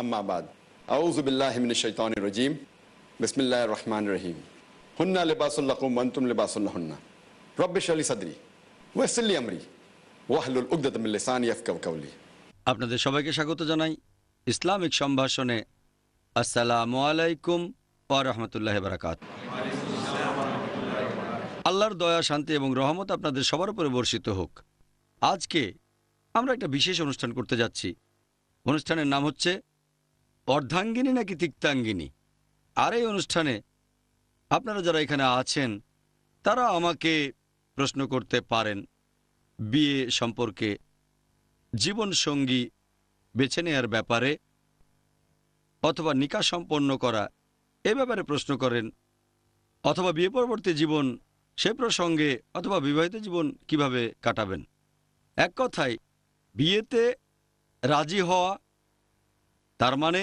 আম্মা বাদ আউযু বিল্লাহি মিনাশ শাইতানির রাজীম বিসমিল্লাহির রহমানির রহিম হুন্না লিবাসুল লাকুম ওয়া আনতুম লিবাসুল লাহুন্না রব্বি ইশরাহ লি সাদরি ওয়াসসির লি আমরি ওয়াহলুল উকদাতাম মিন লিসানি ইয়াফকাহু কাওলি। আপনাদের সবাইকে স্বাগত জানাই ইসলামিক সম্ভাষণে। আসসালামু আলাইকুম ওয়া রাহমাতুল্লাহি ওয়া বারাকাতুহু। আল্লাহর দয়া, শান্তি এবং রহমত আপনাদের সবার উপরে বর্ষিত হোক। আজকে আমরা একটা বিশেষ অনুষ্ঠান করতে যাচ্ছি। অনুষ্ঠানের নাম হচ্ছে অর্ধাঙ্গিনী নাকি তিক্তাঙ্গিনী। আর এই অনুষ্ঠানে আপনারা যারা এখানে আছেন তারা আমাকে প্রশ্ন করতে পারেন বিয়ে সম্পর্কে, জীবনসঙ্গী বেছে নেওয়ার ব্যাপারে, অথবা নিকাহ সম্পন্ন করা এ ব্যাপারে প্রশ্ন করেন, অথবা বিয়ে পরবর্তী জীবন সে প্রসঙ্গে, অথবা বিবাহিত জীবন কিভাবে কাটাবেন। এক কথায় বিয়েতে রাজি হওয়া তার মানে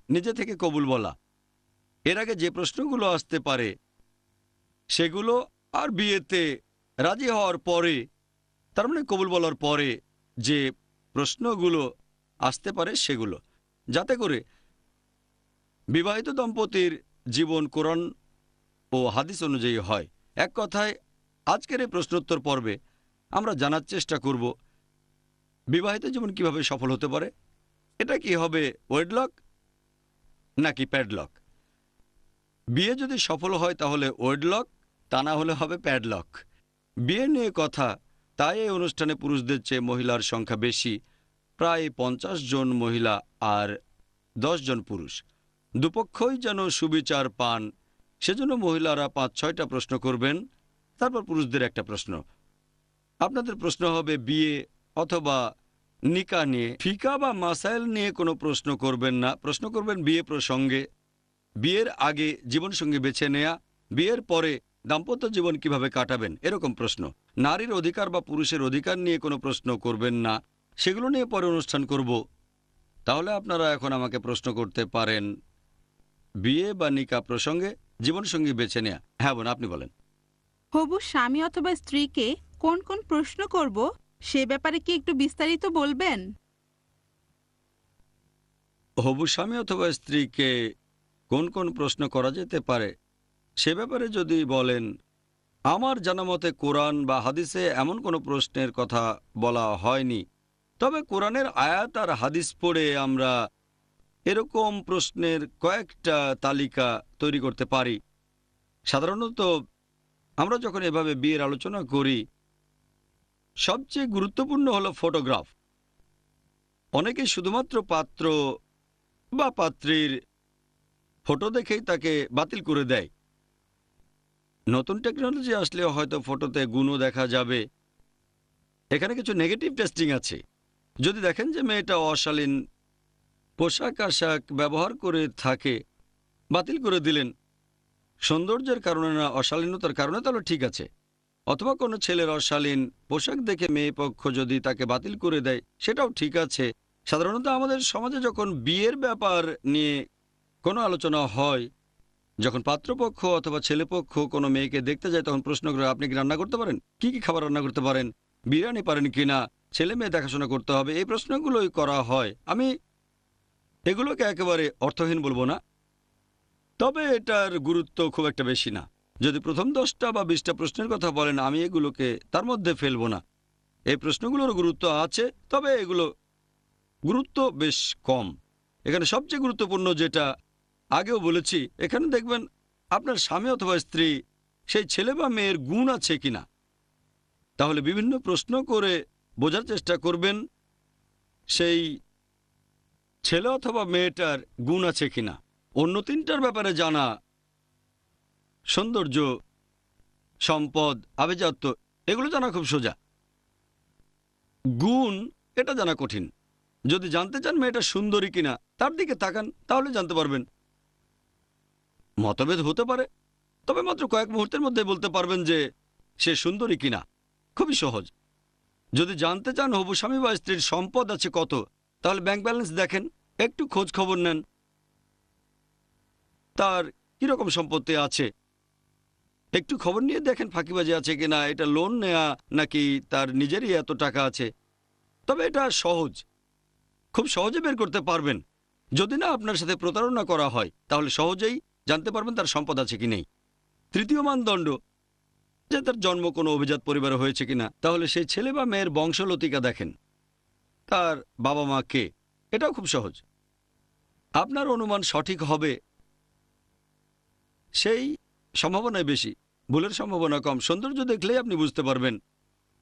নিজে থেকে কবুল বলা। এর আগে যে প্রশ্নগুলো আসতে পারে সেগুলো, আর বিয়েতে রাজি হওয়ার পরে তার মানে কবুল বলার পরে যে প্রশ্নগুলো আসতে পারে সেগুলো, যাতে করে বিবাহিত দম্পতির জীবন কোরআন ও হাদিস অনুযায়ী হয়। এক কথায় আজকের এই প্রশ্নোত্তর পর্বে আমরা জানার চেষ্টা করব বিবাহিত জীবন কিভাবে সফল হতে পারে। এটা কি হবে ওয়েডলক নাকি প্যাডলক? বিয়ে যদি সফল হয় তাহলে ওয়েডলক, তা না হলে হবে প্যাডলক। বিয়ে নিয়ে কথা, তাই এই অনুষ্ঠানে পুরুষদের চেয়ে মহিলার সংখ্যা বেশি, প্রায় 50 জন মহিলা আর 10 জন পুরুষ। দুপক্ষই যেন সুবিচার পান সেজন্য মহিলারা 5-6টা প্রশ্ন করবেন, তারপর পুরুষদের একটা প্রশ্ন। আপনাদের প্রশ্ন হবে বিয়ে অথবা নিকাহ নিয়ে। ফিকা বা মাসাইল নিয়ে কোনো প্রশ্ন করবেন না, প্রশ্ন করবেন বিয়ে প্রসঙ্গে। বিয়ের আগে জীবনসঙ্গী বেছে নেয়া, বিয়ের পরে দাম্পত্য জীবন কিভাবে কাটাবেন এরকম প্রশ্ন। নারীর অধিকার বা পুরুষের অধিকার নিয়ে কোনো প্রশ্ন করবেন না, সেগুলো নিয়ে পরে অনুষ্ঠান করব। তাহলে আপনারা এখন আমাকে প্রশ্ন করতে পারেন বিয়ে বা নিকাহ প্রসঙ্গে, জীবনসঙ্গী বেছে নেয়া। হ্যাঁ বোন, আপনি বলেন। হবু স্বামী অথবা স্ত্রীকে কোন কোন প্রশ্ন করব সে ব্যাপারে কি একটু বিস্তারিত বলবেন? হবু স্বামী অথবা স্ত্রীকে কোন কোন প্রশ্ন করা যেতে পারে সে ব্যাপারে যদি বলেন, আমার জানা মতে কোরআন বা হাদিসে এমন কোনো প্রশ্নের কথা বলা হয়নি, তবে কোরআনের আয়াত আর হাদিস পড়ে আমরা এরকম প্রশ্নের কয়েকটা তালিকা তৈরি করতে পারি। সাধারণত আমরা যখন এভাবে বিয়ের আলোচনা করি, সবচেয়ে গুরুত্বপূর্ণ হলো ফটোগ্রাফ। অনেকেই শুধুমাত্র পাত্র বা পাত্রীর ফটো দেখেই তাকে বাতিল করে দেয়। নতুন টেকনোলজি আসলে হয়তো ফটোতে গুণও দেখা যাবে। এখানে কিছু নেগেটিভ টেস্টিং আছে। যদি দেখেন যে মেয়েটা অশালীন পোশাক আশাক ব্যবহার করে থাকে, বাতিল করে দিলেন। সৌন্দর্যের কারণে না, অশালীনতার কারণে, তাহলে ঠিক আছে। অথবা কোনো ছেলের অশালীন পোশাক দেখে মেয়ে পক্ষ যদি তাকে বাতিল করে দেয়, সেটাও ঠিক আছে। সাধারণত আমাদের সমাজে যখন বিয়ের ব্যাপার নিয়ে কোনো আলোচনা হয়, যখন পাত্রপক্ষ অথবা ছেলেপক্ষ কোনো মেয়েকে দেখতে যায়, তখন প্রশ্ন করে আপনি কি রান্না করতে পারেন, কি কি খাবার রান্না করতে পারেন, বিরিয়ানি পারেন কিনা, ছেলে মেয়ে দেখাশোনা করতে হবে, এই প্রশ্নগুলোই করা হয়। আমি এগুলোকে একেবারে অর্থহীন বলবো না, তবে এটার গুরুত্ব খুব একটা বেশি না। যদি প্রথম 10টা বা 20টা প্রশ্নের কথা বলেন, আমি এগুলোকে তার মধ্যে ফেলবো না। এই প্রশ্নগুলোর গুরুত্ব আছে, তবে এগুলো গুরুত্ব বেশ কম। এখানে সবচেয়ে গুরুত্বপূর্ণ যেটা আগেও বলেছি, এখানে দেখবেন আপনার স্বামী অথবা স্ত্রী সেই ছেলে বা মেয়ের গুণ আছে কিনা। তাহলে বিভিন্ন প্রশ্ন করে বোঝার চেষ্টা করবেন সেই ছেলে অথবা মেয়েটার গুণ আছে কিনা। অন্য 3টার ব্যাপারে জানা, সৌন্দর্য, সম্পদ, আভিজাত্য, এগুলো জানা খুব সোজা। গুণ এটা জানা কঠিন। যদি জানতে চান মেয়েটা সুন্দরী কিনা, তার দিকে তাকান, তাহলে জানতে পারবেন। মতভেদ হতে পারে, তবে মাত্র কয়েক মুহূর্তের মধ্যে বলতে পারবেন যে সে সুন্দরী কিনা। খুবই সহজ। যদি জানতে চান হবু স্বামী বা স্ত্রীর সম্পদ আছে কত, তাহলে ব্যাংক ব্যালেন্স দেখেন, একটু খোঁজ খবর নেন তার কিরকম সম্পত্তি আছে, একটু খবর নিয়ে দেখেন ফাঁকিবাজি আছে কিনা, এটা লোন নেয়া নাকি তার নিজেরই এত টাকা আছে। তবে এটা সহজ, খুব সহজে বের করতে পারবেন। যদি না আপনার সাথে প্রতারণা করা হয় তাহলে সহজেই জানতে পারবেন তার সম্পদ আছে কি নেই। তৃতীয় মানদণ্ড, যে তার জন্ম কোনো অভিজাত পরিবারে হয়েছে কিনা, তাহলে সেই ছেলে বা মেয়ের বংশলতিকা দেখেন, তার বাবা মা কে। এটাও খুব সহজ। আপনার অনুমান সঠিক হবে সেই সম্ভাবনাই বেশি, ভুলের সম্ভাবনা কম। সৌন্দর্য দেখলেই আপনি বুঝতে পারবেন,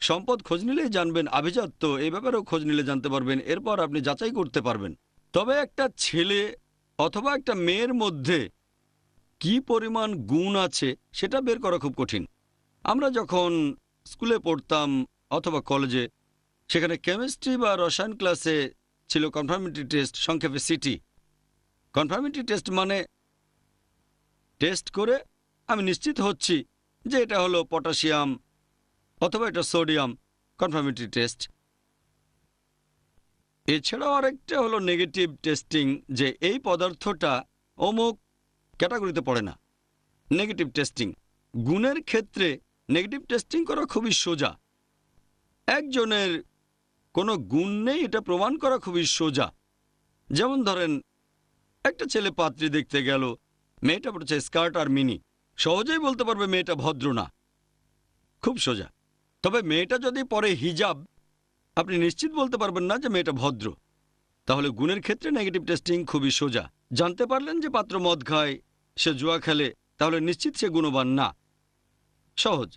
সম্পদ খোঁজ নিলেই জানবেন, আভিজাত্য এই ব্যাপারেও খোঁজ নিলে জানতে পারবেন, এরপর আপনি যাচাই করতে পারবেন। তবে একটা ছেলে অথবা একটা মেয়ের মধ্যে কি পরিমাণ গুণ আছে সেটা বের করা খুব কঠিন। আমরা যখন স্কুলে পড়তাম অথবা কলেজে, সেখানে কেমিস্ট্রি বা রসায়ন ক্লাসে ছিল কনফার্মিটি টেস্ট, সংক্ষেপে সিটি। কনফার্মিটি টেস্ট মানে টেস্ট করে আমি নিশ্চিত হচ্ছি যে এটা হলো পটাশিয়াম অথবা এটা সোডিয়াম, কনফার্মিটি টেস্ট। এছাড়াও আরেকটা হলো নেগেটিভ টেস্টিং, যে এই পদার্থটা অমুক ক্যাটাগরিতে পড়ে না। নেগেটিভ টেস্টিং, গুণের ক্ষেত্রে নেগেটিভ টেস্টিং করা খুবই সোজা। একজনের কোনো গুণ নেই এটা প্রমাণ করা খুবই সোজা। যেমন ধরেন, একটা ছেলে পাত্রী দেখতে গেল, মেয়েটা পড়েছে স্কার্ট আর মিনি, সহজেই বলতে পারবে মেয়েটা ভদ্র না, খুব সোজা। তবে মেয়েটা যদি পরে হিজাব, আপনি নিশ্চিত বলতে পারবেন না যে মেয়েটা ভদ্র। তাহলে গুণের ক্ষেত্রে নেগেটিভ টেস্টিং খুবই সোজা। জানতে পারলেন যে পাত্র মদ খায়, সে জুয়া খেলে, তাহলে নিশ্চিত সে গুণবান না, সহজ।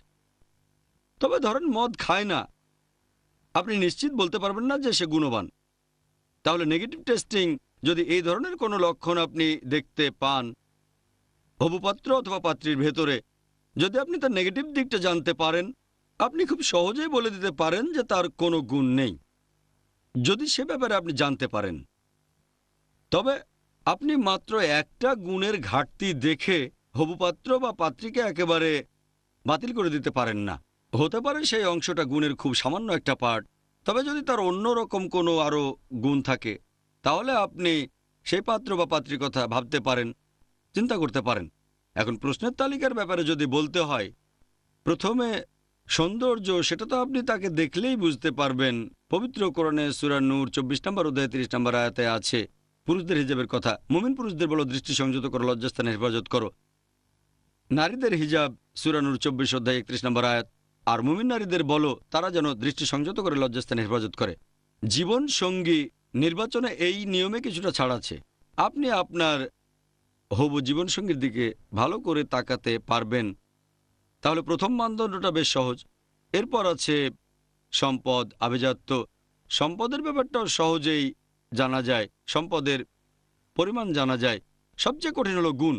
তবে ধরেন মদ খায় না, আপনি নিশ্চিত বলতে পারবেন না যে সে গুণবান। তাহলে নেগেটিভ টেস্টিং, যদি এই ধরনের কোনো লক্ষণ আপনি দেখতে পান হবু পাত্র অথবা পাত্রীর ভেতরে, যদি আপনি তার নেগেটিভ দিকটা জানতে পারেন, আপনি খুব সহজেই বলে দিতে পারেন যে তার কোনো গুণ নেই, যদি সে ব্যাপারে আপনি জানতে পারেন। তবে আপনি মাত্র একটা গুণের ঘাটতি দেখে হবু পাত্র বা পাত্রীকে একেবারে বাতিল করে দিতে পারেন না। হতে পারে সেই অংশটা গুণের খুব সামান্য একটা পার্ট, তবে যদি তার অন্য রকম কোনো আরও গুণ থাকে, তাহলে আপনি সেই পাত্র বা পাত্রীর কথা ভাবতে পারেন, চিন্তা করতে পারেন। এখন প্রশ্নের তালিকার ব্যাপারে যদি বলতে হয়, প্রথমে সৌন্দর্য, সেটা তো আপনি তাকে দেখলেই বুঝতে পারবেন। পবিত্র কোরআনে সূরা নূর 24 নম্বর অধ্যায় 30 নম্বর আয়াতে আছে পুরুষদের হিজাবের কথা। মুমিন পুরুষদের বলো দৃষ্টি সংযত করো, লজ্জাস্থানে হেফাজত করো। নারীদের হিজাব সূরা নূর 24 অধ্যায় 31 নম্বর আয়াত। আর মুমিন নারীদের বলো তারা যেন দৃষ্টি সংযত করে লজ্জাস্থানে হেফাজত করে। জীবন সঙ্গী নির্বাচনে এই নিয়মে কিছুটা ছাড় আছে। আপনি আপনার হবু জীবনসঙ্গীর দিকে ভালো করে তাকাতে পারবেন, তাহলে প্রথম মানদণ্ডটা বেশ সহজ। এরপর আছে সম্পদ, আভিজাত্য। সম্পদের ব্যাপারটাও সহজেই জানা যায়, সম্পদের পরিমাণ জানা যায়। সবচেয়ে কঠিন হলো গুণ।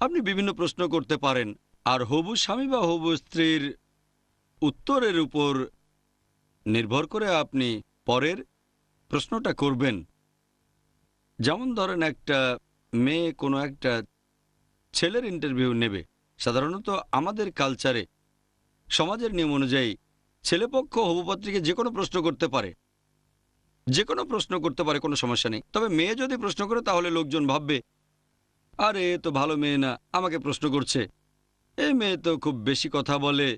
আপনি বিভিন্ন প্রশ্ন করতে পারেন, আর হবু স্বামী বা হবু স্ত্রীর উত্তরের উপর নির্ভর করে আপনি পরের প্রশ্নটা করবেন। যেমন ধরেন, একটা মেয়ে কোনো একটা ছেলের ইন্টারভিউ নেবে। সাধারণত আমাদের কালচারে, সমাজের নিয়ম অনুযায়ী ছেলেপক্ষ হবুপাত্রীকে যে কোনো প্রশ্ন করতে পারে, যে কোনো প্রশ্ন করতে পারে, কোনো সমস্যা নেই। তবে মেয়ে যদি প্রশ্ন করে তাহলে লোকজন ভাববে, আরে এ তো ভালো মেয়ে না, আমাকে প্রশ্ন করছে, এই মেয়ে তো খুব বেশি কথা বলে,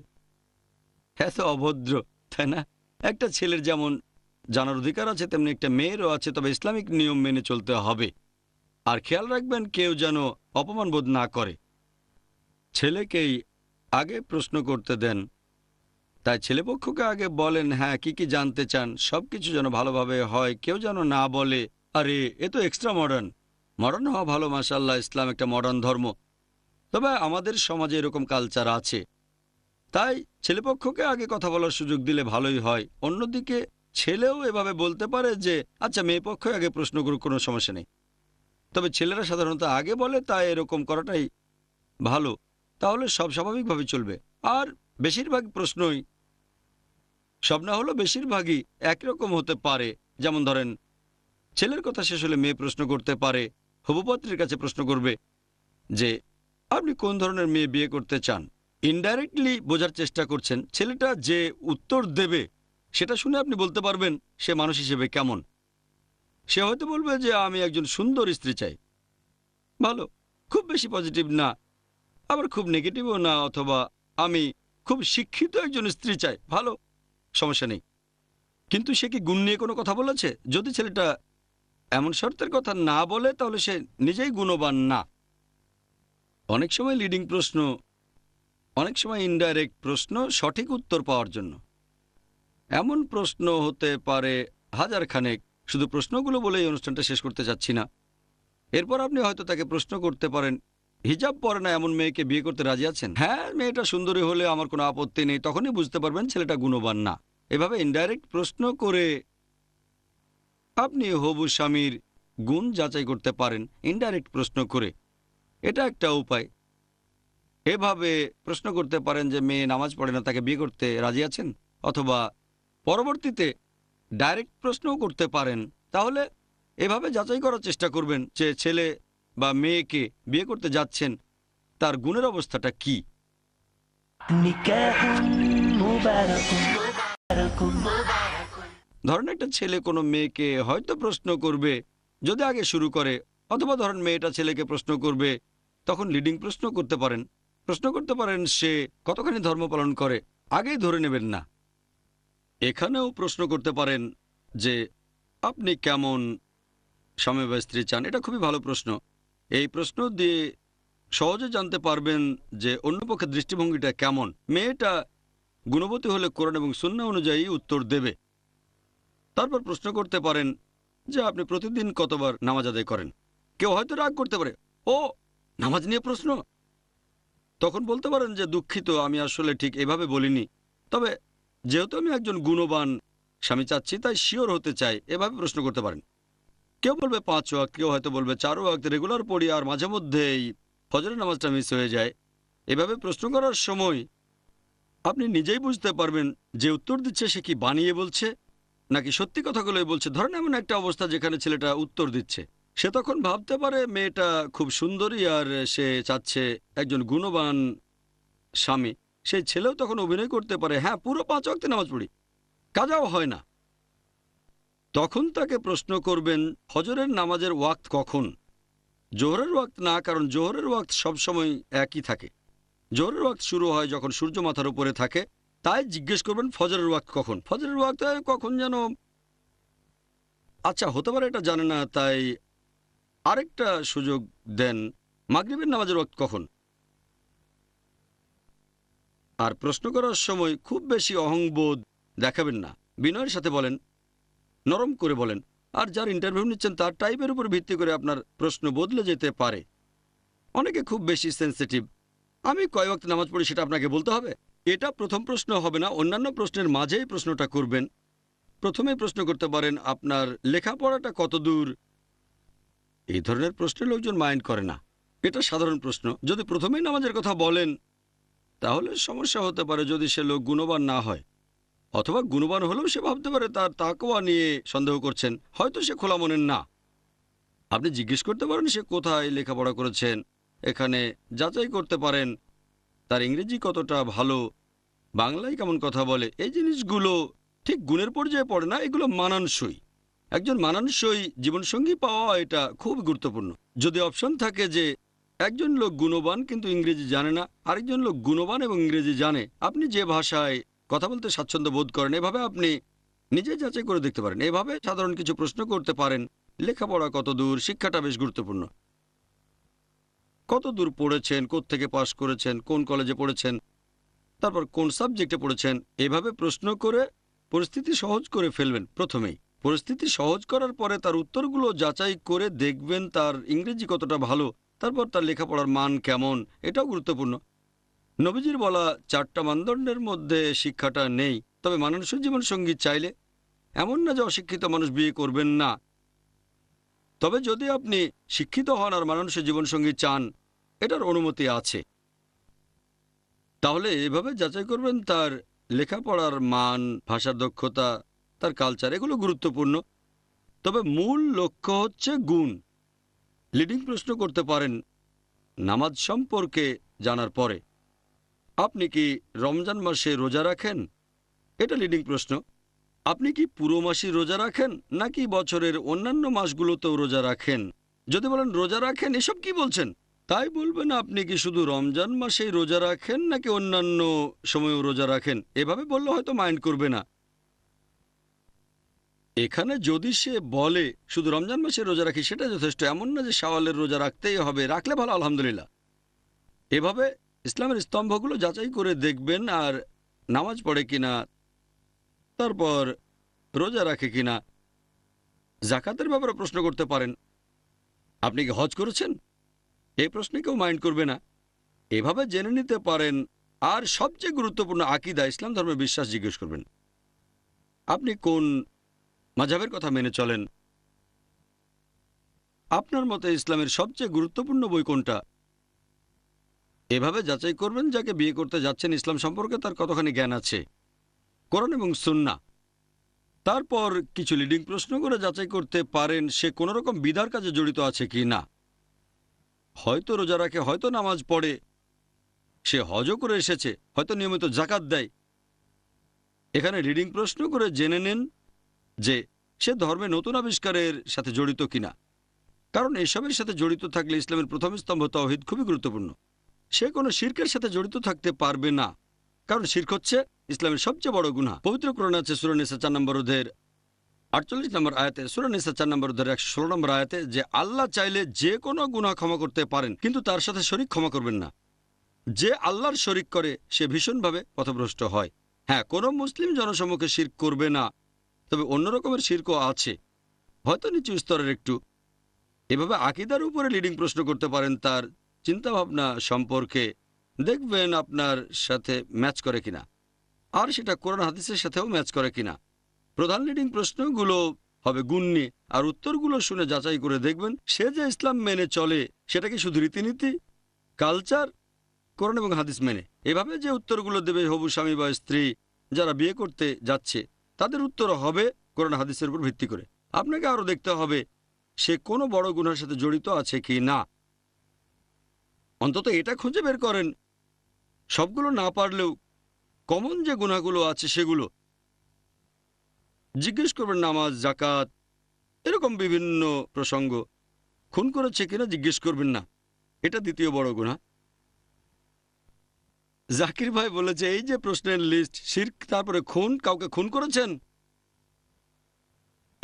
এত অভদ্র, তাই না? একটা ছেলের যেমন জানার অধিকার আছে, তেমনি একটা মেয়েরও আছে, তবে ইসলামিক নিয়ম মেনে চলতে হবে। আর খেয়াল রাখবেন কেউ যেন অপমান বোধ না করে। ছেলেকেই আগে প্রশ্ন করতে দেন, তাই ছেলেপক্ষকে আগে বলেন হ্যাঁ কি কি জানতে চান, সব কিছু যেন ভালোভাবে হয়। কেউ যেন না বলে আরে এ তো এক্সট্রা মডার্ন। মডার্ন হওয়া ভালো, মাশাআল্লাহ, ইসলাম একটা মডার্ন ধর্ম। তবে আমাদের সমাজে এরকম কালচার আছে, তাই ছেলেপক্ষকে আগে কথা বলার সুযোগ দিলে ভালোই হয়। অন্যদিকে ছেলেও এভাবে বলতে পারে যে আচ্ছা মেয়ে পক্ষ আগে প্রশ্ন করুক, কোনো সমস্যা নেই। তবে ছেলেরা সাধারণত আগে বলে, তাই এরকম করাটাই ভালো, তাহলে সব স্বাভাবিকভাবে চলবে। আর বেশিরভাগ প্রশ্নই, সব না হলেও বেশিরভাগই একই রকম হতে পারে। যেমন ধরেন, ছেলের কথা শেষ হলে মেয়ে প্রশ্ন করতে পারে, হবুপাত্রীর কাছে প্রশ্ন করবে যে আপনি কোন ধরনের মেয়ে বিয়ে করতে চান। ইনডাইরেক্টলি বোঝার চেষ্টা করছেন, ছেলেটা যে উত্তর দেবে সেটা শুনে আপনি বলতে পারবেন সে মানুষ হিসেবে কেমন। সে হয়তো বলবে যে আমি একজন সুন্দর স্ত্রী চাই, ভালো, খুব বেশি পজিটিভ না, আবার খুব নেগেটিভও না, অথবা আমি খুব শিক্ষিত একজন স্ত্রী চাই, ভালো, সমস্যা নেই। কিন্তু সে কি গুণ নিয়ে কোনো কথা বলেছে? যদি ছেলেটা এমন শর্তের কথা না বলে তাহলে সে নিজেই গুণবান না। অনেক সময় লিডিং প্রশ্ন, অনেক সময় ইনডাইরেক্ট প্রশ্ন সঠিক উত্তর পাওয়ার জন্য। এমন প্রশ্ন হতে পারে হাজার খানেক, শুধু প্রশ্নগুলো বলেই অনুষ্ঠানটা শেষ করতে চাচ্ছি না। এরপর আপনি হয়তো তাকে প্রশ্ন করতে পারেন, হিজাব পরে না এমন মেয়েকে বিয়ে করতে রাজি আছেন? হ্যাঁ, মেয়েটা সুন্দরী হলে আমার কোনো আপত্তি নেই। তখনই বুঝতে পারবেন ছেলেটা গুণবান না। এভাবে ইনডাইরেক্ট প্রশ্ন করে আপনি হবু স্বামীর গুণ যাচাই করতে পারেন, ইনডাইরেক্ট প্রশ্ন করে। এটা একটা উপায়। এভাবে প্রশ্ন করতে পারেন যে মেয়ে নামাজ পড়ে না, তাকে বিয়ে করতে রাজি আছেন? অথবা পরবর্তীতে ডাইরেক্ট প্রশ্নও করতে পারেন। তাহলে এভাবে যাচাই করার চেষ্টা করবেন যে ছেলে বা মেয়েকে বিয়ে করতে যাচ্ছেন তার গুণের অবস্থাটা কি। ধরেন একটা ছেলে কোনো মেয়েকে হয়তো প্রশ্ন করবে যদি আগে শুরু করে, অথবা ধরেন মেয়েটা ছেলেকে প্রশ্ন করবে, তখন লিডিং প্রশ্ন করতে পারেন। প্রশ্ন করতে পারেন সে কতখানি ধর্ম পালন করে, আগেই ধরে নেবেন না। এখানেও প্রশ্ন করতে পারেন যে আপনি কেমন স্বামী বা স্ত্রী চান। এটা খুবই ভালো প্রশ্ন। এই প্রশ্ন দিয়ে সহজে জানতে পারবেন যে অন্য পক্ষের দৃষ্টিভঙ্গিটা কেমন। মেয়েটা গুণবতী হলে কোরআন এবং সুন্নাহ অনুযায়ী উত্তর দেবে। তারপর প্রশ্ন করতে পারেন যে আপনি প্রতিদিন কতবার নামাজ আদায় করেন। কেউ হয়তো রাগ করতে পারে, ও নামাজ নিয়ে প্রশ্ন। তখন বলতে পারেন যে দুঃখিত, আমি আসলে ঠিক এভাবে বলিনি, তবে যেহেতু আমি একজন গুণবান স্বামী চাচ্ছি তাই শিওর হতে চাই। এভাবে প্রশ্ন করতে পারেন। কেউ বলবে 5 ওয়াক্ত, কেউ হয়তো বলবে 4 ওয়াক্ত রেগুলার পড়ি আর মাঝে মধ্যেই ফজরের নামাজটা মিস হয়ে যায়। এভাবে প্রশ্ন করার সময় আপনি নিজেই বুঝতে পারবেন যে উত্তর দিচ্ছে সে কি বানিয়ে বলছে নাকি সত্যি কথাগুলোই বলছে। ধরেন এমন একটা অবস্থা যেখানে ছেলেটা উত্তর দিচ্ছে, সে তখন ভাবতে পারে মেয়েটা খুব সুন্দরী আর সে চাচ্ছে একজন গুণবান স্বামী। সেই ছেলেও তখন অভিনয় করতে পারে, হ্যাঁ পুরো 5 ওয়াক্তে নামাজ পড়ি, কাজাও হয় না। তখন তাকে প্রশ্ন করবেন ফজরের নামাজের ওয়াক্ত কখন। জোহরের ওয়াক্ত না, কারণ জোহরের ওয়াক্ত সবসময় একই থাকে। জোহরের ওয়াক্ত শুরু হয় যখন সূর্য মাথার উপরে থাকে। তাই জিজ্ঞেস করবেন ফজরের ওয়াক্ত কখন। ফজরের ওয়াক্ত কখন যেন, আচ্ছা হতে পারে এটা জানে না, তাই আরেকটা সুযোগ দেন, মাগরিবের নামাজের ওয়াক্ত কখন। আর প্রশ্ন করার সময় খুব বেশি অহংবোধ দেখাবেন না, বিনয়ের সাথে বলেন, নরম করে বলেন। আর যার ইন্টারভিউ নিচ্ছেন তার টাইপের উপর ভিত্তি করে আপনার প্রশ্ন বদলে যেতে পারে। অনেকে খুব বেশি সেন্সিটিভ, আমি কয় ওয়াক্ত নামাজ পড়ি সেটা আপনাকে বলতে হবে। এটা প্রথম প্রশ্ন হবে না, অন্যান্য প্রশ্নের মাঝেই প্রশ্নটা করবেন। প্রথমেই প্রশ্ন করতে পারেন আপনার লেখাপড়াটা কত দূর। এই ধরনের প্রশ্নে লোকজন মাইন্ড করে না, এটা সাধারণ প্রশ্ন। যদি প্রথমেই নামাজের কথা বলেন তাহলে সমস্যা হতে পারে যদি সে লোক গুণবান না হয়, অথবা গুণবান হলেও সে ভাবতে পারে তার তাকওয়া নিয়ে সন্দেহ করছেন, হয়তো সে খোলা মনের না। আপনি জিজ্ঞেস করতে পারেন সে কোথায় লেখাপড়া করেছেন। এখানে যাচাই করতে পারেন তার ইংরেজি কতটা ভালো, বাংলায় কেমন কথা বলে। এই জিনিসগুলো ঠিক গুণের পর্যায়ে পড়ে না, এগুলো মানানসই। একজন মানানসই জীবনসঙ্গী পাওয়া এটা খুব গুরুত্বপূর্ণ। যদি অপশন থাকে যে একজন লোক গুণবান কিন্তু ইংরেজি জানে না, আরেকজন লোক গুণবান এবং ইংরেজি জানে, আপনি যে ভাষায় কথা বলতে স্বাচ্ছন্দ্য বোধ করেন এভাবে আপনি নিজে যাচাই করে দেখতে পারেন। এভাবে সাধারণ কিছু প্রশ্ন করতে পারেন। লেখাপড়া কত দূর, শিক্ষাটা বেশ গুরুত্বপূর্ণ। কত দূর পড়েছেন, কোত্থেকে পাশ করেছেন, কোন কলেজে পড়েছেন, তারপর কোন সাবজেক্টে পড়েছেন। এভাবে প্রশ্ন করে পরিস্থিতি সহজ করে ফেলবেন। প্রথমেই পরিস্থিতি সহজ করার পরে তার উত্তরগুলো যাচাই করে দেখবেন তার ইংরেজি কতটা ভালো, তারপর তার লেখাপড়ার মান কেমন, এটাও গুরুত্বপূর্ণ। নবীজির বলা 4টা মানদণ্ডের মধ্যে শিক্ষাটা নেই, তবে মানানসই জীবনসঙ্গী চাইলে এমন না যে অশিক্ষিত মানুষ বিয়ে করবেন না। তবে যদি আপনি শিক্ষিত হন আর মানানসই জীবনসঙ্গী চান, এটার অনুমতি আছে। তাহলে এভাবে যাচাই করবেন তার লেখাপড়ার মান, ভাষার দক্ষতা, তার কালচার, এগুলো গুরুত্বপূর্ণ। তবে মূল লক্ষ্য হচ্ছে গুণ। লিডিং প্রশ্ন করতে পারেন নামাজ সম্পর্কে জানার পরে, আপনি কি রমজান মাসে রোজা রাখেন? এটা লিডিং প্রশ্ন। আপনি কি পুরো মাসই রোজা রাখেন নাকি বছরের অন্যান্য মাসগুলোতেও রোজা রাখেন? যদি বলেন রোজা রাখেন, এসব কি বলছেন, তাই বলবেন আপনি কি শুধু রমজান মাসেই রোজা রাখেন নাকি অন্যান্য সময়ও রোজা রাখেন। এভাবে বললে হয়তো মাইন্ড করবে না। এখানে যদি সে বলে শুধু রমজান মাসে রোজা রাখি সেটা যথেষ্ট, এমন না যে শাওয়ালের রোজা রাখতেই হবে, রাখলে ভালো, আলহামদুলিল্লাহ। এভাবে ইসলামের স্তম্ভগুলো যাচাই করে দেখবেন, আর নামাজ পড়ে কিনা, তারপর রোজা রাখে কিনা। জাকাতের ব্যাপারে প্রশ্ন করতে পারেন, আপনি কি হজ করেছেন, এই প্রশ্নে কেউ মাইন্ড করবে না। এভাবে জেনে নিতে পারেন। আর সবচেয়ে গুরুত্বপূর্ণ আকীদা, ইসলাম ধর্মে বিশ্বাস জিজ্ঞেস করবেন, আপনি কোন মাযহাবের কথা মেনে চলেন, আপনার মতে ইসলামের সবচেয়ে গুরুত্বপূর্ণ বই কোনটা। এভাবে যাচাই করবেন যাকে বিয়ে করতে যাচ্ছেন ইসলাম সম্পর্কে তার কতখানি জ্ঞান আছে, কোরআন এবং সুন্নাহ। তারপর কিছু লিডিং প্রশ্ন করে যাচাই করতে পারেন সে কোনো রকম বিধার কাজে জড়িত আছে কি না। হয়তো রোজা রাখে, হয়তো নামাজ পড়ে, সে হজও করে এসেছে, হয়তো নিয়মিত জাকাত দেয়। এখানে রিডিং প্রশ্ন করে জেনে নেন যে সে ধর্মে নতুন আবিষ্কারের সাথে জড়িত কিনা, কারণ এসবের সাথে জড়িত থাকলে ইসলামের প্রথম স্তম্ভ তাওহীদ খুবই গুরুত্বপূর্ণ। সে কোনো শিরকের সাথে জড়িত থাকতে পারবে না, কারণ শিরক হচ্ছে ইসলামের সবচেয়ে বড় গুনাহ। পবিত্র কোরআনে আছে সূরা নিসা 4 নম্বর অধ্যায়ের 48 নম্বর আয়াতে, সূরা নিসা 4 নম্বর অধ্যায়ের 116 নম্বর আয়াতে, যে আল্লাহ চাইলে যে কোনো গুনাহ ক্ষমা করতে পারেন, কিন্তু তার সাথে শরীক ক্ষমা করবেন না। যে আল্লাহর শরীক করে সে ভীষণভাবে পথভ্রষ্ট হয়। হ্যাঁ, কোনো মুসলিম জনসমক্ষে শিরক করবে না, তবে অন্য রকমের শিরকও আছে, হয়তো নিচু স্তরের একটু। এভাবে আকীদার উপরে লিডিং প্রশ্ন করতে পারেন তার চিন্তাভাবনা সম্পর্কে, দেখবেন আপনার সাথে ম্যাচ করে কিনা, আর সেটা কোরআন হাদিসের সাথেও ম্যাচ করে কিনা। প্রধান লিডিং প্রশ্নগুলো হবে গুণ নিয়ে, আর উত্তরগুলো শুনে যাচাই করে দেখবেন সে যে ইসলাম মেনে চলে সেটা কি শুধু রীতিনীতি, কালচার, কোরআন এবং হাদিস মেনে। এভাবে যে উত্তরগুলো দেবে হবু স্বামী বা স্ত্রী যারা বিয়ে করতে যাচ্ছে, তাদের উত্তর হবে কোরআন হাদিসের উপর ভিত্তি করে। আপনাকে আরও দেখতে হবে সে কোনো বড় গুনার সাথে জড়িত আছে কি না। অন্তত এটা খুঁজে বের করেন, সবগুলো না পারলেও কমন যে গুনাহগুলো আছে সেগুলো জিজ্ঞেস করবেন। নামাজ, জাকাত, এরকম বিভিন্ন প্রসঙ্গ। খুন করেছে কিনা জিজ্ঞেস করবেন না, এটা দ্বিতীয় বড় গুনাহ। জাকির ভাই বলেছে এই যে প্রশ্নের লিস্ট, শিরক, তারপরে খুন, কাউকে খুন করেছেন,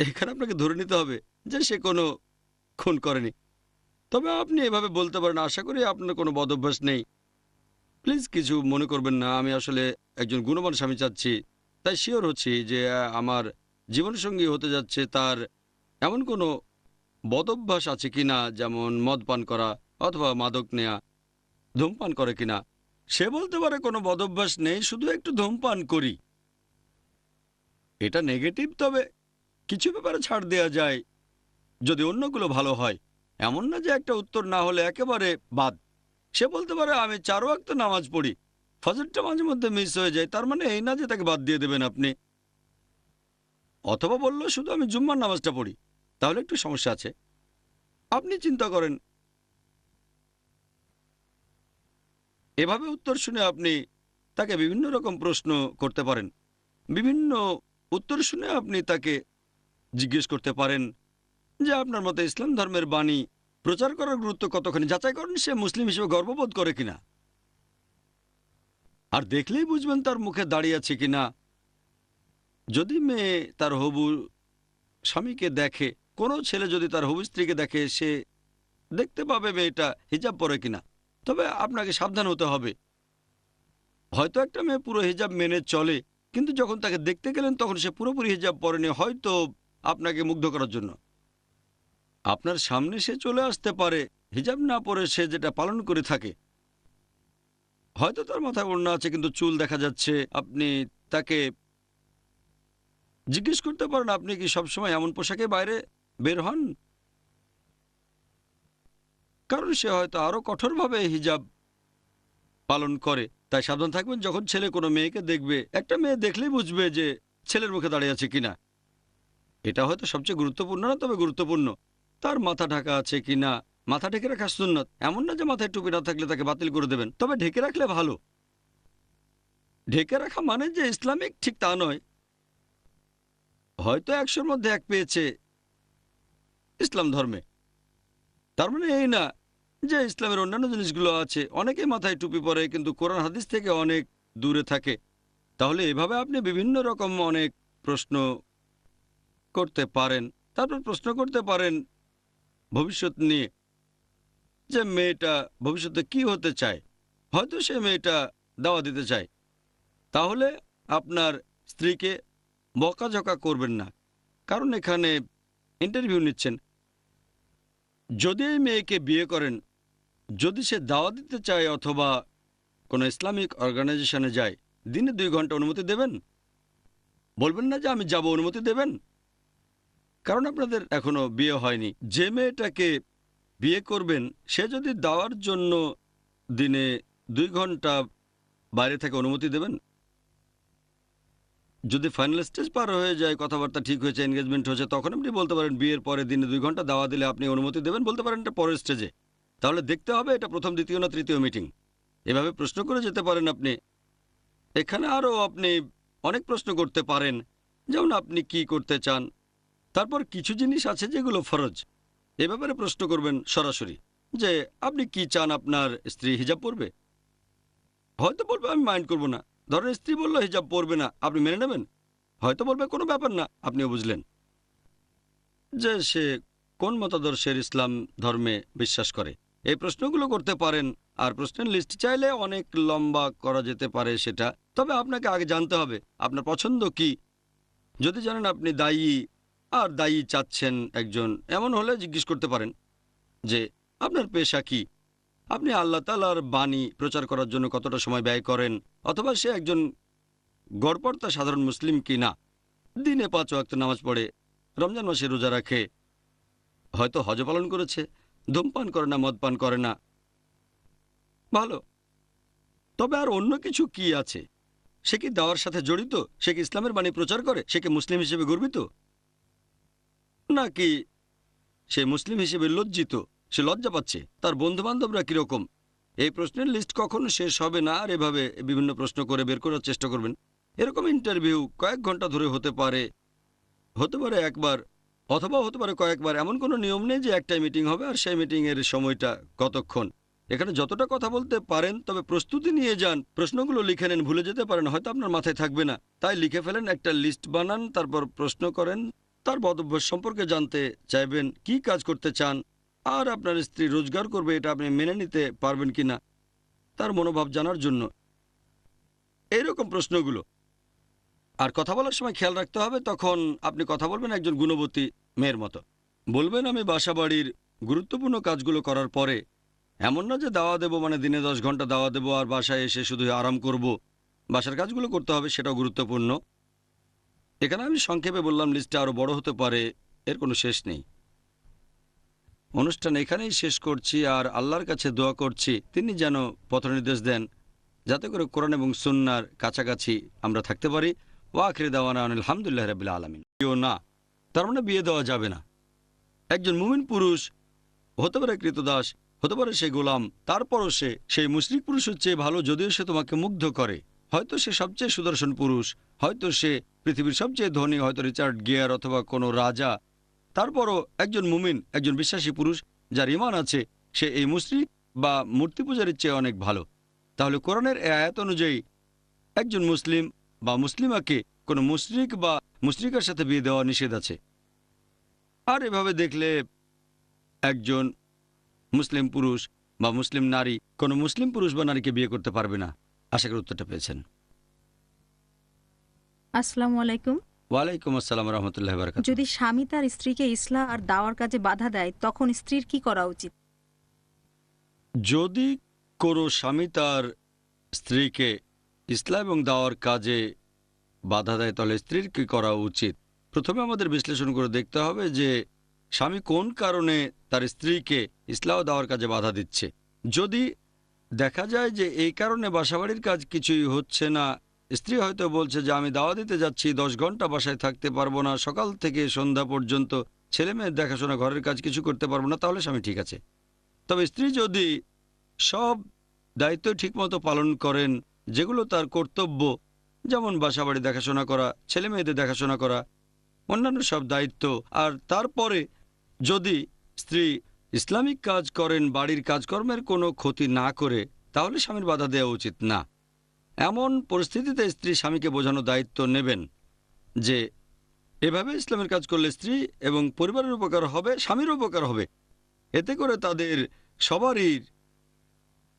এখানে আপনাকে ধরে নিতে হবে যে সে কোনো খুন করেনি। তবে আপনি এভাবে বলতে পারেন, আশা করি আপনার কোনো বদভ্যাস নেই, প্লিজ কিছু মনে করবেন না, আমি আসলে একজন গুণবান স্বামী চাচ্ছি, তাই শিওর হচ্ছি যে আমার জীবনসঙ্গী হতে যাচ্ছে তার এমন কোনো বদভ্যাস আছে কিনা, যেমন মদ পান করা অথবা মাদক নেয়া, ধূমপান করে কিনা। সে বলতে পারে কোনো বদভ্যাস নেই, শুধু একটু ধূমপান করি। এটা নেগেটিভ, তবে কিছু ব্যাপারে ছাড় দেওয়া যায় যদি অন্যগুলো ভালো হয়। এমন না যে একটা উত্তর না হলে একেবারে বাদ। সে বলতে পারে আমি 4 ওয়াক্ত নামাজ পড়ি, ফজরটা মাঝে মধ্যে মিস হয়ে যায়, তার মানে এই না যে তাকে বাদ দিয়ে দেবেন আপনি। অথবা বলল শুধু আমি জুম্মার নামাজটা পড়ি, তাহলে একটু সমস্যা আছে। আপনি চিন্তা করেন। এভাবে উত্তর শুনে আপনি তাকে বিভিন্ন রকম প্রশ্ন করতে পারেন। বিভিন্ন উত্তর শুনে আপনি তাকে জিজ্ঞেস করতে পারেন যে আপনার মতে ইসলাম ধর্মের বাণী প্রচার করার গুরুত্ব কতখানি। যাচাই করেন সে মুসলিম হিসেবে গর্ববোধ করে কিনা, আর দেখলেই বুঝবেন তার মুখে দাঁড়িয়ে আছে কিনা। যদি মেয়ে তার হবু স্বামীকে দেখে, কোনো ছেলে যদি তার হবু স্ত্রীকে দেখে, সে দেখতে পাবে মেয়েটা হিজাব পরে কিনা। তবে আপনাকে সাবধান হতে হবে। হয়তো একটা মেয়ে পুরো হিজাব মেনে চলে, কিন্তু যখন তাকে দেখতে গেলেন তখন সে পুরোপুরি হিজাব পরেনি, হয়তো আপনাকে মুগ্ধ করার জন্য। আপনার সামনে সে চলে আসতে পারে হিজাব না পরে, সে যেটা পালন করে থাকে। হয়তো তার মাথায় ওড়না আছে কিন্তু চুল দেখা যাচ্ছে। আপনি তাকে জিজ্ঞেস করতে পারেন আপনি কি সবসময় এমন পোশাকে বাইরে বের হন, কারণ সে হয়তো আরো কঠোরভাবে হিজাব পালন করে। তাই সাবধান থাকবেন যখন ছেলে কোনো মেয়েকে দেখবে। একটা মেয়ে দেখলেই বুঝবে যে ছেলের মুখে দাঁড়িয়ে আছে কিনা। এটা হয়তো সবচেয়ে গুরুত্বপূর্ণ না, তবে গুরুত্বপূর্ণ। তার মাথা ঢাকা আছে কিনা। মাথা ঢেকে রাখা সুন্নত, এমন না যে মাথায় টুপি না থাকলে তাকে বাতিল করে দেবেন, তবে ঢেকে রাখলে ভালো। ঢেকে রাখা মানে যে ইসলামিক, ঠিক তা নয়। হয়তো 100-র মধ্যে 1 পেয়েছে ইসলাম ধর্মে, তার মানে এই না যে ইসলামের অন্যান্য জিনিসগুলো আছে। অনেকেই মাথায় টুপি পরে কিন্তু কোরআন হাদিস থেকে অনেক দূরে থাকে। তাহলে এভাবে আপনি বিভিন্ন রকম অনেক প্রশ্ন করতে পারেন। তারপর প্রশ্ন করতে পারেন ভবিষ্যৎ নিয়ে, যে মেয়েটা ভবিষ্যতে কি হতে চায়। হয়তো সে মেয়েটা দাওয়া দিতে চায়, তাহলে আপনার স্ত্রীকে বকাঝকা করবেন না, কারণ এখানে ইন্টারভিউ নিচ্ছেন। যদি এই মেয়েকে বিয়ে করেন, যদি সে দাওয়া দিতে চায় অথবা কোনো ইসলামিক অর্গানাইজেশনে যায়, দিনে 2 ঘন্টা অনুমতি দেবেন? বলবেন না যে আমি যাব, অনুমতি দেবেন? কারণ আপনাদের এখনো বিয়ে হয়নি। যে মেয়েটাকে বিয়ে করবেন সে যদি দাওয়ার জন্য দিনে 2 ঘন্টা বাইরে থেকে অনুমতি দেবেন? যদি ফাইনাল স্টেজ পার হয়ে যায়, কথাবার্তা ঠিক হয়েছে, এনগেজমেন্ট হয়েছে, তখন আপনি বলতে পারেন বিয়ের পরে দিনে 2 ঘন্টা দাওয়া দিলে আপনি অনুমতি দেবেন, বলতে পারেন এটা পরের স্টেজে। তাহলে দেখতে হবে এটা প্রথম, দ্বিতীয় না তৃতীয় মিটিং। এভাবে প্রশ্ন করে যেতে পারেন আপনি। এখানে আরও আপনি অনেক প্রশ্ন করতে পারেন, যেমন আপনি কি করতে চান। তারপর কিছু জিনিস আছে যেগুলো ফরজ, এ ব্যাপারে প্রশ্ন করবেন সরাসরি, যে আপনি কি চান আপনার স্ত্রী হিজাব পরবে? হয়তো বলবে আমি মাইন্ড করব না। ধরেন স্ত্রী বললো হিজাব পরবে না, আপনি মেনে নেবেন? হয়তো বলবে কোনো ব্যাপার না, আপনিও বুঝলেন যে সে কোন মতাদর্শের ইসলাম ধর্মে বিশ্বাস করে। এই প্রশ্নগুলো করতে পারেন। আর প্রশ্নের লিস্ট চাইলে অনেক লম্বা করা যেতে পারে সেটা, তবে আপনাকে আগে জানতে হবে আপনার পছন্দ কি। যদি জানেন আপনি দায়ী আর দায়ী চাচ্ছেন একজন, এমন হলে জিজ্ঞেস করতে পারেন যে আপনার পেশা কি, আপনি আল্লাহ তাআলার বাণী প্রচার করার জন্য কতটা সময় ব্যয় করেন, অথবা সে একজন গড়পড়তা সাধারণ মুসলিম কি না, দিনে 5 ওয়াক্ত নামাজ পড়ে, রমজান মাসে রোজা রাখে, হয়তো হজ পালন করেছে, ধূমপান করে না, মদ পান করে না। ভালো, তবে আর অন্য কিছু কি আছে? সে কি দাওয়ার সাথে জড়িত? সে কি ইসলামের বাণী প্রচার করে? সে কি মুসলিম হিসেবে গর্বিত, নাকি সে মুসলিম হিসেবে লজ্জিত, সে লজ্জা পাচ্ছে? তার বন্ধু বান্ধবরা কিরকম? এই প্রশ্নের লিস্ট কখনো শেষ হবে না। আর এভাবে বিভিন্ন প্রশ্ন করে বের করার চেষ্টা করবেন। এরকম ইন্টারভিউ কয়েক ঘন্টা ধরে হতে পারে একবার, অথবা হতে পারে কয়েকবার। এমন কোনো নিয়ম নেই যে একটাই মিটিং হবে আর সেই মিটিংয়ের সময়টা কতক্ষণ। এখানে যতটা কথা বলতে পারেন, তবে প্রস্তুতি নিয়ে যান, প্রশ্নগুলো লিখে নেন। ভুলে যেতে পারেন, হয়তো আপনার মাথায় থাকবে না, তাই লিখে ফেলেন, একটা লিস্ট বানান, তারপর প্রশ্ন করেন। তার বদভ্যাস সম্পর্কে জানতে চাইবেন, কি কাজ করতে চান, আর আপনার স্ত্রী রোজগার করবে এটা আপনি মেনে নিতে পারবেন কিনা, তার মনোভাব জানার জন্য। এইরকম প্রশ্নগুলো। আর কথা বলার সময় খেয়াল রাখতে হবে, তখন আপনি কথা বলবেন একজন গুণবতী মেয়ের মতো। বলবেন আমি বাসাবাড়ির গুরুত্বপূর্ণ কাজগুলো করার পরে, এমন না যে দাওয়া দেবো মানে দিনে 10 ঘন্টা দাওয়া দেবো আর বাসায় এসে শুধু আরাম করব। বাসার কাজগুলো করতে হবে, সেটাও গুরুত্বপূর্ণ। এখানে আমি সংক্ষেপে বললাম, লিস্টটা আরও বড় হতে পারে, এর কোনো শেষ নেই। অনুষ্ঠান এখানেই শেষ করছি, আর আল্লাহর কাছে দোয়া করছি তিনি যেন পথনির্দেশ দেন, যাতে করে কোরআন এবং সুন্নাহর কাছাকাছি আমরা থাকতে পারি। ওয়া আখিরি দাওয়ানা আলহামদুলিল্লাহি রাব্বিল আলামিন। না, তার মানে বিয়ে দেওয়া যাবে না। একজন মুমিন পুরুষ হতে পারে কৃতদাস, হতে পারে সে গোলাম, তারপরও সে সেই মুশরিক পুরুষের চেয়ে ভালো, যদিও সে তোমাকে মুগ্ধ করে। হয়তো সে সবচেয়ে সুদর্শন পুরুষ, হয়তো সে পৃথিবীর সবচেয়ে ধনী, হয়তো রিচার্ড গিয়ার অথবা কোনো রাজা। তারপরও একজন মুমিন, একজন বিশ্বাসী পুরুষ যার ঈমান আছে, সে এই মুশরিক বা মূর্তি পূজারীর চেয়ে অনেক ভালো। তাহলে কোরআনের এই আয়াত অনুযায়ী একজন মুসলিম বা মুসলিমাকে কোনো মুশরিক বা মুশরিকার সাথে বিয়ে দেওয়া নিষেধ আছে। আর এভাবে দেখলে একজন মুসলিম পুরুষ বা মুসলিম নারী কোনো মুসলিম পুরুষ বা নারীকে বিয়ে করতে পারবে না। আশা করি উত্তরটা পেয়েছেন। আসসালামু আলাইকুম। ওয়ালাইকুম আসসালাম রহমতুল্লাহ বারাকাতুহু। যদি স্বামী তার স্ত্রীকে ইসলাম আর দাওয়ার কাজে বাধা দেয়, তখন স্ত্রীর কি করা উচিত? যদি কোনো স্বামী তার স্ত্রীকে ইসলাম এবং দাওয়ার কাজে বাধা দেয়, তাহলে স্ত্রীর কি করা উচিত? প্রথমে আমাদের বিশ্লেষণ করে দেখতে হবে যে স্বামী কোন কারণে তার স্ত্রীকে ইসলাম ও দাওয়ার কাজে বাধা দিচ্ছে। যদি দেখা যায় যে এই কারণে বাসাবাড়ির কাজ কিছুই হচ্ছে না, স্ত্রী হয়তো বলছে যে আমি দাওয়া দিতে যাচ্ছি, 10 ঘন্টা বাসায় থাকতে পারবো না, সকাল থেকে সন্ধ্যা পর্যন্ত ছেলে মেয়ের দেখাশোনা, ঘরের কাজ কিছু করতে পারবো না, তাহলে স্বামী ঠিক আছে। তবে স্ত্রী যদি সব দায়িত্ব ঠিকমতো পালন করেন, যেগুলো তার কর্তব্য, যেমন বাসাবাড়ি দেখাশোনা করা, ছেলে মেয়েদের দেখাশোনা করা, অন্যান্য সব দায়িত্ব, আর তারপরে যদি স্ত্রী ইসলামিক কাজ করেন, বাড়ির কাজকর্মের কোনো ক্ষতি না করে, তাহলে স্বামীর বাধা দেওয়া উচিত না। এমন পরিস্থিতিতে স্ত্রী স্বামীকে বোঝানো দায়িত্ব নেবেন যে এভাবে ইসলামের কাজ করলে স্ত্রী এবং পরিবারের উপকার হবে, স্বামীর উপকার হবে। এতে করে তাদের সবারই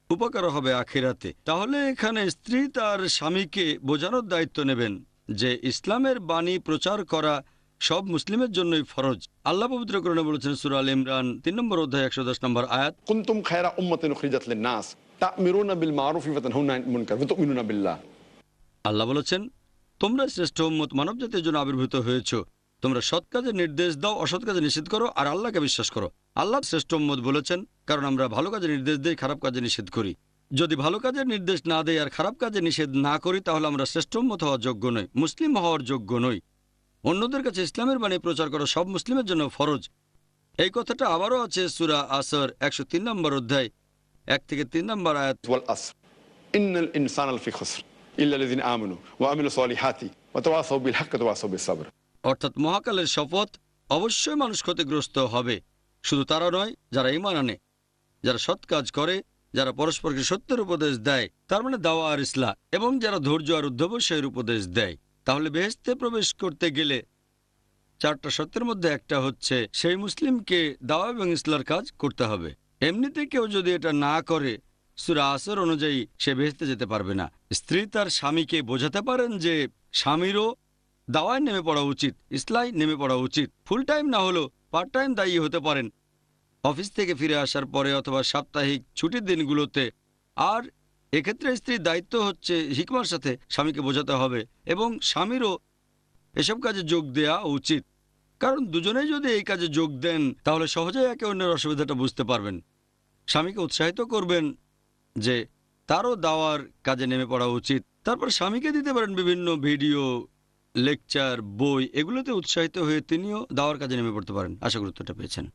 উপকার হবে আখিরাতে। তাহলে এখানে স্ত্রী তার স্বামীকে বোঝানোর দায়িত্ব নেবেন যে ইসলামের বাণী প্রচার করা সব মুসলিমের জন্যই ফরজ। আল্লাহ পবিত্র কোরআনে বলেছেন সূরা আল ইমরান 3 নম্বর অধ্যায় 110 নম্বর আয়াত, কুনতুম খায়রা উম্মাতিন উখরিজাত লিন-নাস তা'মিরুনা বিল মা'রুফি ওয়া তানহাউনা আনিল মুনকার ওয়া তু'মিনুনা বিল্লাহ। আল্লাহ বলেছেন, তোমরা শ্রেষ্ঠ উম্মত, মানব জাতির জন্য আবির্ভূত হয়েছ। তোমরা সৎ কাজের নির্দেশ দাও, অসৎ কাজে নিষেধ করো, আর আল্লাহকে বিশ্বাস করো। আল্লাহ শ্রেষ্ঠ উম্মত বলেছেন কারণ আমরা ভালো কাজের নির্দেশ দেই, খারাপ কাজে নিষেধ করি। যদি ভালো কাজের নির্দেশ না দেই আর খারাপ কাজে নিষেধ না করি তাহলে আমরা শ্রেষ্ঠ উম্মত হওয়ার যোগ্য নই, মুসলিম হওয়ার যোগ্য নই। অন্যদের কাছে ইসলামের বাণী প্রচার করা সব মুসলিমের জন্য ফরজ। এই কথাটা আবারও আছে সূরা আসর 103 নম্বর অধ্যায় 1 থেকে 3 নম্বর আয়াত, ওয়াল আসর ইন্নাল ইনসানা লাফি খুসর ইল্লা আল্লাযিনা আমানু ওয়া আমিলুস সলিহাতি ওয়া তাওয়াসাউ বিল হাক্কি ওয়া তাওয়াসাউ বিস সাবর। অর্থাৎ মহাকালের শপথ, অবশ্যই মানুষ ক্ষতিগ্রস্ত হবে। শুধু তারা নয়, যারা ঈমান আনে, যারা সৎ কাজ করে, যারা পরস্পরকে সত্যের উপদেশ দেয়, তার মানে দাওয়া আর ইসলাহ, এবং যারা ধৈর্য আর অধ্যবসায়ের উপদেশ দেয়। তাহলে বেহেশতে প্রবেশ করতে গেলে 4টা শর্তের মধ্যে একটা হচ্ছে সেই মুসলিমকে দাওয়া এবং ইসলার কাজ করতে হবে। এমনিতে কেউ যদি এটা না করে সূরা আসর অনুযায়ী সে বেহেশতে যেতে পারবে না। স্ত্রী তার স্বামীকে বোঝাতে পারেন যে স্বামীরও দাওয়ায় নেমে পড়া উচিত, ইসলায় নেমে পড়া উচিত। ফুল টাইম না হলেও পার্ট টাইম দায়ী হতে পারেন অফিস থেকে ফিরে আসার পরে অথবা সাপ্তাহিক ছুটির দিনগুলোতে। আর এক্ষেত্রে স্ত্রীর দায়িত্ব হচ্ছে হিকমার সাথে স্বামীকে বোঝাতে হবে, এবং স্বামীরও এসব কাজে যোগ দেওয়া উচিত। কারণ দুজনেই যদি এই কাজে যোগ দেন তাহলে সহজেই একে অন্যের অসুবিধাটা বুঝতে পারবেন। স্বামীকে উৎসাহিত করবেন যে তারও দাওয়ার কাজে নেমে পড়া উচিত। তারপর স্বামীকে দিতে পারেন বিভিন্ন ভিডিও, লেকচার, বই, এগুলোতে উৎসাহিত হয়ে তিনিও দাওয়ার কাজে নেমে পড়তে পারেন। আশা করি উত্তরটা পেয়েছেন।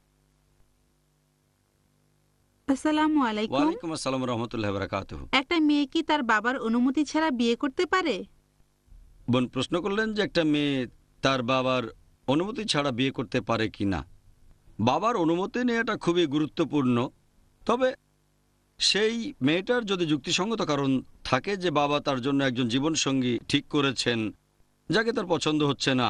আসসালামু আলাইকুম। ওয়ালাইকুম আসসালাম রহমতুল্লাহ বারাকাতুহু। একটা মেয়ে কি তার বাবার অনুমতি ছাড়া বিয়ে করতে পারে? বোন প্রশ্ন করলেন যে একটা মেয়ে তার বাবার অনুমতি ছাড়া বিয়ে করতে পারে কি না। বাবার অনুমতি নেওয়াটা খুবই গুরুত্বপূর্ণ। তবে সেই মেয়েটার যদি যুক্তিসঙ্গত কারণ থাকে যে বাবা তার জন্য একজন জীবনসঙ্গী ঠিক করেছেন যাকে তার পছন্দ হচ্ছে না,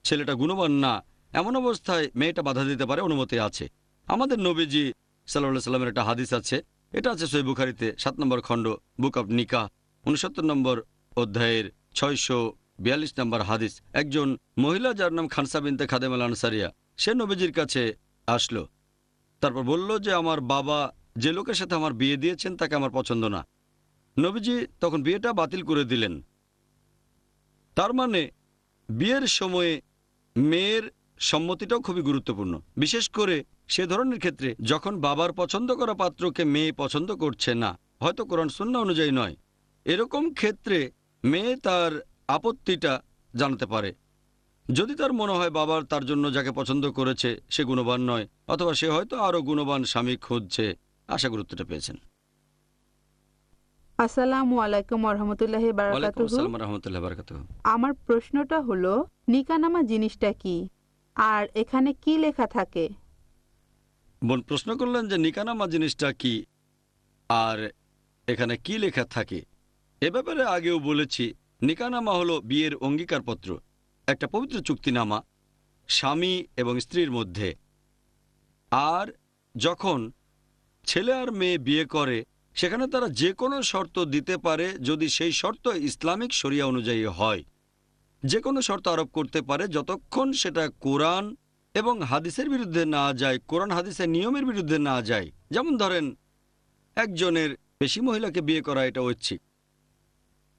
ছেলেটা গুণবান না, এমন অবস্থায় মেয়েটা বাধা দিতে পারে, অনুমতি আছে। আমাদের নবীজি সাল্লাল্লাহু আলাইহি সাল্লামের একটা হাদিস আছে, এটা আছে সহিহ বুখারীতে 7 নম্বর খণ্ড, বুক অব নিকাহ 69 নম্বর অধ্যায়ের 642 নম্বর হাদিস। একজন মহিলা যার নাম খানসা বিনতে খাদেম আল আনসারিয়া, সে নবীজির কাছে আসলো। তারপর বলল যে আমার বাবা যে লোকের সাথে আমার বিয়ে দিয়েছেন তাকে আমার পছন্দ না। নবীজি তখন বিয়েটা বাতিল করে দিলেন। তার মানে বিয়ের সময়ে মেয়ের সম্মতিটাও খুবই গুরুত্বপূর্ণ, বিশেষ করে সে ধরনের ক্ষেত্রে যখন বাবার পছন্দ করা পাত্রকে মেয়ে পছন্দ করছে না, হয়তো কোরআন সুন্নাহ অনুযায়ী নয়। এরকম ক্ষেত্রে মেয়ে তার আপত্তিটা জানাতে পারে। যদি তার মনে হয় বাবার তার জন্য যাকে পছন্দ করেছে সে গুণবান নয়, অথবা সে হয়তো আরও গুণবান স্বামী খুঁজছে। আশা গুরুত্বটা পেয়েছেন। আসসালামু আলাইকুম ওয়া রাহমাতুল্লাহি ওয়া ওয়ালাইকুম বারাকাতুহু। আসসালাম ওয়া রাহমাতুল্লাহি ওয়া বারাকাতুহু। আমার প্রশ্নটা হলো নিকাহনামা জিনিসটা কি আর এখানে কি লেখা থাকে? বোন প্রশ্ন করলেন যে নিকাহনামা জিনিসটা কি আর এখানে কি লেখা থাকে। এ ব্যাপারে আগেও বলেছি, নিকাহনামা হলো বিয়ের অঙ্গীকারপত্র, একটা পবিত্র চুক্তিনামা স্বামী এবং স্ত্রীর মধ্যে। আর যখন ছেলে আর মেয়ে বিয়ে করে সেখানে তারা যে কোনো শর্ত দিতে পারে যদি সেই শর্ত ইসলামিক শরিয়া অনুযায়ী হয়। যে কোনো শর্ত আরোপ করতে পারে যতক্ষণ সেটা কোরআন এবং হাদিসের বিরুদ্ধে না যায়, কোরআন হাদিসের নিয়মের বিরুদ্ধে না যায়। যেমন ধরেন একজনের বেশি মহিলাকে বিয়ে করা এটা ঐচ্ছিক,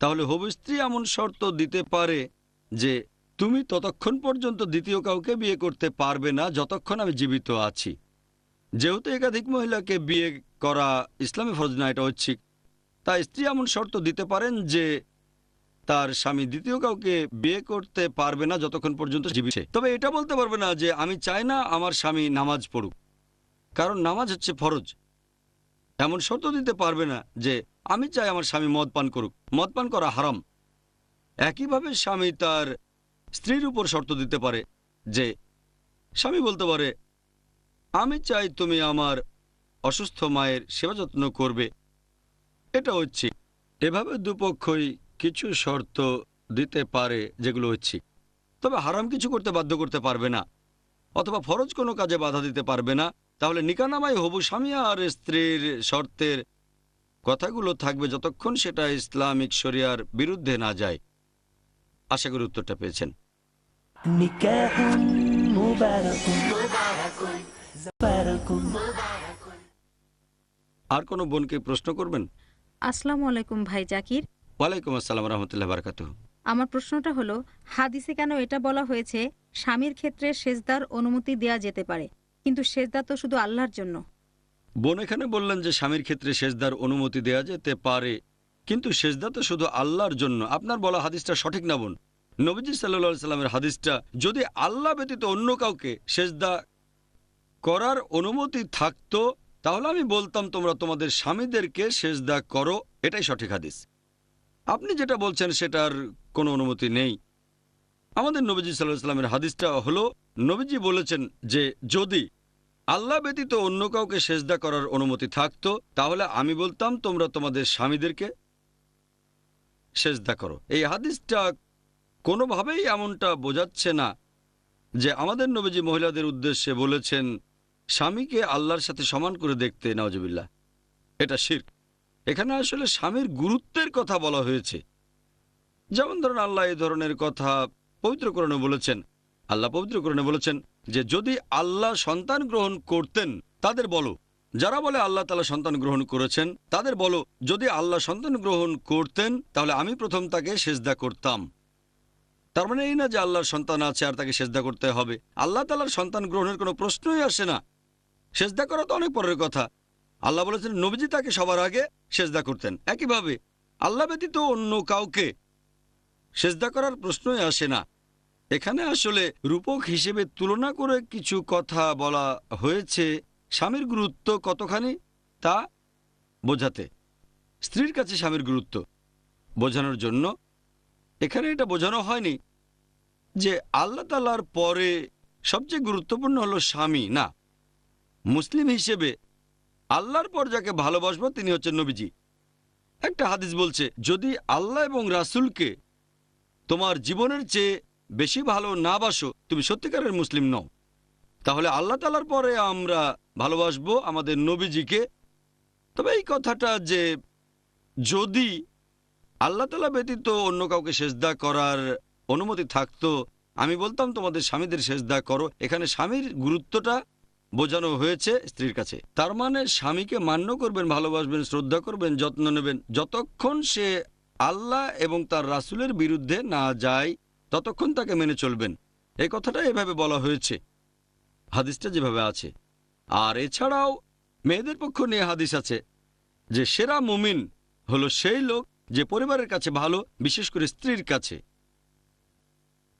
তাহলে হবু স্ত্রী এমন শর্ত দিতে পারে যে তুমি ততক্ষণ পর্যন্ত দ্বিতীয় কাউকে বিয়ে করতে পারবে না যতক্ষণ আমি জীবিত আছি। যেহেতু একাধিক মহিলাকে বিয়ে করা ইসলামে ফরজ না, এটা ঐচ্ছিক, তাই স্ত্রী এমন শর্ত দিতে পারেন যে তার স্বামী দ্বিতীয় কাউকে বিয়ে করতে পারবে না যতক্ষণ পর্যন্ত জীবিত। তবে এটা বলতে পারবে না যে আমি চাই না আমার স্বামী নামাজ পড়ুক, কারণ নামাজ হচ্ছে ফরজ। এমন শর্ত দিতে পারবে না যে আমি চাই আমার স্বামী মদ পান করুক, মদ পান করা হারাম। একইভাবে স্বামী তার স্ত্রীর উপর শর্ত দিতে পারে যে স্বামী বলতে পারে আমি চাই তুমি আমার অসুস্থ মায়ের সেবা যত্ন করবে, এটা ঐচ্ছিক। এভাবে দুপক্ষই কিছু শর্ত দিতে পারে যেগুলো ঐচ্ছিক। তবে হারাম কিছু করতে বাধ্য করতে পারবে না, অথবা ফরজ কোনো কাজে বাধা দিতে পারবে না, তাহলে নিকানামাই হবু স্বামী আর স্ত্রীর শর্তের কথাগুলো থাকবে যতক্ষণ সেটা ইসলামিক শরিয়ার বিরুদ্ধে না যায়। আশা করি উত্তরটা পেয়েছেন। نكاح مبارك مبارك আর কোনো বোনকে প্রশ্ন করবেন? আসসালামু আলাইকুম ভাই জাকির। ওয়ালাইকুম আসসালাম রহমতুল্লাহ বারকাতুহ। আমার প্রশ্নটা হলো, হাদিসে কেন এটা বলা হয়েছে স্বামীর ক্ষেত্রে সেজদার অনুমতি দেয়া যেতে পারে, কিন্তু সেজদা তো শুধু আল্লাহর জন্য? বোন এখানে বললেন যে স্বামীর ক্ষেত্রে সেজদার অনুমতি দেয়া যেতে পারে, কিন্তু সেজদা তো শুধু আল্লাহর জন্য। আপনার বলা হাদিসটা সঠিক না বোন। নবীজি সাল্লাল্লাহু সাল্লামের হাদিসটা, যদি আল্লাহ ব্যতীত অন্য কাউকে সেজদা করার অনুমতি থাকতো তাহলে আমি বলতাম তোমরা তোমাদের স্বামীদেরকে সেজদা করো, এটাই সঠিক হাদিস। আপনি যেটা বলছেন সেটার কোনো অনুমতি নেই। আমাদের নবীজি সাল্লাল্লাহু আলাইহি ওয়াসাল্লামের হাদিসটা হলো, নবীজি বলেছেন যে যদি আল্লাহ ব্যতীত অন্য কাউকে সেজদা করার অনুমতি থাকতো তাহলে আমি বলতাম তোমরা তোমাদের স্বামীদেরকে সেজদা করো। এই হাদিসটা কোনোভাবেই এমনটা বোঝাচ্ছে না যে আমাদের নবীজি মহিলাদের উদ্দেশ্যে বলেছেন স্বামীকে আল্লাহর সাথে সমান করে দেখতে, নাউজুবিল্লাহ, এটা শিরক। এখানে আসলে স্বামীর গুরুত্বের কথা বলা হয়েছে। যেমন ধরুন আল্লাহ এই ধরনের কথা পবিত্র কোরআনে বলেছেন। আল্লাহ পবিত্র কোরআনে বলেছেন যে যদি আল্লাহ সন্তান গ্রহণ করতেন, তাদের বলো, যারা বলে আল্লাহ তাআলা সন্তান গ্রহণ করেছেন তাদের বলো, যদি আল্লাহ সন্তান গ্রহণ করতেন তাহলে আমি প্রথম তাকে সেজদা করতাম। তার মানে এই না যে আল্লাহর সন্তান আছে আর তাকে সেজদা করতে হবে। আল্লাহ তাআলার সন্তান গ্রহণের কোনো প্রশ্নই আসে না। সেজদা করা তো অনেক পরের কথা। আল্লাহ বলেছেন নবীজি তাকে সবার আগে সেজদা করতেন। একইভাবে আল্লাহ ব্যতীত অন্য কাউকে সেজদা করার প্রশ্নই আসে না। এখানে আসলে রূপক হিসেবে তুলনা করে কিছু কথা বলা হয়েছে স্বামীর গুরুত্ব কতখানি তা বোঝাতে, স্ত্রীর কাছে স্বামীর গুরুত্ব বোঝানোর জন্য। এখানে এটা বোঝানো হয়নি যে আল্লাহ তাআলার পরে সবচেয়ে গুরুত্বপূর্ণ হলো স্বামী, না। মুসলিম হিসেবে আল্লাহর পর যাকে ভালোবাসবো তিনি হচ্ছেন নবীজি। একটা হাদিস বলছে যদি আল্লাহ এবং রাসূলকে তোমার জীবনের চেয়ে বেশি ভালো না বাসো তুমি সত্যিকারের মুসলিম নও। তাহলে আল্লাহ তাআলার পরে আমরা ভালোবাসবো আমাদের নবীজিকে। তবে এই কথাটা যে যদি আল্লাহ তাআলা ব্যতীত অন্য কাউকে সেজদা করার অনুমতি থাকতো আমি বলতাম তোমাদের স্বামীদের সেজদা করো, এখানে স্বামীর গুরুত্বটা বোঝানো হয়েছে স্ত্রীর কাছে। তার মানে স্বামীকে মান্য করবেন, ভালোবাসবেন, শ্রদ্ধা করবেন, যত্ন নেবেন, যতক্ষণ সে আল্লাহ এবং তার রাসূলের বিরুদ্ধে না যায় ততক্ষণ তাকে মেনে চলবেন। এই কথাটা এভাবে বলা হয়েছে হাদিসটা যেভাবে আছে। আর এছাড়াও মেয়েদের পক্ষ নিয়ে হাদিস আছে যে সেরা মুমিন হলো সেই লোক যে পরিবারের কাছে ভালো, বিশেষ করে স্ত্রীর কাছে।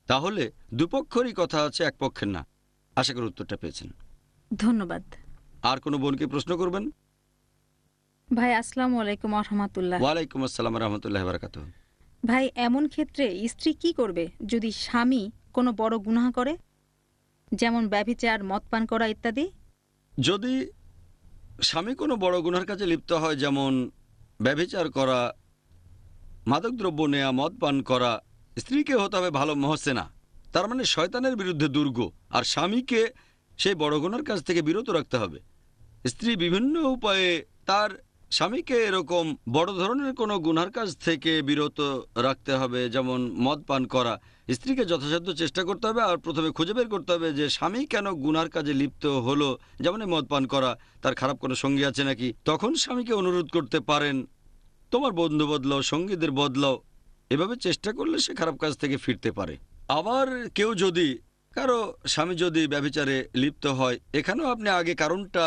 তাহলে দুপক্ষেরই কথা আছে, এক পক্ষের না। আশা করি উত্তরটা পেয়েছেন। ধন্যবাদ। আর কোনো বোনকে প্রশ্ন করবেন? ভাই আসসালামু আলাইকুম ওয়া রাহমাতুল্লাহ। ওয়ালাইকুম আসসালাম রহমতুল্লাহ বারাকাতুহ। ভাই এমন ক্ষেত্রে স্ত্রী কি করবে যদি স্বামী কোনো বড় গুনাহ করে, যেমন ব্যভিচার, মদ পান করা ইত্যাদি? যদি স্বামী কোনো বড় গুনার কাজে লিপ্ত হয়, যেমন ব্যভিচার করা, মাদকদ্রব্য নেয়া, মদ পান করা, স্ত্রীকে হতে হবে ভালো মহসেনা, তার মানে শয়তানের বিরুদ্ধে দুর্গ। আর স্বামীকে সেই বড় গুনার কাজ থেকে বিরত রাখতে হবে। স্ত্রী বিভিন্ন উপায়ে তার স্বামীকে এরকম বড় ধরনের কোনো গুনার কাজ থেকে বিরত রাখতে হবে, যেমন মদ পান করা। স্ত্রীকে যথাসাধ্য চেষ্টা করতে হবে আর প্রথমে খুঁজে বের করতে হবে যে স্বামী কেন গুনার কাজে লিপ্ত হলো, যেমন এই মদ পান করা, তার খারাপ কোনো সঙ্গী আছে নাকি। তখন স্বামীকে অনুরোধ করতে পারেন তোমার বন্ধু বদলাও, সঙ্গীদের বদলাও। এভাবে চেষ্টা করলে সে খারাপ কাজ থেকে ফিরতে পারে। আবার কেউ যদি কারো স্বামী যদি ব্যভিচারে লিপ্ত হয়, এখানেও আপনি আগে কারণটা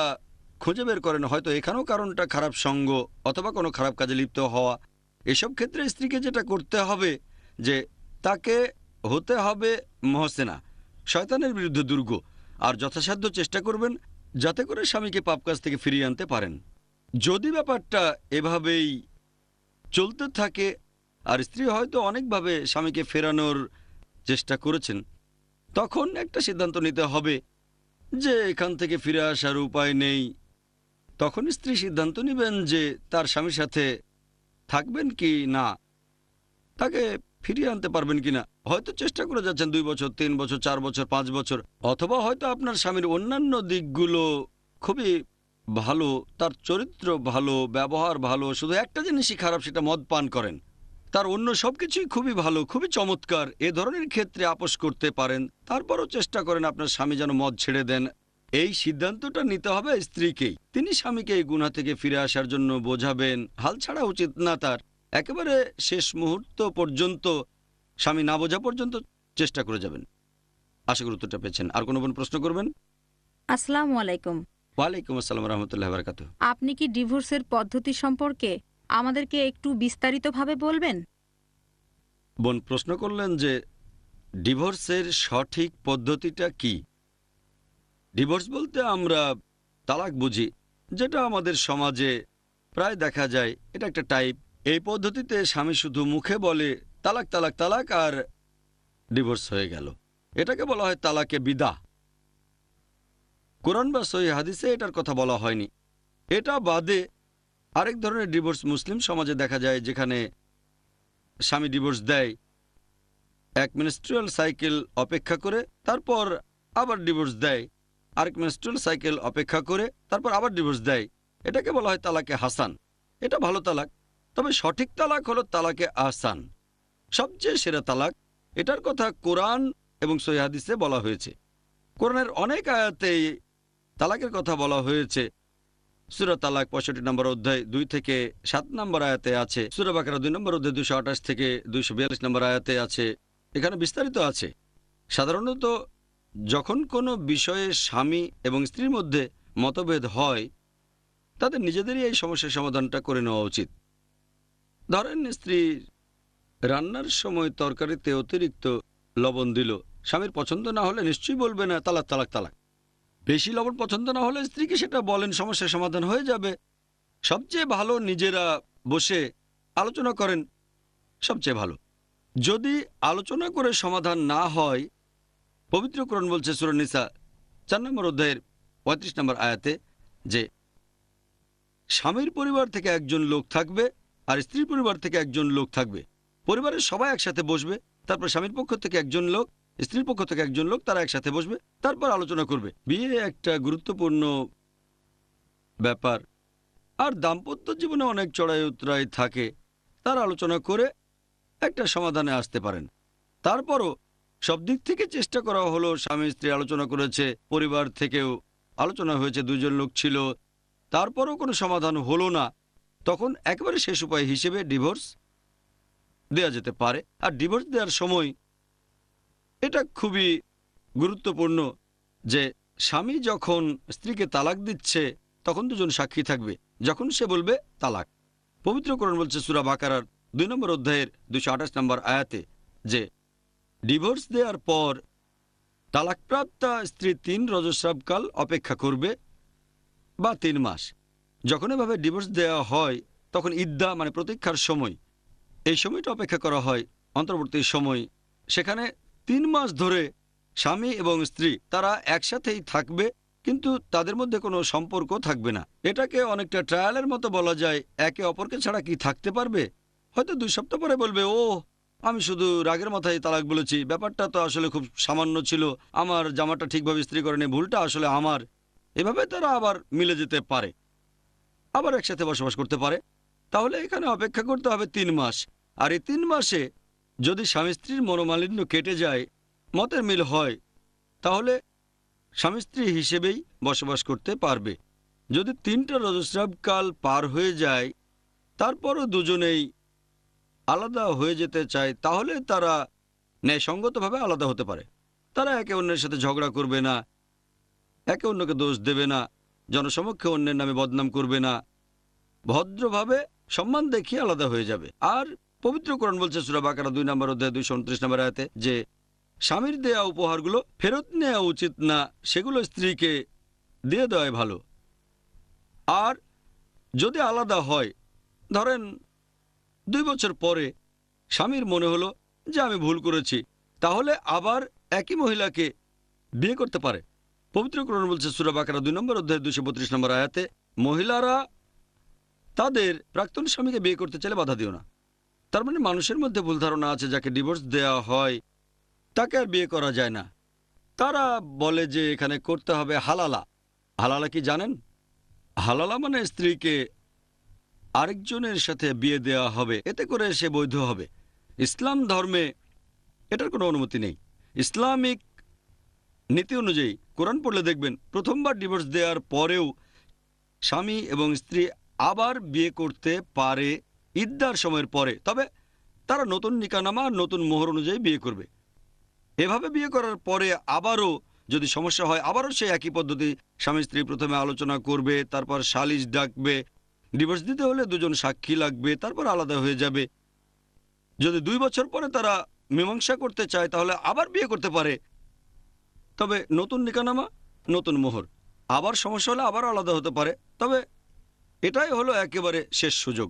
খুঁজে বের করেন। হয়তো এখানেও কারণটা খারাপ সঙ্গ অথবা কোনো খারাপ কাজে লিপ্ত হওয়া। এসব ক্ষেত্রে স্ত্রীকে যেটা করতে হবে যে তাকে হতে হবে মহসেনা, শয়তানের বিরুদ্ধে দুর্গ, আর যথাসাধ্য চেষ্টা করবেন যাতে করে স্বামীকে পাপ কাজ থেকে ফিরিয়ে আনতে পারেন। যদি ব্যাপারটা এভাবেই চলতে থাকে আর স্ত্রী হয়তো অনেকভাবে স্বামীকে ফেরানোর চেষ্টা করেছেন, তখন একটা সিদ্ধান্ত নিতে হবে যে এখান থেকে ফিরে আসার উপায় নেই। তখন স্ত্রী সিদ্ধান্ত নেবেন যে তার স্বামীর সাথে থাকবেন কি না, তাকে ফিরিয়ে আনতে পারবেন কিনা। হয়তো চেষ্টা করে যাচ্ছেন 2 বছর, 3 বছর, 4 বছর, 5 বছর, অথবা হয়তো আপনার স্বামীর অন্যান্য দিকগুলো খুবই ভালো, তার চরিত্র ভালো, ব্যবহার ভালো, শুধু একটা জিনিসই খারাপ, সেটা মদ পান করেন। তার অন্য সবকিছুই খুবই ভালো, খুবই চমৎকার। এ ধরনের ক্ষেত্রে আপোষ করতে পারেন। তারপরও চেষ্টা করেন আপনার স্বামী যেন মদ ছেড়ে দেন। এই সিদ্ধান্তটা নিতে হবে স্ত্রীকেই। তিনি স্বামীকে এই গুনাহ থেকে ফিরে আসার জন্য বোঝাবেন। হাল ছাড়া উচিত না তার। একেবারে শেষ মুহূর্ত পর্যন্ত, স্বামী না বোঝা পর্যন্ত চেষ্টা করে যাবেন। আশা করি উত্তরটা পেয়েছেন। আর কোনো বোন প্রশ্ন করবেন? আসসালামু আলাইকুম। ওয়ালাইকুম আসসালাম রহমতুল্লাহ বারাকাতুহু। আপনি কি ডিভোর্সের পদ্ধতি সম্পর্কে আমাদেরকে একটু বিস্তারিতভাবে বলবেন? বোন প্রশ্ন করলেন যে ডিভোর্সের সঠিক পদ্ধতিটা কি। ডিভোর্স বলতে আমরা তালাক বুঝি, যেটা আমাদের সমাজে প্রায় দেখা যায়। এটা একটা টাইপ। এই পদ্ধতিতে স্বামী শুধু মুখে বলে তালাক তালাক তালাক আর ডিভোর্স হয়ে গেল। এটাকে বলা হয় তালাকে বিদা। কোরআন বা সহিহ হাদিসে এটার কথা বলা হয়নি। এটা বাদে আরেক ধরনের ডিভোর্স মুসলিম সমাজে দেখা যায়, যেখানে স্বামী ডিভোর্স দেয়, এক মেনস্ট্রুয়াল সাইকেল অপেক্ষা করে, তারপর আবার ডিভোর্স দেয়, আরেক মেনস্ট্রুয়াল সাইকেল অপেক্ষা করে, তারপর আবার ডিভোর্স দেয়। এটাকে বলা হয় তালাকে হাসান। এটা ভালো তালাক। তবে সঠিক তালাক হলো তালাকে আহসান, সবচেয়ে সেরা তালাক। এটার কথা কোরআন এবং সহিহ হাদিসে বলা হয়েছে। কোরআনের অনেক আয়াতেই তালাকের কথা বলা হয়েছে। সূরা তালাক 65 নম্বর অধ্যায় 2 থেকে 7 নম্বর আয়াতে আছে। সূরা বাকারা 2 নম্বর অধ্যায় 228 থেকে 242 নম্বর আয়াতে আছে। এখানে বিস্তারিত আছে। সাধারণত যখন কোনো বিষয়ে স্বামী এবং স্ত্রীর মধ্যে মতভেদ হয়, তাদের নিজেদেরই এই সমস্যার সমাধানটা করে নেওয়া উচিত। ধরেন, স্ত্রী রান্নার সময় তরকারিতে অতিরিক্ত লবণ দিল। স্বামীর পছন্দ না হলে নিশ্চয়ই বলবে না তালাক তালাক তালাক। বেশি লবণ পছন্দ না হলে স্ত্রীকে সেটা বলেন, সমস্যার সমাধান হয়ে যাবে। সবচেয়ে ভালো নিজেরা বসে আলোচনা করেন, সবচেয়ে ভালো। যদি আলোচনা করে সমাধান না হয়, পবিত্র কোরআন বলছে সূরা নিসা 4 নম্বর অধ্যায়ের 35 নম্বর আয়াতে যে স্বামীর পরিবার থেকে একজন লোক থাকবে আর স্ত্রীর পরিবার থেকে একজন লোক থাকবে। পরিবারের সবাই একসাথে বসবে, তারপর স্বামীর পক্ষ থেকে একজন লোক, স্ত্রীর পক্ষ থেকে একজন লোক, তারা একসাথে বসবে, তারপর আলোচনা করবে। বিয়ে একটা গুরুত্বপূর্ণ ব্যাপার, আর দাম্পত্য জীবনে অনেক চড়াই উতরাই থাকে। তারা আলোচনা করে একটা সমাধানে আসতে পারেন। তারপরও সব দিক থেকে চেষ্টা করা হলো, স্বামী স্ত্রী আলোচনা করেছে, পরিবার থেকেও আলোচনা হয়েছে, 2 জন লোক ছিল, তারপরও কোনো সমাধান হলো না, তখন একেবারে শেষ উপায় হিসেবে ডিভোর্স দেয়া যেতে পারে। আর ডিভোর্স দেওয়ার সময় এটা খুবই গুরুত্বপূর্ণ যে স্বামী যখন স্ত্রীকে তালাক দিচ্ছে তখন 2 জন সাক্ষী থাকবে। যখন সে বলবে তালাক, পবিত্র কোরআন বলছে সূরা বাকারার 2 নম্বর অধ্যায়ের 228 নম্বর আয়াতে যে ডিভোর্স দেওয়ার পর তালাকপ্রাপ্তা স্ত্রী 3 রজস্রাবকাল অপেক্ষা করবে বা 3 মাস। যখন এভাবে ডিভোর্স দেওয়া হয় তখন ইদ্দা মানে প্রতীক্ষার সময়, এই সময়টা অপেক্ষা করা হয়, অন্তর্বর্তী সময়। সেখানে 3 মাস ধরে স্বামী এবং স্ত্রী তারা একসাথেই থাকবে, কিন্তু তাদের মধ্যে কোনো সম্পর্ক থাকবে না। এটাকে অনেকটা ট্রায়ালের মতো বলা যায়। একে অপরকে ছাড়া কি থাকতে পারবে? হয়তো 2 সপ্তাহ পরে বলবে, ও আমি শুধু রাগের মাথায় তালাক বলেছি, ব্যাপারটা তো আসলে খুব সামান্য ছিল, আমার জামাটা ঠিকভাবে ইস্ত্রি করেনি, ভুলটা আসলে আমার। এভাবে তারা আবার মিলে যেতে পারে, আবার একসাথে বসবাস করতে পারে। তাহলে এখানে অপেক্ষা করতে হবে 3 মাস। আর এই 3 মাসে যদি স্বামী স্ত্রীর মনোমালিন্য কেটে যায়, মতের মিল হয়, তাহলে স্বামী স্ত্রী হিসেবেই বসবাস করতে পারবে। যদি 3টা রজস্রাবকাল পার হয়ে যায়, তারপরও দুজনেই আলাদা হয়ে যেতে চায়, তাহলে তারা ন্যায়সঙ্গতভাবে আলাদা হতে পারে। তারা একে অন্যের সাথে ঝগড়া করবে না, একে অন্যকে দোষ দেবে না, জনসমক্ষে অন্যের নামে বদনাম করবে না, ভদ্রভাবে সম্মান দেখিয়ে আলাদা হয়ে যাবে। আর পবিত্র কোরআন বলছে সূরা বাকারা 2 নম্বর অধ্যায় 229 নম্বর আয়াতে যে স্বামীর দেয়া উপহারগুলো ফেরত নেওয়া উচিত না, সেগুলো স্ত্রীকে দিয়ে দেওয়াই ভালো। আর যদি আলাদা হয়, ধরেন 2 বছর পরে স্বামীর মনে হলো যে আমি ভুল করেছি, তাহলে আবার একই মহিলাকে বিয়ে করতে পারে। পবিত্র কোরআন বলছে সূরা বাকারা 2 নম্বর অধ্যায় 232 নম্বর আয়াতে মহিলারা তাদের প্রাক্তন স্বামীকে বিয়ে করতে চাইলে বাধা দিও না। তার মানে মানুষের মধ্যে ভুল ধারণা আছে, যাকে ডিভোর্স দেওয়া হয় তাকে আর বিয়ে করা যায় না। তারা বলে যে এখানে করতে হবে হালালা। হালালা কি জানেন? হালালা মানে স্ত্রীকে আরেকজনের সাথে বিয়ে দেওয়া হবে, এতে করে সে বৈধ হবে। ইসলাম ধর্মে এটার কোনো অনুমতি নেই। ইসলামিক নীতি অনুযায়ী কোরআন পড়লে দেখবেন প্রথমবার ডিভোর্স দেওয়ার পরেও স্বামী এবং স্ত্রী আবার বিয়ে করতে পারে ইদ্দার সময়ের পরে, তবে তারা নতুন নিকাহনামা আর নতুন মোহর অনুযায়ী বিয়ে করবে। এভাবে বিয়ে করার পরে আবারও যদি সমস্যা হয়, আবারও সেই একই পদ্ধতি, স্বামী স্ত্রী প্রথমে আলোচনা করবে, তারপর সালিশ ডাকবে। ডিভোর্স দিতে হলে দুজন সাক্ষী লাগবে, তারপর আলাদা হয়ে যাবে। যদি 2 বছর পরে তারা মীমাংসা করতে চায় তাহলে আবার বিয়ে করতে পারে, তবে নতুন নিকাহনামা নতুন মোহর। আবার সমস্যা হলে আবার আলাদা হতে পারে, তবে এটাই হলো একেবারে শেষ সুযোগ।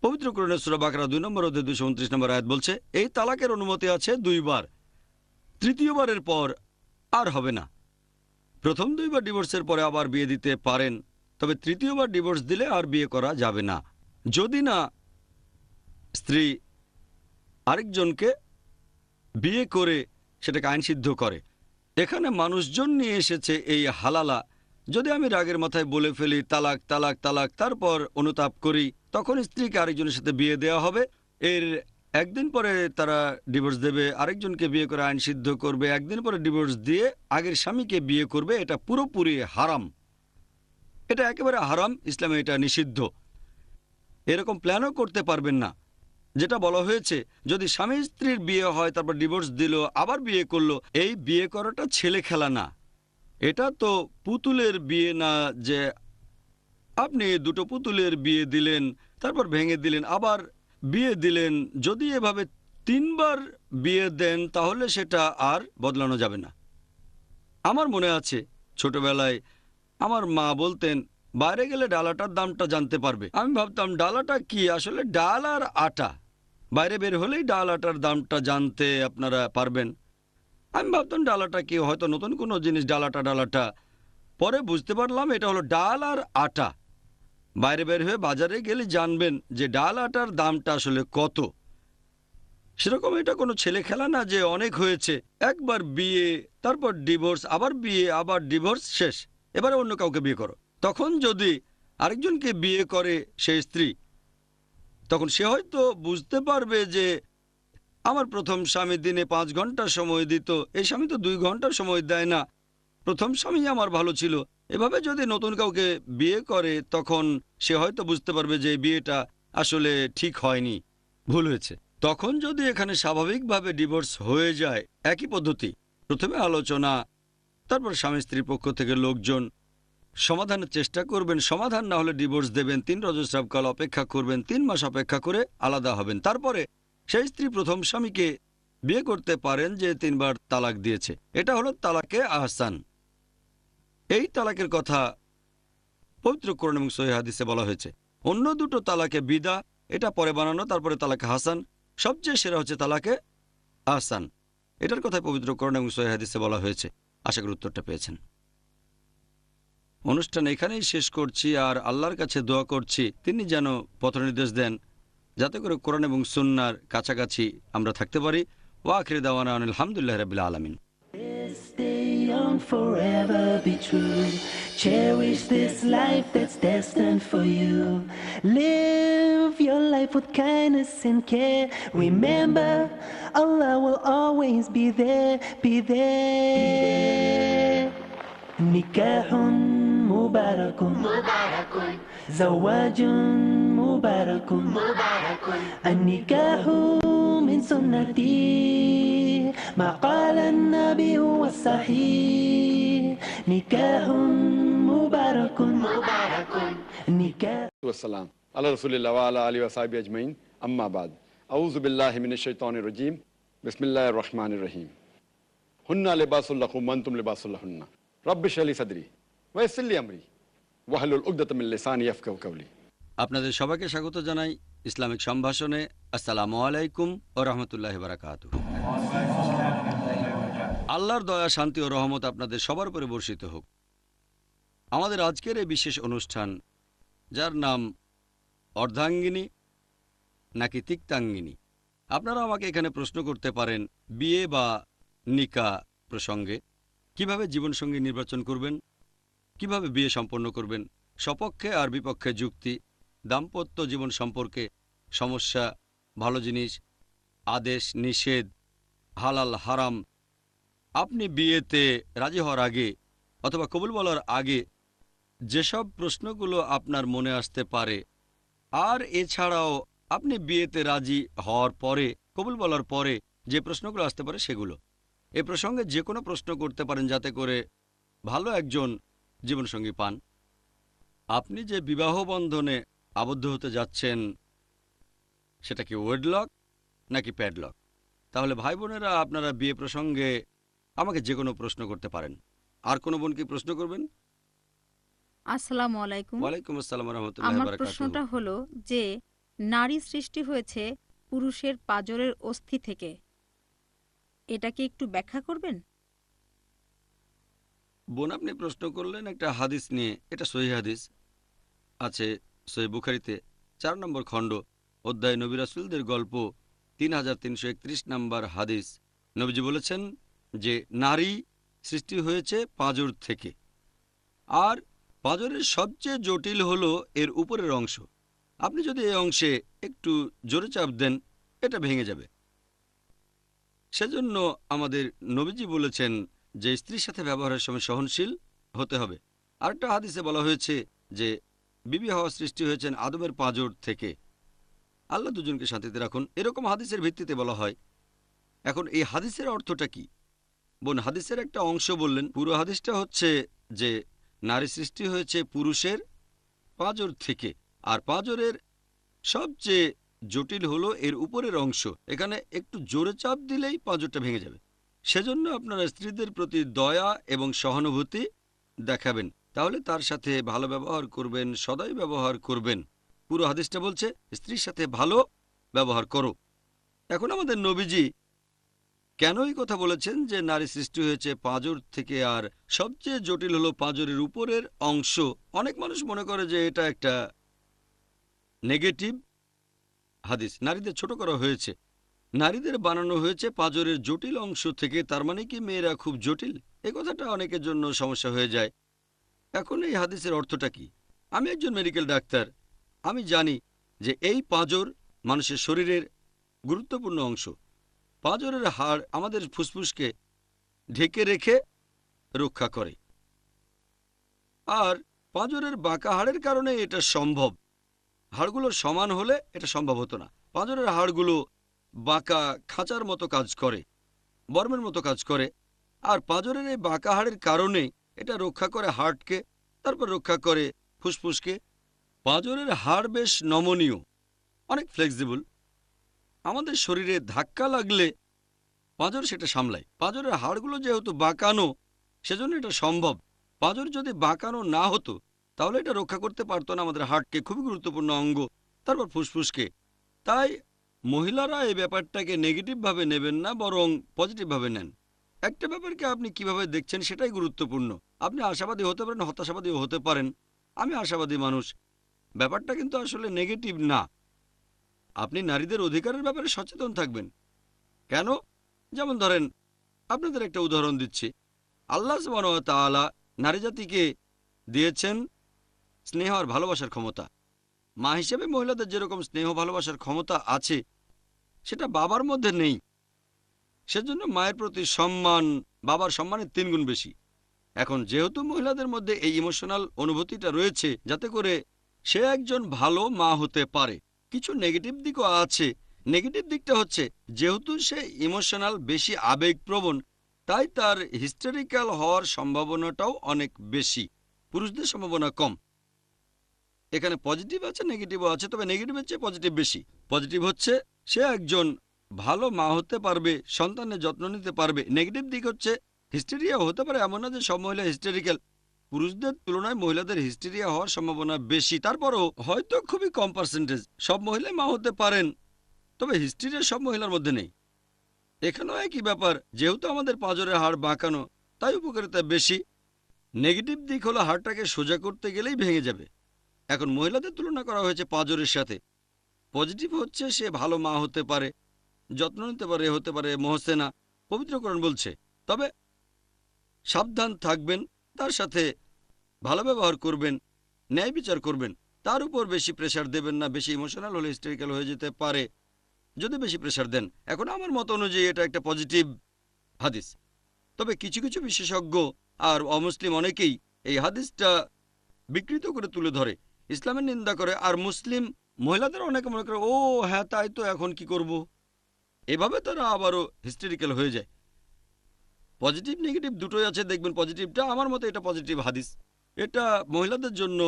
পবিত্র কোরআনের সূরা বাকারা 2 নম্বর অধ্যায় 229 নম্বর আয়াত বলছে, এই তালাকের অনুমতি আছে 2 বার, তৃতীয়বারের পর আর হবে না। প্রথম 2 বার ডিভোর্সের পরে আবার বিয়ে দিতে পারেন, তবে তৃতীয়বার ডিভোর্স দিলে আর বিয়ে করা যাবে না, যদি না স্ত্রী আরেকজনকে বিয়ে করে সেটাকে আইনসিদ্ধ করে। এখানে মানুষজন নিয়ে এসেছে এই হালালা। যদি আমি রাগের মাথায় বলে ফেলি তালাক তালাক তালাক, তারপর অনুতাপ করি, তখন স্ত্রীকে আরেকজনের সাথে বিয়ে দেওয়া হবে। এর একদিন পরে তারা ডিভোর্স দেবে, আরেকজনকে বিয়ে করে আইন সিদ্ধ করবে, একদিন পরে ডিভোর্স দিয়ে আগের স্বামীকে বিয়ে করবে। এটা পুরোপুরি হারাম, এটা একেবারে হারাম। ইসলামে এটা নিষিদ্ধ। এরকম প্ল্যানও করতে পারবেন না। যেটা বলা হয়েছে, যদি স্বামী স্ত্রীর বিয়ে হয় তারপর ডিভোর্স দিল আবার বিয়ে করলো, এই বিয়ে করাটা ছেলে খেলা না। এটা তো পুতুলের বিয়ে না যে আপনি 2টো পুতুলের বিয়ে দিলেন, তারপর ভেঙে দিলেন, আবার বিয়ে দিলেন। যদি এভাবে 3 বার বিয়ে দেন তাহলে সেটা আর বদলানো যাবে না। আমার মনে আছে ছোটবেলায় আমার মা বলতেন, বাইরে গেলে ডালাটার দামটা জানতে পারবে। আমি ভাবতাম ডালাটা কি? আসলে ডাল আর আটা, বাইরে বের হলেই ডাল আটার দামটা জানতে আপনারা পারবেন। আমি ভাবতাম ডালাটা কি, হয়তো নতুন কোনো জিনিস, ডালাটা। পরে বুঝতে পারলাম এটা হলো ডাল আর আটা। বাইরে বের হয়ে বাজারে গেলে জানবেন যে ডাল আটার দামটা আসলে কত। সেরকম এটা কোনো ছেলে খেলা না যে অনেক হয়েছে, একবার বিয়ে, তারপর ডিভোর্স, আবার বিয়ে, আবার ডিভোর্স, শেষ, এবারে অন্য কাউকে বিয়ে করো। তখন যদি আরেকজনকে বিয়ে করে সেই স্ত্রী, তখন সে হয়তো বুঝতে পারবে যে আমার প্রথম স্বামী দিনে 5 ঘন্টা সময় দিত, এই স্বামী তো 2 ঘন্টা সময় দেয় না, প্রথম স্বামী আমার ভালো ছিল। এভাবে যদি নতুন কাউকে বিয়ে করে তখন সে হয়তো বুঝতে পারবে যে বিয়েটা আসলে ঠিক হয়নি, ভুল হয়েছে। তখন যদি এখানে স্বাভাবিকভাবে ডিভোর্স হয়ে যায়, একই পদ্ধতি, প্রথমে আলোচনা, তারপর স্বামী স্ত্রীর পক্ষ থেকে লোকজন সমাধানের চেষ্টা করবেন, সমাধান না হলে ডিভোর্স দেবেন, 3 রজস্রাবকাল অপেক্ষা করবেন, 3 মাস অপেক্ষা করে আলাদা হবেন। তারপরে সেই স্ত্রী প্রথম স্বামীকে বিয়ে করতে পারেন যে 3 বার তালাক দিয়েছে। এটা হলো তালাকে আহসান। এই তালাকের কথা পবিত্র কোরআন এবং সহিহ হাদিসে বলা হয়েছে। অন্য 2টো তালাকে বিদা, এটা পরে বানানো, তারপরে তালাকে হাসান। সবচেয়ে সেরা হচ্ছে তালাকে আহসান। এটার কথাই পবিত্র কোরআন এবং সহিহ হাদিসে বলা হয়েছে। আশা করি উত্তরটা পেয়েছেন। অনুষ্ঠান এখানেই শেষ করছি, আর আল্লাহর কাছে দোয়া করছি তিনি যেন পথনির্দেশ দেন যাতে করে কোরআন এবং সুন্নাহর কাছাকাছি আমরা থাকতে পারি। ওয়া আখিরু দাওয়ানা আলহামদুলিল্লাহি রাব্বিল আলামিন। Stay young, forever be true. Cherish this life that's destined for you. Live your life with kindness and care. Remember, Allah will always be there, be there. نكاح مبارك زواج مبارك النكاح من سنتي ما قال النبي هو الصحيح نكاح مبارك نكاح والسلام على رسول الله وعلى آله وصحبه أجمعين أما بعد أعوذ بالله من الشيطان الرجيم بسم الله الرحمن الرحيم هن لباس لكم وأنتم لباس لهن رب اشرح لي صدري ويسر لي أمري واحلل عقدة من لساني يفقهوا قولي। আপনাদের সবাইকে স্বাগত জানাই ইসলামিক সম্ভাষণে। আসসালামু আলাইকুম ওয়া রাহমাতুল্লাহি ওয়া বারাকাতুহু। আল্লাহর দয়া, শান্তি ও রহমত আপনাদের সবার উপরে বর্ষিত হোক। আমাদের আজকের এই বিশেষ অনুষ্ঠান, যার নাম অর্ধাঙ্গিনী নাকি তিক্তাঙ্গিনী? আপনারা আমাকে এখানে প্রশ্ন করতে পারেন বিয়ে বা নিকা প্রসঙ্গে। কিভাবে জীবনসঙ্গী নির্বাচন করবেন, কিভাবে বিয়ে সম্পন্ন করবেন, সপক্ষে আর বিপক্ষে যুক্তি, দাম্পত্য জীবন সম্পর্কে সমস্যা, ভালো জিনিস, আদেশ নিষেধ, হালাল হারাম। আপনি বিয়েতে রাজি হওয়ার আগে অথবা কবুল বলার আগে যেসব প্রশ্নগুলো আপনার মনে আসতে পারে, আর এছাড়াও আপনি বিয়েতে রাজি হওয়ার পরে কবুল বলার পরে যে প্রশ্নগুলো আসতে পারে সেগুলো। এ প্রসঙ্গে যে কোনো প্রশ্ন করতে পারেন যাতে করে ভালো একজন জীবনসঙ্গী পান। আপনি যে বিবাহ বন্ধনে আবদ্ধ হতে যাচ্ছেন সেটা কি ওয়েডলক নাকি প্যাডলক? তাহলে ভাই বোনেরা, আপনারা বিয়ে প্রসঙ্গে আমাকে যে কোনো প্রশ্ন করতে পারেন। আর কোনো বোন কি প্রশ্ন করবেন? আসসালামু আলাইকুম। ওয়ালাইকুম আসসালাম রহমতুল্লাহ আমার বারাকাতুহু। প্রশ্নটা হলো যে নারী সৃষ্টি হয়েছে পুরুষের পাঁজরের অস্থি থেকে, এটাকে একটু ব্যাখ্যা করবেন? বোন, আপনি প্রশ্ন করলেন একটা হাদিস নিয়ে। এটা সহিহ হাদিস, আছে সহিহ বুখারীতে 4 নম্বর খণ্ড, অধ্যায় নবী রাসূলদের গল্প 3331 নম্বর হাদিস। নবীজি বলেছেন যে নারী সৃষ্টি হয়েছে পাঁজর থেকে, আর পাঁজরের সবচেয়ে জটিল হলো এর উপরের অংশ। আপনি যদি এই অংশে একটু জোরে চাপ দেন, এটা ভেঙে যাবে। সেজন্য আমাদের নবীজি বলেছেন যে স্ত্রীর সাথে ব্যবহারের সময় সহনশীল হতে হবে। আরেকটা হাদিসে বলা হয়েছে যে বিবি হাওয়া সৃষ্টি হয়েছেন আদমের পাঁজর থেকে। আল্লাহ দুজনকে শান্তিতে রাখুন, এরকম হাদিসের ভিত্তিতে বলা হয়। এখন এই হাদিসের অর্থটা কি? বোন, হাদিসের একটা অংশ বললেন, পুরো হাদিসটা হচ্ছে যে নারী সৃষ্টি হয়েছে পুরুষের পাঁজর থেকে, আর পাঁজরের সবচেয়ে জটিল হলো এর উপরের অংশ। এখানে একটু জোরে চাপ দিলেই পাঁজরটা ভেঙে যাবে। সেজন্য আপনারা স্ত্রীদের প্রতি দয়া এবং সহানুভূতি দেখাবেন, তাহলে তার সাথে ভালো ব্যবহার করবেন, সদয় ব্যবহার করবেন। পুরো হাদিসটা বলছে স্ত্রীর সাথে ভালো ব্যবহার করো। এখন আমাদের নবীজি কেন এই কথা বলেছেন যে নারী সৃষ্টি হয়েছে পাঁজর থেকে, আর সবচেয়ে জটিল হলো পাঁজরের উপরের অংশ? অনেক মানুষ মনে করে যে এটা একটা নেগেটিভ হাদিস, নারীদের ছোট করা হয়েছে, নারীদের বানানো হয়েছে পাঁজরের জটিল অংশ থেকে, তার মানে কি মেয়েরা খুব জটিল? এই কথাটা অনেকের জন্য সমস্যা হয়ে যায়। এখন এই হাদিসের অর্থটা কি? আমি একজন মেডিকেল ডাক্তার, আমি জানি যে এই পাঁজর মানুষের শরীরের গুরুত্বপূর্ণ অংশ। পাঁজরের হাড় আমাদের ফুসফুসকে ঢেকে রেখে রক্ষা করে, আর পাঁজরের বাঁকা হাড়ের কারণে এটা সম্ভব। হাড়গুলো সমান হলে এটা সম্ভব হতো না। পাঁজরের হাড়গুলো বাঁকা খাঁচার মতো কাজ করে, বর্মের মতো কাজ করে, আর পাঁজরের এই বাঁকা হাড়ের কারণে এটা রক্ষা করে হার্টকে, তারপর রক্ষা করে ফুসফুসকে। পাঁজরের হাড় বেশ নমনীয়, অনেক ফ্লেক্সিবল। আমাদের শরীরে ধাক্কা লাগলে পাঁজর সেটা সামলায়। পাঁজরের হাড়গুলো যেহেতু বাঁকানো, সেজন্য এটা সম্ভব। পাঁজর যদি বাঁকানো না হতো তাহলে এটা রক্ষা করতে পারতো না আমাদের হার্টকে, খুবই গুরুত্বপূর্ণ অঙ্গ, তারপর ফুসফুসকে। তাই মহিলারা এই ব্যাপারটাকে নেগেটিভভাবে নেবেন না, বরং পজিটিভভাবে নেন। একটা ব্যাপারকে আপনি কিভাবে দেখছেন সেটাই গুরুত্বপূর্ণ। আপনি আশাবাদী হতে পারেন, হতাশাবাদীও হতে পারেন। আমি আশাবাদী মানুষ। ব্যাপারটা কিন্তু আসলে নেগেটিভ না। আপনি নারীদের অধিকারের ব্যাপারে সচেতন থাকবেন। কেন? যেমন ধরেন, আপনাদের একটা উদাহরণ দিচ্ছি। আল্লাহ সুবহানাহু ওয়া তাআলা নারী জাতিকে দিয়েছেন স্নেহ আর ভালোবাসার ক্ষমতা। মা হিসেবে মহিলাদের যেরকম স্নেহ ভালোবাসার ক্ষমতা আছে, সেটা বাবার মধ্যে নেই। সেজন্য মায়ের প্রতি সম্মান বাবার সম্মানের 3 গুণ বেশি। এখন যেহেতু মহিলাদের মধ্যে এই ইমোশনাল অনুভূতিটা রয়েছে, যাতে করে সে একজন ভালো মা হতে পারে। কিছু নেগেটিভ দিকও আছে। নেগেটিভ দিকটা হচ্ছে, যেহেতু সে ইমোশনাল, বেশি আবেগপ্রবণ, তাই তার হিস্টেরিক্যাল হওয়ার সম্ভাবনাটাও অনেক বেশি, পুরুষদের সম্ভাবনা কম। এখানে পজিটিভ আছে, নেগেটিভও আছে, তবে নেগেটিভের চেয়ে পজিটিভ বেশি। পজিটিভ হচ্ছে সে একজন ভালো মা হতে পারবে, সন্তানের যত্ন নিতে পারবে। নেগেটিভ দিক হচ্ছে হিস্টেরিয়া হতে পারে, এমন না যে সব মহিলা হিস্টেরিক্যাল। পুরুষদের তুলনায় মহিলাদের হিস্টেরিয়া হওয়ার সম্ভাবনা বেশি। তারপরও হয়তো খুবই কম পার্সেন্টেজ সব মহিলাই মা হতে পারেন, তবে হিস্টেরিয়া সব মহিলার মধ্যে নেই। এখানেও একই ব্যাপার, যেহেতু আমাদের পাঁজরের হাড় বাঁকানো, তাই উপকারিতা বেশি। নেগেটিভ দিক হলো হাড়টাকে সোজা করতে গেলেই ভেঙে যাবে। এখন মহিলাদের তুলনা করা হয়েছে পাঁজরের সাথে। পজিটিভ হচ্ছে সে ভালো মা হতে পারে, যত্ন নিতে পারে, হতে পারে মোহসেনা, পবিত্রকরণ বলছে। তবে সাবধান থাকবেন, তার সাথে ভালো ব্যবহার করবেন, ন্যায় বিচার করবেন, তার উপর বেশি প্রেশার দেবেন না। বেশি ইমোশনাল হলে হিস্টেরিক্যাল হয়ে যেতে পারে যদি বেশি প্রেশার দেন। এখন আমার মত অনুযায়ী এটা একটা পজিটিভ হাদিস। তবে কিছু কিছু বিশেষজ্ঞ আর অমুসলিম অনেকেই এই হাদিসটা বিকৃত করে তুলে ধরে, ইসলামের নিন্দা করে, আর মুসলিম মহিলাদের অনেকে মনে করে ও হ্যাঁ তাই তো, এখন কি করব, এভাবে তারা আবারও হিস্টেরিক্যাল হয়ে যায়। পজিটিভ নেগেটিভ দুটোই আছে। দেখবেন পজিটিভটা, আমার মতে এটা পজিটিভ হাদিস। এটা মহিলাদের জন্য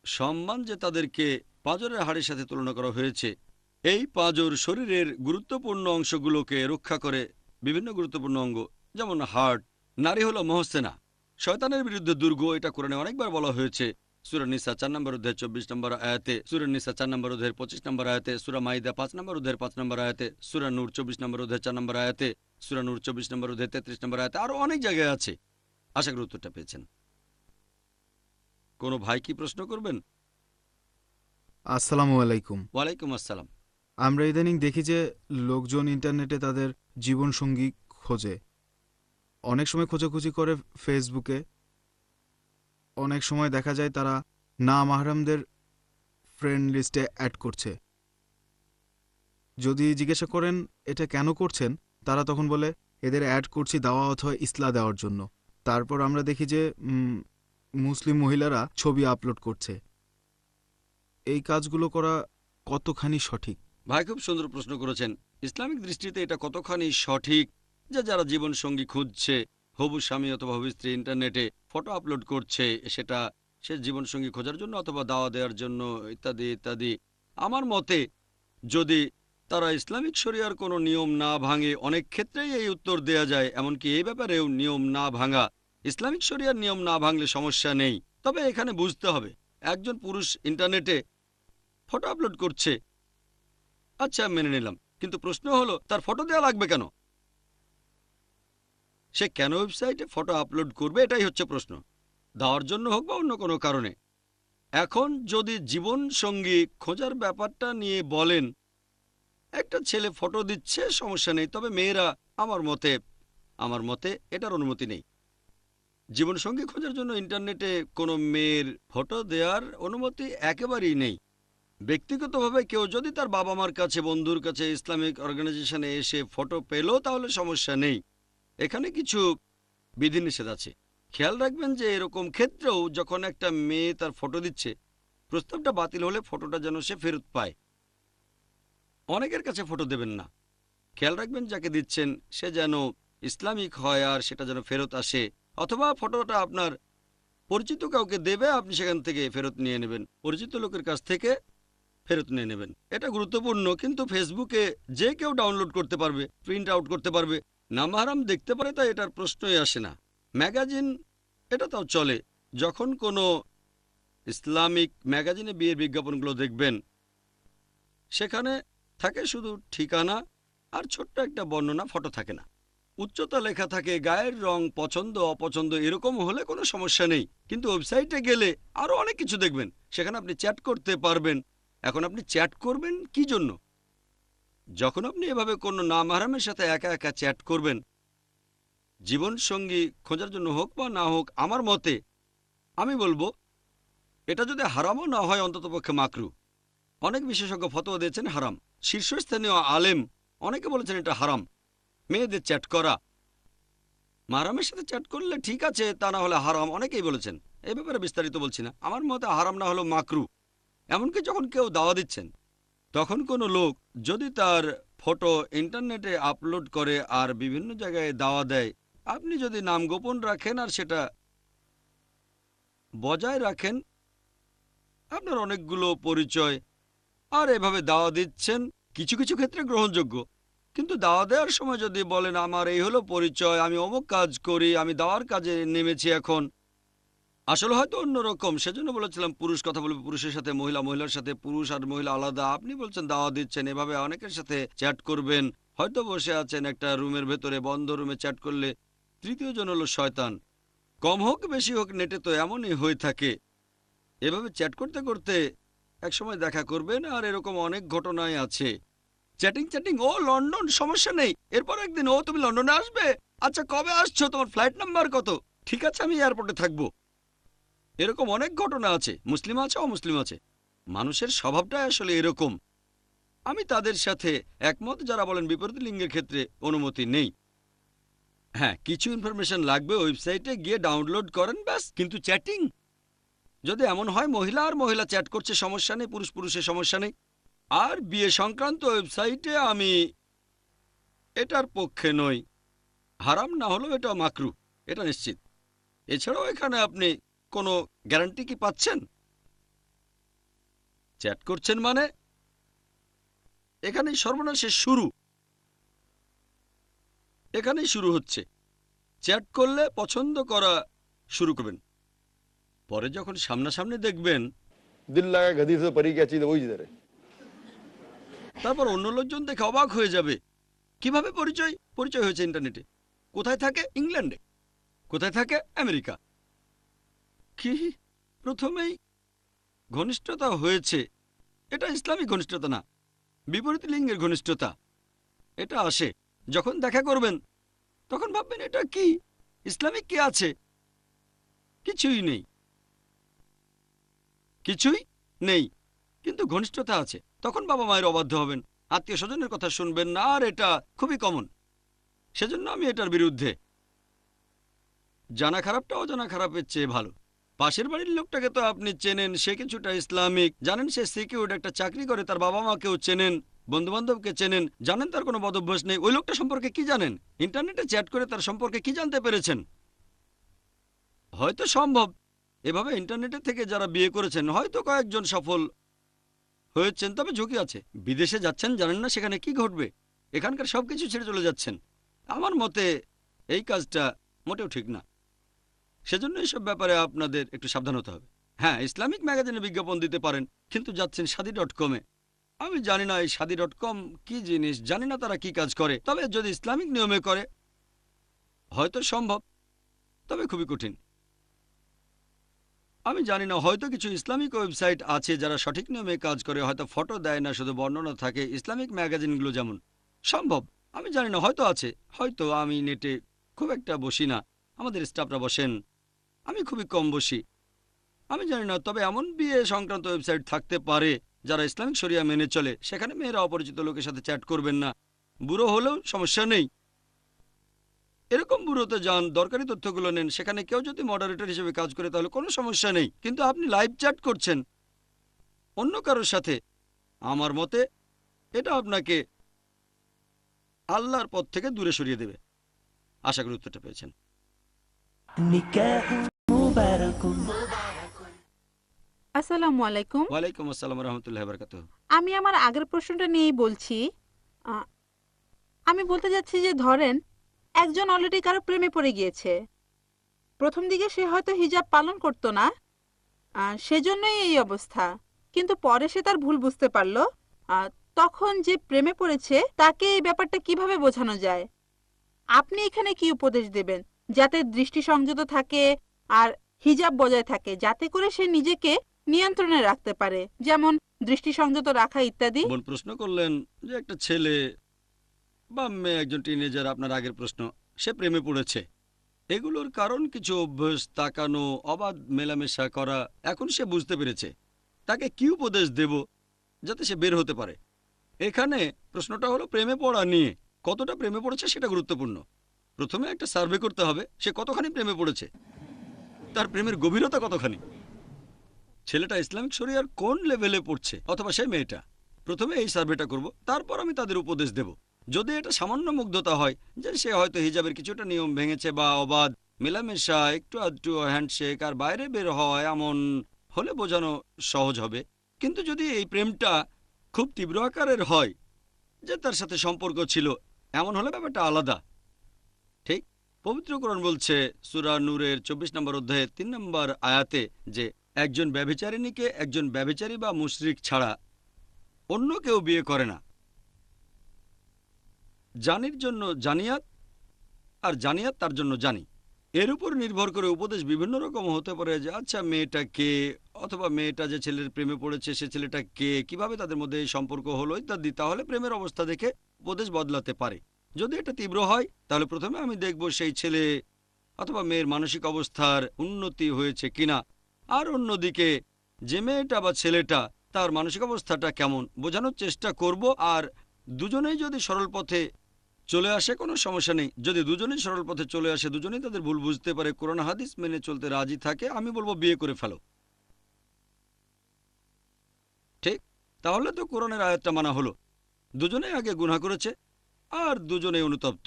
সম্মান যে তাদেরকে পাঁজরের হাড়ের সাথে তুলনা করা হয়েছে। এই পাঁজর শরীরের গুরুত্বপূর্ণ অংশগুলোকে রক্ষা করে, বিভিন্ন গুরুত্বপূর্ণ অঙ্গ, যেমন হার্ট। নারী হলো মহসেনা, শয়তানের বিরুদ্ধে দুর্গ, এটা কোরআনে অনেকবার বলা হয়েছে। সূরা নিসা 4 নম্বর অধ্যায় 24 নম্বর আয়াতে, সূরা নিসা 4 নম্বর অধ্যায়ের 25 নম্বর আয়াতে, সূরা মাইদা 5 নম্বর অধ্যায়ের 5 নম্বর আয়াতে, সূরা নূর 24 নম্বর অধ্যায় 4 নম্বর আয়াতে, সূরা নূর 24 নম্বর অধ্যায় 33 নম্বর আয়াতে, আরো অনেক জায়গায় আছে। আশা করি উত্তরটা পেয়েছেন। কোনো ভাই কি প্রশ্ন করবেন? আসসালামু আলাইকুম। ওয়ালাইকুম আসসালাম। আমরা ইদানিং দেখি যে লোকজন ইন্টারনেটে তাদের জীবনসঙ্গী খোঁজে, অনেক সময় খোঁজাখুঁজি করে ফেসবুকে। অনেক সময় দেখা যায় তারা না মাহরামদের ফ্রেন্ড লিস্টে অ্যাড করছে। যদি জিজ্ঞাসা করেন এটা কেন করছেন, তারা তখন বলে এদের অ্যাড করছি দাওয়া অথবা ইসলা দেওয়ার জন্য। তারপর আমরা দেখি যে মুসলিম মহিলারা ছবি আপলোড করছে। এই কাজগুলো করা কতখানি সঠিক? ভাই খুব সুন্দর প্রশ্ন করেছেন। ইসলামিক দৃষ্টিতে এটা কতখানি সঠিক যে যারা জীবন সঙ্গী খুঁজছে, হবু স্বামী অথবা হবু স্ত্রী, ইন্টারনেটে ফটো আপলোড করছে, সেটা সে জীবন সঙ্গী খোঁজার জন্য অথবা দাওয়া দেওয়ার জন্য, ইত্যাদি ইত্যাদি। আমার মতে যদি তারা ইসলামিক শরিয়ার কোনো নিয়ম না ভাঙে, অনেক ক্ষেত্রেই এই উত্তর দেয়া যায়, এমনকি এই ব্যাপারেও নিয়ম না ভাঙা, ইসলামিক শরিয়ার নিয়ম না ভাঙলে সমস্যা নেই। তবে এখানে বুঝতে হবে, একজন পুরুষ ইন্টারনেটে ফটো আপলোড করছে, আচ্ছা মেনে নিলাম, কিন্তু প্রশ্ন হলো তার ফটো দেওয়া লাগবে কেন? সে কেন ওয়েবসাইটে ফটো আপলোড করবে, এটাই হচ্ছে প্রশ্ন। দেওয়ার জন্য হোক বা অন্য কোনো কারণে। এখন যদি জীবন সঙ্গী খোঁজার ব্যাপারটা নিয়ে বলেন, একটা ছেলে ফটো দিচ্ছে, সমস্যা নেই। তবে মেয়েরা, আমার মতে এটার অনুমতি নেই। জীবন সঙ্গী খোঁজার জন্য ইন্টারনেটে কোনো মেয়ের ফটো দেওয়ার অনুমতি একেবারেই নেই। ব্যক্তিগতভাবে কেউ যদি তার বাবা মার কাছে, বন্ধুর কাছে, ইসলামিক অর্গানাইজেশনে এসে ফটো পেল, তাহলে সমস্যা নেই। এখানে কিছু বিধিনিষেধ আছে। খেয়াল রাখবেন যে এরকম ক্ষেত্রেও যখন একটা মেয়ে তার ফটো দিচ্ছে, প্রস্তাবটা বাতিল হলে ফটোটা যেন সে ফেরত পায়। অনেকের কাছে ফটো দেবেন না। খেয়াল রাখবেন যাকে দিচ্ছেন সে যেন ইসলামিক হয় আর সেটা যেন ফেরত আসে, অথবা ফটোটা আপনার পরিচিত কাউকে দেবে, আপনি সেখান থেকে ফেরত নিয়ে নেবেন, পরিচিত লোকের কাছ থেকে ফেরত নিয়ে নেবেন। এটা গুরুত্বপূর্ণ। কিন্তু ফেসবুকে যে কেউ ডাউনলোড করতে পারবে, প্রিন্ট আউট করতে পারবে, নামাহারাম দেখতে পারে, তাই এটার প্রশ্নই আসে না। ম্যাগাজিন, এটা তাও চলে। যখন কোনো ইসলামিক ম্যাগাজিনে বিয়ের বিজ্ঞাপনগুলো দেখবেন, সেখানে থাকে শুধু ঠিকানা আর ছোট্ট একটা বর্ণনা, ফটো থাকে না। উচ্চতা লেখা থাকে, গায়ের রং, পছন্দ অপছন্দ, এরকম হলে কোনো সমস্যা নেই। কিন্তু ওয়েবসাইটে গেলে আরও অনেক কিছু দেখবেন, সেখানে আপনি চ্যাট করতে পারবেন। এখন আপনি চ্যাট করবেন কি জন্য? যখন আপনি এভাবে কোনো নামাহরামের সাথে একা একা চ্যাট করবেন, জীবন সঙ্গী খোঁজার জন্য হোক বা না হোক, আমার মতে আমি বলবো এটা যদি হারামও না হয়, অন্ততপক্ষে মাকরু। অনেক বিশেষজ্ঞ ফতোয়া দিয়েছেন হারাম। শীর্ষস্থানীয় আলেম অনেকে বলেছেন এটা হারাম। মেয়েদের চ্যাট করা, মাহরামের সাথে চ্যাট করলে ঠিক আছে, তা না হলে হারাম, অনেকেই বলেছেন। এই ব্যাপারে বিস্তারিত বলছি না। আমার মতে হারাম না হলো মাকরু। এমনকি যখন কেউ দাওয়া দিচ্ছেন, তখন কোনো লোক যদি তার ফটো ইন্টারনেটে আপলোড করে আর বিভিন্ন জায়গায় দাওয়া দেয়, আপনি যদি নাম গোপন রাখেন আর সেটা বজায় রাখেন, আপনার অনেকগুলো পরিচয়, আর এভাবে দাওয়া দিচ্ছেন, কিছু কিছু ক্ষেত্রে গ্রহণযোগ্য। কিন্তু দাওয়া দেওয়ার সময় যদি বলেন আমার এই হলো পরিচয়, আমি অমুক কাজ করি, আমি দাওয়ার কাজে নেমেছি, এখন আসলে হয়তো অন্যরকম, সেজন্য বলেছিলাম পুরুষ কথা বলবে পুরুষের সাথে, মহিলা মহিলার সাথে, পুরুষ আর মহিলা আলাদা। আপনি বলছেন দাওয়া দিচ্ছেন, এভাবে অনেকের সাথে চ্যাট করবেন, হয়তো বসে আছেন একটা রুমের ভেতরে, বন্ধ রুমে চ্যাট করলে তৃতীয় জন হলো শয়তান। কম হোক বেশি হোক, নেটে তো এমনই হয়ে থাকে। এভাবে চ্যাট করতে করতে একসময় দেখা করবেন, আর এরকম অনেক ঘটনাই আছে। চ্যাটিং চ্যাটিং, ও লন্ডন, সমস্যা নেই। এরপর একদিন, ও তুমি লন্ডনে আসবে, আচ্ছা কবে আসছো, তোমার ফ্লাইট নাম্বার কত, ঠিক আছে আমি এয়ারপোর্টে থাকবো। এরকম অনেক ঘটনা আছে, মুসলিম আছে অমুসলিম আছে। মানুষের স্বভাবটাই আসলে এরকম। আমি তাদের সাথে একমত যারা বলেন বিপরীত লিঙ্গের ক্ষেত্রে অনুমতি নেই। হ্যাঁ, কিছু ইনফরমেশন লাগবে, ওয়েবসাইটে গিয়ে ডাউনলোড করেন ব্যাস। কিন্তু চ্যাটিং, যদি এমন হয় মহিলা আর মহিলা চ্যাট করছে, সমস্যা নেই, পুরুষ পুরুষের সমস্যা নেই। আর বিয়ে সংক্রান্ত ওয়েবসাইটে আমি এটার পক্ষে নই। হারাম না হলেও এটা মাকরু, এটা নিশ্চিত। এছাড়াও এখানে আপনি কোনো গ্যারান্টি কি পাচ্ছেন? চ্যাট করছেন মানে এখানেই সর্বনাশের শুরু। এখানেই শুরু হচ্ছে। চ্যাট করলে পছন্দ করা শুরু করবেন, পরে যখন সামনাসামনি দেখবেন दिल लगा गधी से परी क्या चीज है, वही जिधर है। তারপর অন্য লোকজন দেখে অবাক হয়ে যাবে। কিভাবে পরিচয়? পরিচয় হয়েছে ইন্টারনেটে। কোথায় থাকে? ইংল্যান্ডে। কোথায় থাকে? আমেরিকা। কি প্রথমেই ঘনিষ্ঠতা হয়েছে? এটা ইসলামিক ঘনিষ্ঠতা না, বিপরীত লিঙ্গের ঘনিষ্ঠতা। এটা আসে যখন দেখা করবেন, তখন ভাববেন এটা কি, ইসলামিক কি আছে? কিছুই নেই, কিছুই নেই, কিন্তু ঘনিষ্ঠতা আছে। তখন বাবা মায়ের অবাধ্য হবেন, আত্মীয় স্বজনের কথা শুনবেন না, আর এটা খুবই কমন। সেজন্য আমি এটার বিরুদ্ধে। জানা খারাপটা অজানা খারাপের চেয়ে ভালো। পাশের বাড়ির লোকটাকে তো আপনি চেনেন, সে কিছুটা ইসলামিক, জানেন সে সিকিউর একটা চাকরি করে, তার বাবা মাকেও চেনেন, বন্ধু বান্ধবকে চেনেন, জানেন তার কোনো বদভ্যাস নেই। ওই লোকটা সম্পর্কে কি জানেন? ইন্টারনেটে চ্যাট করে তার সম্পর্কে কি জানতে পেরেছেন? হয়তো সম্ভব এভাবে ইন্টারনেটে থেকে যারা বিয়ে করেছেন হয়তো কয়েকজন সফল হয়েছেন, তবে ঝুঁকি আছে। বিদেশে যাচ্ছেন, জানেন না সেখানে কি ঘটবে, এখানকার সবকিছু ছেড়ে চলে যাচ্ছেন। আমার মতে এই কাজটা মোটেও ঠিক না। সেজন্য এইসব ব্যাপারে আপনাদের একটু সাবধান হতে হবে। হ্যাঁ, ইসলামিক ম্যাগাজিনে বিজ্ঞাপন দিতে পারেন, কিন্তু যাচ্ছেন শাদি.কমে। আমি জানি না এই শাদি.কম কি জিনিস, জানি না তারা কি কাজ করে। তবে যদি ইসলামিক নিয়মে করে হয়তো সম্ভব, তবে খুবই কঠিন। আমি জানি না, হয়তো কিছু ইসলামিক ওয়েবসাইট আছে যারা সঠিক নিয়মে কাজ করে, হয়তো ফটো দেয় না, শুধু বর্ণনা থাকে, ইসলামিক ম্যাগাজিনগুলো যেমন। সম্ভব, আমি জানি না, হয়তো আছে। হয়তো আমি নেটে খুব একটা বসি না, আমাদের স্টাফরা বসেন, আমি খুবই কম বসি, আমি জানি না। তবে এমন বিয়ে সংক্রান্ত ওয়েবসাইট থাকতে পারে যারা ইসলামিক শরিয়া মেনে চলে। সেখানে মেয়েরা অপরিচিত লোকের সাথে চ্যাট করবেন না, বুড়ো হলেও সমস্যা নেই। এরকম বুড়োতে যান, দরকারি তথ্যগুলো নেন। সেখানে কেউ যদি মডারেটর হিসেবে কাজ করে তাহলে কোনো সমস্যা নেই, কিন্তু আপনি লাইভ চ্যাট করছেন অন্য কারোর সাথে। আমার মতে এটা আপনাকে আল্লাহর পথ থেকে দূরে সরিয়ে দেবে। আশা করি উত্তরটা পেয়েছেন। نكاح مبارك আসসালামু আলাইকুম। ওয়ালাইকুম আসসালাম রহমতুল্লাহ বারাকাতুহু। আমি আমার আগের প্রশ্নটা নিয়েই বলছি। আমি বলতে যাচ্ছি যে ধরেন একজন অলরেডি কারো প্রেমে পড়ে গিয়েছে। প্রথম দিকে সে হয়তো হিজাব পালন করতো না, সেজন্যই এই অবস্থা। কিন্তু পরে সে তার ভুল বুঝতে পারলো। তখন যে প্রেমে পড়েছে তাকে এই ব্যাপারটা কিভাবে বোঝানো যায়? আপনি এখানে কি উপদেশ দেবেন যাতে দৃষ্টি সংযত থাকে আর হিজাব বজায় থাকে, যাতে করে সে নিজেকে নিয়ন্ত্রণে রাখতে পারে, যেমন দৃষ্টি সংযত রাখা ইত্যাদি? বোন প্রশ্ন করলেন যে একটা ছেলে বা মেয়ে, একজন টিনেজার, আপনার আগের প্রশ্ন, সে প্রেমে পড়েছে। এগুলোর কারণ কিছু অভ্যাস, তাকানো, অবাধ মেলামেশা করা। এখন সে বুঝতে পেরেছে, তাকে কি উপদেশ দেব যাতে সে বের হতে পারে? এখানে প্রশ্নটা হলো প্রেমে পড়া নিয়ে। কতটা প্রেমে পড়েছে সেটা গুরুত্বপূর্ণ। প্রথমে একটা সার্ভে করতে হবে সে কতখানি প্রেমে পড়েছে, তার প্রেমের গভীরতা কতখানি, ছেলেটা ইসলামিক শরিয়ার কোন লেভেলে পড়ছে, অথবা সেই মেয়েটা। প্রথমে এই সার্ভেটা করব, তারপর আমি তাদের উপদেশ দেব। যদি এটা সামান্য মুগ্ধতা হয় যে সে হয়তো হিজাবের কিছুটা নিয়ম ভেঙেছে বা অবাধ মেলামেশা, একটু আধটু হ্যান্ডশেক আর বাইরে বের হয়, এমন হলে বোঝানো সহজ হবে। কিন্তু যদি এই প্রেমটা খুব তীব্র আকারের হয়, যে তার সাথে সম্পর্ক ছিল, এমন হলে ব্যাপারটা আলাদা। ঠিক পবিত্র কোরআন বলছে সূরা নূরের 24 নম্বর অধ্যায়ে 3 নম্বর আয়াতে যে একজন ব্যভিচারিণীকে একজন ব্যভিচারী বা মুশরিক ছাড়া অন্য কেউ বিয়ে করে না। জানির জন্য জানিয়াত, আর জানিয়াত তার জন্য জানি। এর উপর নির্ভর করে উপদেশ বিভিন্ন রকম হতে পারে যে আচ্ছা মেয়েটা কে, অথবা মেয়েটা যে ছেলের প্রেমে পড়েছে সে ছেলেটা কে, কিভাবে তাদের মধ্যে এই সম্পর্ক হলো ইত্যাদি। তাহলে প্রেমের অবস্থা দেখে উপদেশ বদলাতে পারে। যদি এটা তীব্র হয় তাহলে প্রথমে আমি দেখব সেই ছেলে অথবা মেয়ের মানসিক অবস্থার উন্নতি হয়েছে কিনা, আর অন্যদিকে যে মেয়েটা বা ছেলেটা তার মানসিক অবস্থাটা কেমন বোঝানোর চেষ্টা করব। আর দুজনেই যদি সরল পথে চলে আসে কোনো সমস্যা নেই। যদি দুজনেই সরল পথে চলে আসে, দুজনেই তাদের ভুল বুঝতে পারে, কোরআন হাদিস মেনে চলতে রাজি থাকে, আমি বলবো বিয়ে করে ফেলো। ঠিক, তাহলে তো কোরআনের আয়াতটা মানা হলো। দুজনেই আগে গুনাহ করেছে আর দুজনেই অনুতপ্ত।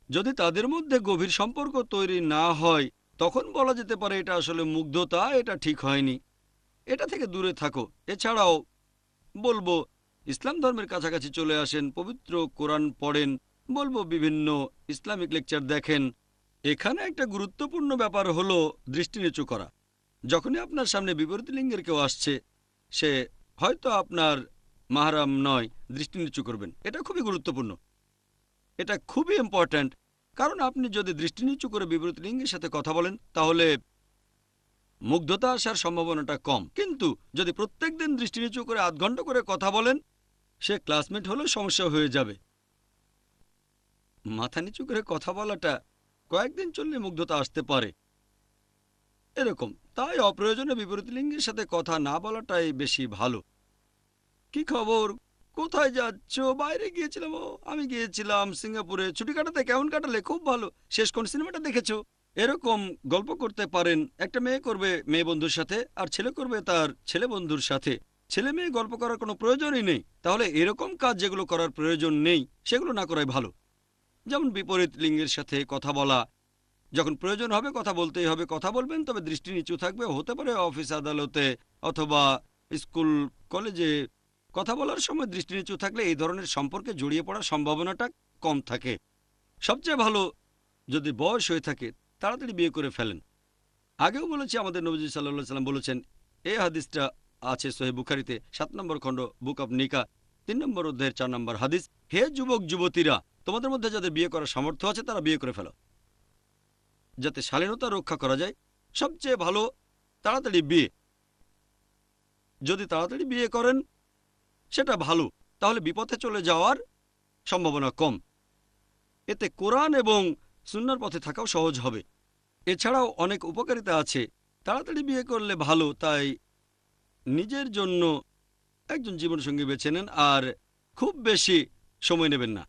যদি তাদের মধ্যে গভীর সম্পর্ক তৈরি না হয় তখন বলা যেতে পারে এটা আসলে মুগ্ধতা, এটা ঠিক হয়নি, এটা থেকে দূরে থাকো। এছাড়াও বলবো ইসলাম ধর্মের কাছাকাছি চলে আসেন, পবিত্র কোরআন পড়েন, বলবো বিভিন্ন ইসলামিক লেকচার দেখেন। এখানে একটা গুরুত্বপূর্ণ ব্যাপার হলো দৃষ্টি নিচু করা। যখনই আপনার সামনে বিপরীত লিঙ্গের কেউ আসছে, সে হয়তো আপনার মাহরাম নয়, দৃষ্টি নিচু করবেন। এটা খুবই গুরুত্বপূর্ণ, এটা খুবই ইম্পর্ট্যান্ট। কারণ আপনি যদি দৃষ্টি নিচু করে বিপরীত লিঙ্গের সাথে কথা বলেন তাহলে মুগ্ধতা আসার সম্ভাবনাটা কম। কিন্তু যদি প্রত্যেকদিন দৃষ্টি নিচু করে আধ ঘন্টা করে কথা বলেন, সে ক্লাসমেট হলেও সমস্যা হয়ে যাবে। মাথা নিচু করে কথা বলাটা কয়েকদিন চললে মুগ্ধতা আসতে পারে, এরকম। তাই অপ্রয়োজনে বিপরীত লিঙ্গের সাথে কথা না বলাটাই বেশি ভালো। কি খবর, কোথায় যাচ্ছ? বাইরে গিয়েছিলাম। ও, আমি গিয়েছিলাম সিঙ্গাপুরে ছুটি কাটাতে। কেমন কাটালে? খুব ভালো। শেষ কোন সিনেমাটা দেখেছো? এরকম গল্প করতে পারেন। একটা মেয়ে করবে মেয়ে বন্ধুর সাথে, আর ছেলে করবে তার ছেলে বন্ধুর সাথে। ছেলে মেয়ে গল্প করার কোনো প্রয়োজনই নেই। তাহলে এরকম কাজ যেগুলো করার প্রয়োজন নেই সেগুলো না করাই ভালো। যেমন বিপরীত লিঙ্গের সাথে কথা বলা, যখন প্রয়োজন হবে কথা বলতেই হবে, কথা বলবেন, তবে দৃষ্টি নিচু থাকবে। হতে পারে অফিস আদালতে অথবা স্কুল কলেজে কথা বলার সময় দৃষ্টি নিচু থাকলে এই ধরনের সম্পর্কে জড়িয়ে পড়ার সম্ভাবনাটা কম থাকে। সবচেয়ে ভালো যদি বয়স হয়ে থাকে তাড়াতাড়ি বিয়ে করে ফেলেন। আগেও বলেছি আমাদের নবীজি সাল্লাল্লাহু সাল্লাম বলেছেন, এই হাদিসটা আছে সহিহ বুখারীতে 7 নম্বর খণ্ড বুক অব নিকা 3 নম্বর অধ্যায়ের 4 নম্বর হাদিস, হে যুবক যুবতীরা, তোমাদের মধ্যে যাদের বিয়ে করার সামর্থ্য আছে তারা বিয়ে করে ফেলো, যাতে শালীনতা রক্ষা করা যায়। সবচেয়ে ভালো তাড়াতাড়ি বিয়ে। যদি তাড়াতাড়ি বিয়ে করেন সেটা ভালো, তাহলে বিপথে চলে যাওয়ার সম্ভাবনা কম। এতে কোরআন এবং সুন্নাহর পথে থাকাও সহজ হবে। এছাড়াও অনেক উপকারিতা আছে। তাড়াতাড়ি বিয়ে করলে ভালো, তাই নিজের জন্য একজন জীবনসঙ্গী বেছে নেন আর খুব বেশি সময় নেবেন না।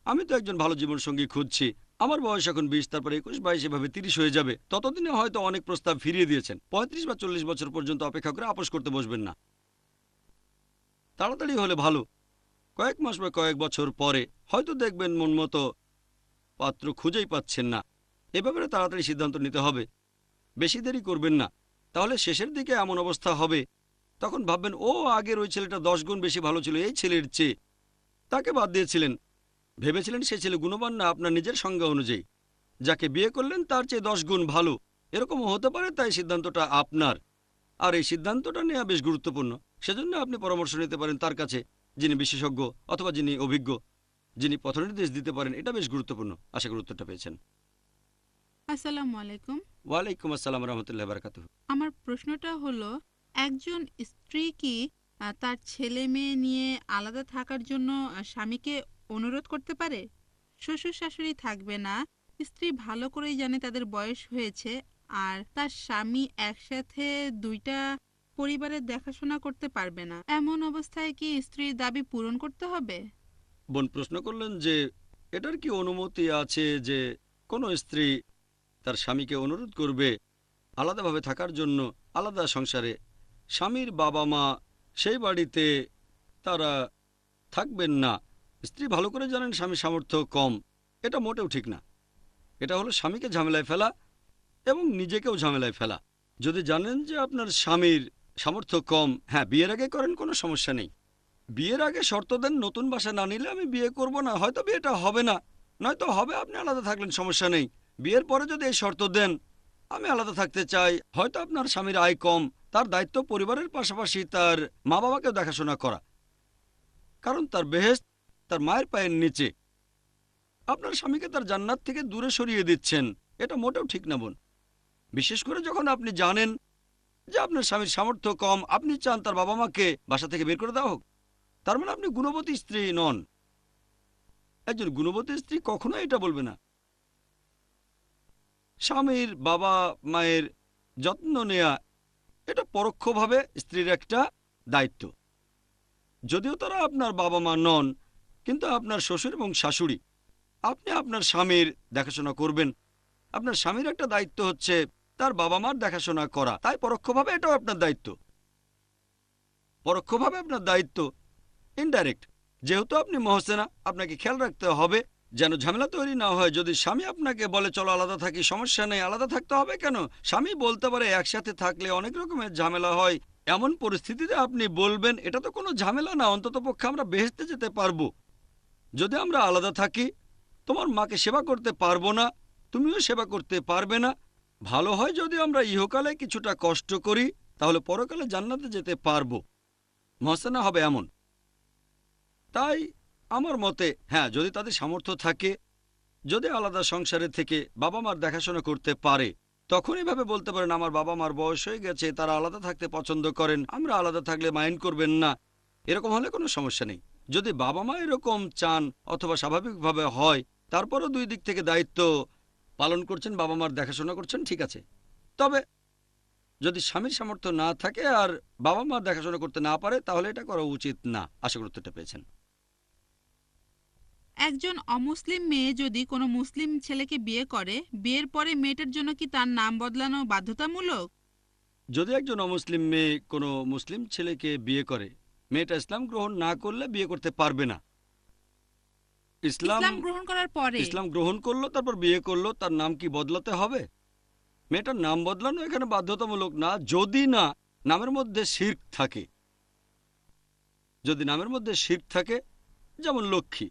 আমি তো একজন ভালো জীবনসঙ্গী খুঁজছি। আমার বয়স এখন 20, তারপরে 21, 22, এভাবে 30 হয়ে যাবে। ততদিনে হয়তো অনেক প্রস্তাব ফিরিয়ে দিয়েছেন। 35 বা 40 বছর পর্যন্ত অপেক্ষা করে আপোষ করতে বসবেন না। তাড়াতাড়ি হলে ভালো। কয়েক মাস বা কয়েক বছর পরে হয়তো দেখবেন মন মতো পাত্র খুঁজেই পাচ্ছেন না। এ ব্যাপারে তাড়াতাড়ি সিদ্ধান্ত নিতে হবে, বেশি দেরি করবেন না। তাহলে শেষের দিকে এমন অবস্থা হবে তখন ভাববেন, ও আগের ওই ছেলেটা 10 গুণ বেশি ভালো ছিল এই ছেলের চেয়ে, তাকে বাদ দিয়েছিলেন। ভেবেছিলেন সে ছেলে গুণবান না আপনার নিজের সংজ্ঞা অনুযায়ী। যাকে বিয়ে করলেন তার চেয়ে 10 গুণ ভালো, এরকমও হতে পারে। তাই সিদ্ধান্তটা আপনার, আর এই সিদ্ধান্তটা নেওয়া বেশ গুরুত্বপূর্ণ। সেজন্য আপনি পরামর্শ নিতে পারেন তার কাছে, যিনি বিশেষজ্ঞ অথবা যিনি অভিজ্ঞ, যিনি পথনির্দেশ দিতে পারেন। এটা বেশ গুরুত্বপূর্ণ। আশা করি উত্তরটা পেয়েছেন। আসসালামু আলাইকুম। ওয়ালাইকুম আসসালাম রহমতুল্লাহ বারাকাতুহু। আমার প্রশ্নটা হলো, একজন স্ত্রী কি তার ছেলে মেয়ে নিয়ে আলাদা থাকার জন্য স্বামীকে অনুরোধ করতে পারে? শ্বশুর শাশুড়ি থাকবে না, স্ত্রী ভালো করেই জানে তাদের বয়স হয়েছে, আর তার স্বামী একসাথে দুইটা পরিবারের দেখাশোনা করতে পারবে না। এমন অবস্থায় কি স্ত্রীর দাবি পূরণ করতে হবে? বোন প্রশ্ন করলেন যে এটার কি অনুমতি আছে যে কোনো স্ত্রী তার স্বামীকে অনুরোধ করবে আলাদাভাবে থাকার জন্য, আলাদা সংসারে। স্বামীর বাবা মা সেই বাড়িতে তারা থাকবেন না। স্ত্রী ভালো করে জানেন স্বামীর সামর্থ্য কম, এটা মোটেও ঠিক না। এটা হলো স্বামীকে ঝামেলায় ফেলা এবং নিজেকেও ঝামেলায় ফেলা। যদি জানেন যে আপনার স্বামীর সামর্থ্য কম, হ্যাঁ বিয়ের আগে করেন, কোনো সমস্যা নেই। বিয়ের আগে শর্ত দেন, নতুন বাসা না নিলে আমি বিয়ে করব না, হয়তো বিয়েটা হবে না, নয়তো হবে, আপনি আলাদা থাকলেন, সমস্যা নেই। বিয়ের পরে যদি এই শর্ত দেন আমি আলাদা থাকতে চাই, হয়তো আপনার স্বামীর আয় কম, তার দায়িত্ব পরিবারের পাশাপাশি তার মা বাবাকেও দেখাশোনা করা, কারণ তার বেহেশত তার মায়ের পায়ের নিচে। আপনার স্বামীকে তার জান্নাত থেকে দূরে সরিয়ে দিচ্ছেন। এটা মোটেও ঠিক না বোন। বিশেষ করে যখন আপনি জানেন যে আপনার স্বামীর সামর্থ্য কম, আপনি চান তার বাবা মাকে বাসা থেকে বের করে দেওয়া হোক, তার মানে আপনি গুণবতী স্ত্রী নন। একজন গুণবতী স্ত্রী কখনো এটা বলবে না। স্বামীর বাবা মায়ের যত্ন নেয়া এটা পরোক্ষভাবে স্ত্রীর একটা দায়িত্ব। যদিও তারা আপনার বাবা মা নন, কিন্তু আপনার শ্বশুর এবং শাশুড়ি, আপনি আপনার স্বামীর দেখাশোনা করবেন। আপনার স্বামীর একটা দায়িত্ব হচ্ছে তার বাবা মার দেখাশোনা করা, তাই পরোক্ষভাবে এটাও আপনার দায়িত্ব। পরোক্ষভাবে আপনার দায়িত্ব ইনডাইরেক্ট। যেহেতু আপনি মহসেনা, আপনাকে খেয়াল রাখতে হবে যেন ঝামেলা তৈরি না হয়। যদি স্বামী আপনাকে বলে চলো আলাদা থাকি, সমস্যা নেই, আলাদা থাকতে হবে কেন? স্বামী বলতে পারে একসাথে থাকলে অনেক রকমের ঝামেলা হয়, এমন পরিস্থিতিতে আপনি বলবেন এটা তো কোনো ঝামেলা না, অন্তত পক্ষে আমরা বেহেশতে যেতে পারবো। যদি আমরা আলাদা থাকি, তোমার মাকে সেবা করতে পারবো না, তুমিও সেবা করতে পারবে না। ভালো হয় যদি আমরা ইহকালে কিছুটা কষ্ট করি, তাহলে পরকালে জান্নাতে যেতে পারবো। মহসেনা হবে এমন। তাই আমার মতে হ্যাঁ, যদি তাদের সামর্থ্য থাকে, যদি আলাদা সংসারে থেকে বাবা মার দেখাশোনা করতে পারে, তখন এভাবে বলতে পারেন আমার বাবা মার বয়স হয়ে গেছে, তারা আলাদা থাকতে পছন্দ করেন, আমরা আলাদা থাকলে মাইন্ড করবেন না, এরকম হলে কোনো সমস্যা নেই। যদি বাবা মা এরকম চান অথবা স্বাভাবিকভাবে হয়, তারপরও দুই দিক থেকে দায়িত্ব পালন করছেন, বাবা মার দেখাশোনা করছেন, ঠিক আছে। তবে যদি স্বামীর সামর্থ্য না থাকে আর বাবা মার দেখাশোনা করতে না পারে, তাহলে এটা করা উচিত না। আশা করি উত্তরটা পেয়েছেন। একজন অমুসলিম মেয়ে যদি কোনো মুসলিম ছেলেকে বিয়ে করে, বিয়ের পরে মেয়েটার জন্য কি তার নাম বদলানো বাধ্যতামূলক? যদি একজন অমুসলিম মেয়ে কোনো মুসলিম ছেলেকে বিয়ে করে, মেয়েটা ইসলাম গ্রহণ না করলে বিয়ে করতে পারবে না। ইসলাম গ্রহণ করার পরে ইসলাম গ্রহণ করলো, তারপর বিয়ে করলো, তার নাম কি বদলাতে হবে? মেয়েটার নাম বদলানো এখানে বাধ্যতামূলক না, যদি না নামের মধ্যে শিরক থাকে। যদি নামের মধ্যে শিরক থাকে, যেমন লক্ষ্মী,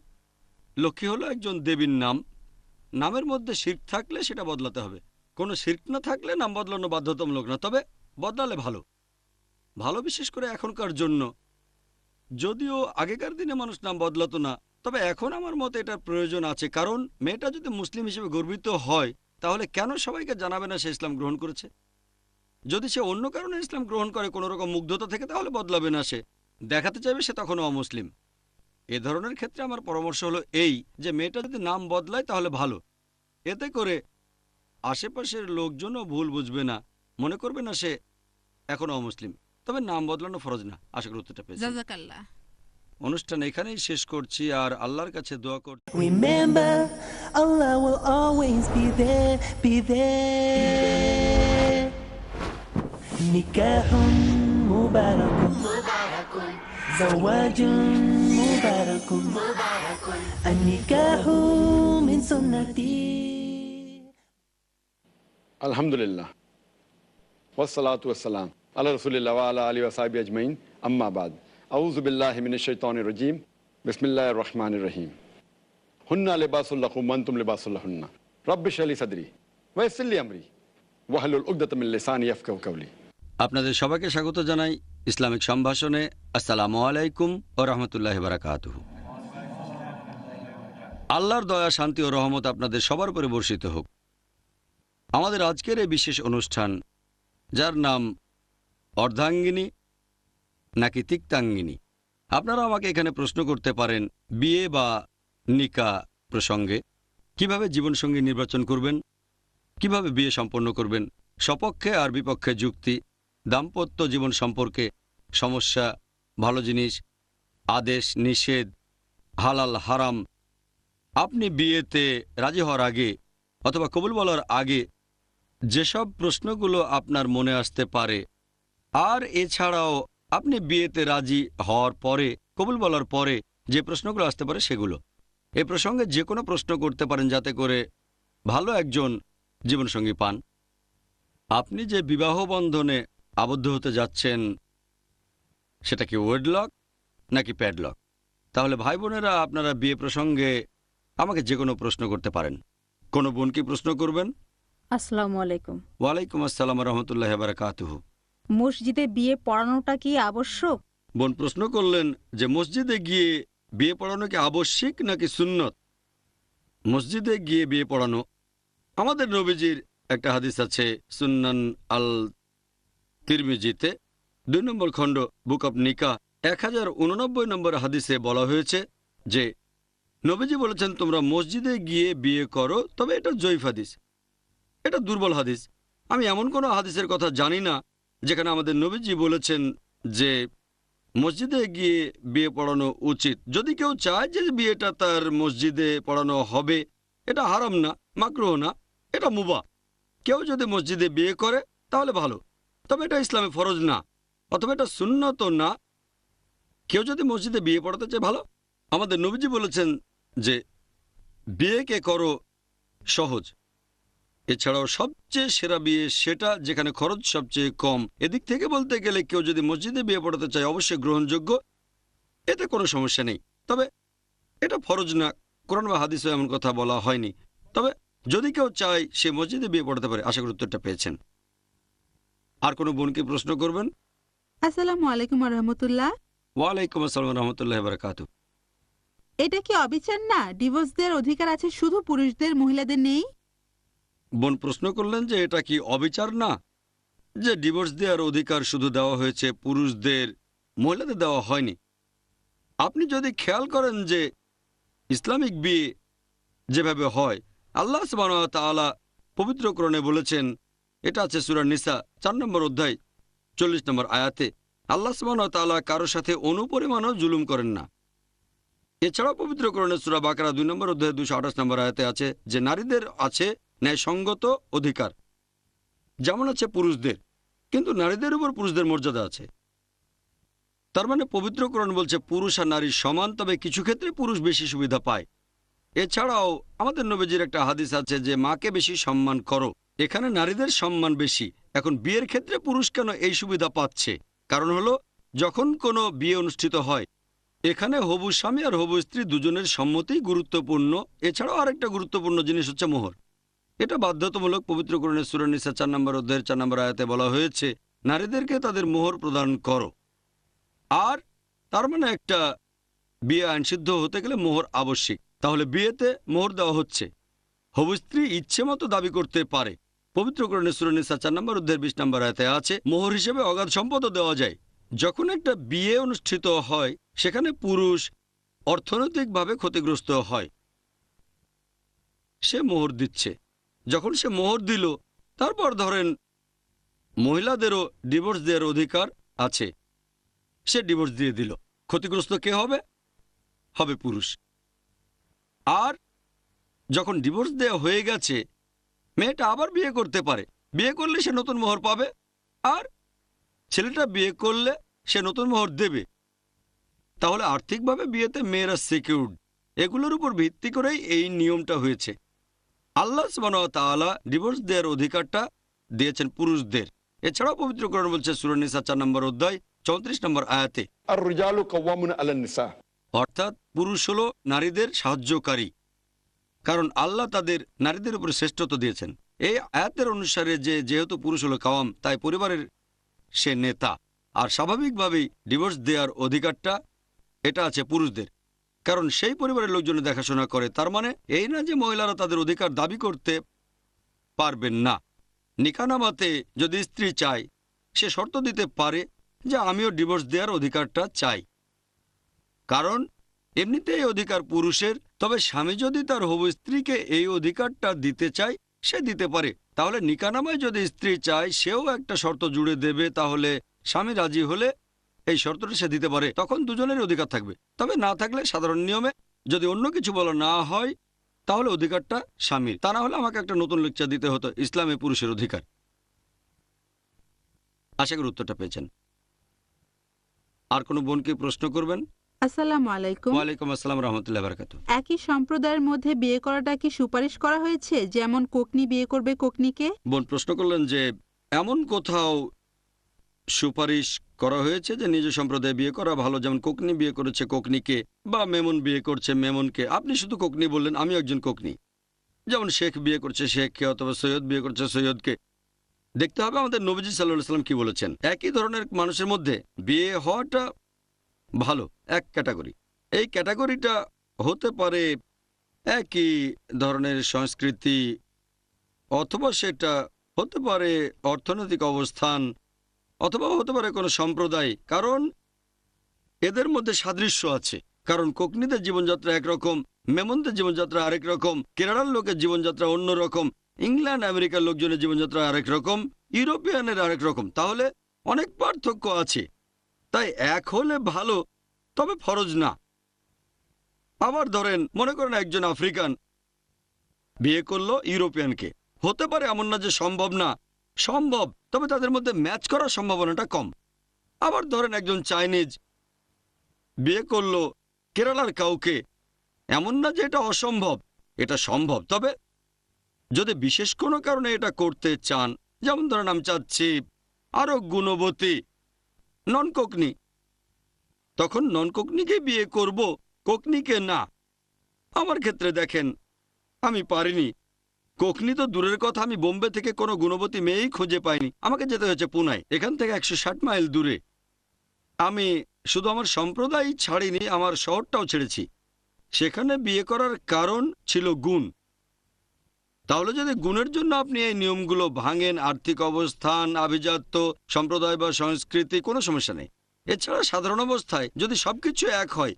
লক্ষ্মী হলো একজন দেবীর নাম, নামের মধ্যে শিরক থাকলে সেটা বদলাতে হবে। কোনো শিরক না থাকলে নাম বদলানো বাধ্যতামূলক না, তবে বদলালে ভালো। ভালো বিশেষ করে এখনকার জন্য। যদিও আগেকার দিনে মানুষ নাম বদলাতো না, তবে এখন আমার মতে এটার প্রয়োজন আছে। কারণ মেয়েটা যদি মুসলিম হিসেবে গর্বিত হয়, তাহলে কেন সবাইকে জানাবে না সে ইসলাম গ্রহণ করেছে? যদি সে অন্য কারণে ইসলাম গ্রহণ করে কোনো রকম মুগ্ধতা থেকে, তাহলে বদলাবে না, সে দেখাতে চাইবে সে তখনও অমুসলিম। এ ধরনের ক্ষেত্রে আমার পরামর্শ হলো এই যে মেয়েটা যদি নাম বদলায় তাহলে ভালো। এতে করে আশেপাশের লোকজনও ভুল বুঝবে না, মনে করবে না সে এখনো অমুসলিম। তবে নাম বদলানো ফরজ না। আশা করি উত্তরটা পেয়েছি। জাযাকাল্লাহ। অনুষ্ঠান এখানেই শেষ করছি আর আল্লাহর কাছে দোয়া করছি। Remember, Allah will always be there, be there. Nikahun mubarakun, zawajun mubarakun, an-nikahu min sunnati. আলহামদুলিল্লাহ ওয়াসসালাতু ওয়াসসালাম আলা রাসূলিল্লাহ ওয়া আলা আলিহি ওয়া সাহবিহি আজমাইন, আম্মা বাদ। আউযু বিল্লাহি মিনাশ শাইতানির রাজীম, বিসমিল্লাহির রহমানির রহিম। হুন্না লিবাসুল লাকুম ওয়া আনতুম লিবাসুল লাহুন্না, রাব্বি ইশরাহ লি সাদরি ওয়া ইয়াসসির লি আমরি ওয়াহলুল উকদাতাম মিন লিসানি ইয়াফকাহু কাওলি। আপনাদের সবাইকে স্বাগত জানাই ইসলামিক সম্ভাষণে। আসসালামু আলাইকুম ওয়া রাহমাতুল্লাহি ওয়া বারাকাতুহু। আল্লাহর দয়া, শান্তি ও রহমত আপনাদের সবার উপরে বর্ষিত হোক। আমাদের আজকের এই বিশেষ অনুষ্ঠান, যার নাম অর্ধাঙ্গিনী নাকি তিক্তাঙ্গিনী। আপনারা আমাকে এখানে প্রশ্ন করতে পারেন বিয়ে বা নিকা প্রসঙ্গে, কিভাবে জীবনসঙ্গী নির্বাচন করবেন, কিভাবে বিয়ে সম্পন্ন করবেন, সপক্ষে আর বিপক্ষে যুক্তি, দাম্পত্য জীবন সম্পর্কে সমস্যা, ভালো জিনিস, আদেশ নিষেধ, হালাল হারাম। আপনি বিয়েতে রাজি হওয়ার আগে অথবা কবুল বলার আগে যেসব প্রশ্নগুলো আপনার মনে আসতে পারে, আর এছাড়াও আপনি বিয়েতে রাজি হওয়ার পরে, কবুল বলার পরে যে প্রশ্নগুলো আসতে পারে সেগুলো। এ প্রসঙ্গে যে কোনো প্রশ্ন করতে পারেন, যাতে করে ভালো একজন জীবনসঙ্গী পান। আপনি যে বিবাহ বন্ধনে আবদ্ধ হতে যাচ্ছেন, সেটা কি ওয়েডলক নাকি প্যাডলক? তাহলে ভাই বোনেরা, আপনারা বিয়ে প্রসঙ্গে আমাকে যে কোনো প্রশ্ন করতে পারেন। কোনো বোন কি প্রশ্ন করবেন? আসসালামু আলাইকুম। ওয়ালাইকুম আসসালাম রহমতুল্লাহ বারাকাতুহু। মসজিদে বিয়ে পড়ানোটা কি আবশ্যক? বোন প্রশ্ন করলেন যে মসজিদে গিয়ে বিয়ে পড়ানো কি আবশ্যিক নাকি সুন্নত? মসজিদে গিয়ে বিয়ে পড়ানো আমাদের নবীজির একটা হাদিস আছে সুন্নান আল তিরমিজিতে 2 নম্বর খণ্ড বুক অব নিকা 1089 নম্বর হাদিসে বলা হয়েছে যে নবীজি বলেছেন তোমরা মসজিদে গিয়ে বিয়ে করো, তবে এটা জয়ীফ হাদিস, এটা দুর্বল হাদিস। আমি এমন কোনো হাদিসের কথা জানি না যেখানে আমাদের নবীজি বলেছেন যে মসজিদে গিয়ে বিয়ে পড়ানো উচিত। যদি কেউ চায় যে বিয়েটা তার মসজিদে পড়ানো হবে, এটা হারাম না, মাকরুহ না, এটা মুবাহ। কেউ যদি মসজিদে বিয়ে করে তাহলে ভালো, তবে এটা ইসলামে ফরজ না, অথবা এটা সুন্নত না। কেউ যদি মসজিদে বিয়ে পড়াতে চায় ভালো। আমাদের নবীজি বলেছেন যে বিয়েকে করো সহজ। এছাড়াও সবচেয়ে সেরা বিয়ে সেটা যেখানে খরচ সবচেয়ে কম। এদিক থেকে বলতে গেলে কেউ যদি মসজিদে বিয়ে পড়াতে চায় অবশ্যই গ্রহণযোগ্য, এতে কোনো সমস্যা নেই। তবে এটা ফরজ না, কোরআন বা হাদিসে এমন কথা বলা হয়নি। তবে যদি কেউ চায় সে মসজিদে বিয়ে পড়াতে পারে। আশা করি উত্তরটা পেয়েছেন। আর কোনো বোনকে প্রশ্ন করবেন? আসসালামু আলাইকুম রহমতুল্লাহ। ওয়ালাইকুম আসসালাম রহমতুল্লাহ বারাকাতু। এটা কি অবিচার না? ডিভোর্স দেওয়ার অধিকার আছে শুধু পুরুষদের, মহিলাদের নেই? বোন প্রশ্ন করলেন যে এটা কি অবিচার না যে ডিভোর্স দেওয়ার অধিকার শুধু দেওয়া হয়েছে পুরুষদের, মহিলাদের দেওয়া হয়নি। আপনি যদি খেয়াল করেন যে ইসলামিক বিয়ে যেভাবে হয়, আল্লাহ সুবহানাহু ওয়া তাআলা পবিত্র কোরআনে বলেছেন, এটা আছে সূরা নিসা 4 নম্বর অধ্যায় 40 নম্বর আয়াতে, আল্লাহ সুবহানাহু ওয়া তাআলা কারোর সাথে অনুপরিমাণও জুলুম করেন না। এছাড়াও পবিত্র কোরআনে সূরা বাকারা 2 নম্বর অধ্যায় 228 নম্বর আয়াতে আছে যে নারীদের আছে ন্যায়সঙ্গত অধিকার, যেমন আছে পুরুষদের, কিন্তু নারীদের উপর পুরুষদের মর্যাদা আছে। তার মানে পবিত্র কোরআন বলছে পুরুষ আর নারী সমান, তবে কিছু ক্ষেত্রে পুরুষ বেশি সুবিধা পায়। এছাড়াও আমাদের নবীজির একটা হাদিস আছে যে মাকে বেশি সম্মান করো। এখানে নারীদের সম্মান বেশি। এখন বিয়ের ক্ষেত্রে পুরুষ কেন এই সুবিধা পাচ্ছে? কারণ হলো যখন কোনো বিয়ে অনুষ্ঠিত হয়, এখানে হবু স্বামী আর হবু স্ত্রী দুজনের সম্মতি গুরুত্বপূর্ণ। এছাড়াও আরেকটা গুরুত্বপূর্ণ জিনিস হচ্ছে মোহর। এটা বাধ্যতামূলক। পবিত্র কোরআনের সূরা নিসা 4 নম্বর অধ্যায়ের 4 নম্বর আয়াতে বলা হয়েছে নারীদেরকে তাদের মোহর প্রদান করো। আর তার মানে একটা বিয়ে আইনসিদ্ধ হতে গেলে মোহর আবশ্যিক। তাহলে বিয়েতে মোহর দেওয়া হচ্ছে। হবু স্ত্রী ইচ্ছে মতো দাবি করতে পারে। পবিত্র কোরআনের সূরা নিসা 4 নম্বর অধ্যায়ের 20 নম্বর আয়াতে আছে মোহর হিসেবে অগাধ সম্পদও দেওয়া যায়। যখন একটা বিয়ে অনুষ্ঠিত হয় সেখানে পুরুষ অর্থনৈতিকভাবে ক্ষতিগ্রস্ত হয়, সে মোহর দিচ্ছে। যখন সে মোহর দিল, তারপর ধরেন মহিলাদেরও ডিভোর্স দেওয়ার অধিকার আছে, সে ডিভোর্স দিয়ে দিল, ক্ষতিগ্রস্ত কে হবে? হবে পুরুষ। আর যখন ডিভোর্স দেওয়া হয়ে গেছে, মেয়েটা আবার বিয়ে করতে পারে। বিয়ে করলে সে নতুন মোহর পাবে, আর ছেলেটা বিয়ে করলে সে নতুন মোহর দেবে। তাহলে আর্থিকভাবে বিয়েতে মেয়েরা সিকিউরড। এগুলোর উপর ভিত্তি করেই এই নিয়মটা হয়েছে। আল্লাহ সুবহানাহু ওয়া তাআলা ডিভোর্স দেওয়ার অধিকারটা দিয়েছেন পুরুষদের। এছাড়াও পবিত্র কোরআন বলছে সূরা নিসা 4 নম্বর অধ্যায় 34 নম্বর আয়াতে, আর রিজালু কাওয়ামুন আলান নিসা, অর্থাৎ পুরুষ হলো নারীদের সাহায্যকারী, কারণ আল্লাহ তাদের নারীদের উপর শ্রেষ্ঠত্ব দিয়েছেন। এই আয়াতের অনুসারে যেহেতু পুরুষ হলো কাওয়াম, তাই পরিবারের সে নেতা। আর স্বাভাবিকভাবেই ডিভোর্স দেওয়ার অধিকারটা এটা আছে পুরুষদের, কারণ সেই পরিবারের লোকজনের দেখাশোনা করে। তার মানে এই না যে মহিলারা তাদের অধিকার দাবি করতে পারবেন না। নিকানামাতে যদি স্ত্রী চায়, সে শর্ত দিতে পারে যে আমিও ডিভোর্স দেওয়ার অধিকারটা চাই, কারণ এমনিতে এই অধিকার পুরুষের। তবে স্বামী যদি তার হবু স্ত্রীকে এই অধিকারটা দিতে চায়, সে দিতে পারে। তাহলে নিকানামায় যদি স্ত্রী চায়, সেও একটা শর্ত জুড়ে দেবে। তাহলে স্বামী রাজি হলে এই শর্তটা সে দিতে পারে, তখন দুজনেরই অধিকার থাকবে। তবে না থাকলে সাধারণ নিয়মে যদি অন্য কিছু বলা না হয়, তাহলে অধিকারটা স্বামীর। তা না হলে আমাকে একটা নতুন লেকচার দিতে হতো ইসলামে পুরুষের অধিকার। আশা করি উত্তরটা পেয়েছেন। আর কোনো বোনকে প্রশ্ন করবেন? আসসালামু আলাইকুম। ওয়ালাইকুম আসসালাম রহমতুল্লাহ বারাকাতু। একই সম্প্রদায়ের মধ্যে বিয়ে করাটা কি সুপারিশ করা হয়েছে? যেমন কোকনি বিয়ে করবে কোকনিকে? বোন প্রশ্ন করলেন যে এমন কোথাও সুপারিশ করা হয়েছে যে নিজ সম্প্রদায়ে বিয়ে করা ভালো, যেমন কোকনি বিয়ে করেছে কোকনিকে, বা মেমন বিয়ে করছে মেমনকে। আপনি শুধু কোকনি বললেন, আমি একজন কোকনি। যেমন শেখ বিয়ে করছে শেখকে, অথবা সৈয়দ বিয়ে করছে সৈয়দকে। দেখতে হবে আমাদের নবীজি সাল্লাল্লাহু আলাইহি সাল্লাম কি বলেছেন। একই ধরনের মানুষের মধ্যে বিয়ে হওয়াটা ভালো, এক ক্যাটাগরি। এই ক্যাটাগরিটা হতে পারে একই ধরনের সংস্কৃতি, অথবা সেটা হতে পারে অর্থনৈতিক অবস্থান, অথবা হতে পারে কোনো সম্প্রদায়, কারণ এদের মধ্যে সাদৃশ্য আছে। কারণ কোকনিদের জীবনযাত্রা একরকম, মেমনদের জীবনযাত্রা আরেক রকম, কেরালার লোকের জীবনযাত্রা অন্য রকম, ইংল্যান্ড আমেরিকার লোকজনের জীবনযাত্রা আরেক রকম, ইউরোপিয়ানের আরেক রকম। তাহলে অনেক পার্থক্য আছে। তাই এক হলে ভালো, তবে ফরজ না। আবার ধরেন, মনে করেন একজন আফ্রিকান বিয়ে করলো ইউরোপিয়ানকে। হতে পারে এমন না যে সম্ভব না, সম্ভব, তবে তাদের মধ্যে ম্যাচ করার সম্ভাবনাটা কম। আবার ধরেন একজন চাইনিজ বিয়ে করলো কেরালার কাউকে। এমন না যে এটা অসম্ভব, এটা সম্ভব। তবে যদি বিশেষ কোনো কারণে এটা করতে চান, যেমন ধরেন আমি চাচ্ছি আরো গুণবতী নন কোকনি, তখন নন কোকনিকে বিয়ে করব, কোকনিকে না। আমার ক্ষেত্রে দেখেন, আমি পারিনি। কোকনি তো দূরের কথা, আমি বোম্বে থেকে কোনো গুণবতী মেয়েই খুঁজে পাইনি। আমাকে যেতে হয়েছে পুনায়, এখান থেকে 160 মাইল দূরে। আমি শুধু আমার সম্প্রদায় ছাড়িনি, আমার শহরটাও ছেড়েছি। সেখানে বিয়ে করার কারণ ছিল গুণ। তাহলে যদি গুণের জন্য আপনি এই নিয়মগুলো ভাঙেন, আর্থিক অবস্থান, আভিজাত্য, সম্প্রদায় বা সংস্কৃতি, কোনো সমস্যা নেই। এছাড়া সাধারণ অবস্থায় যদি সবকিছু এক হয়,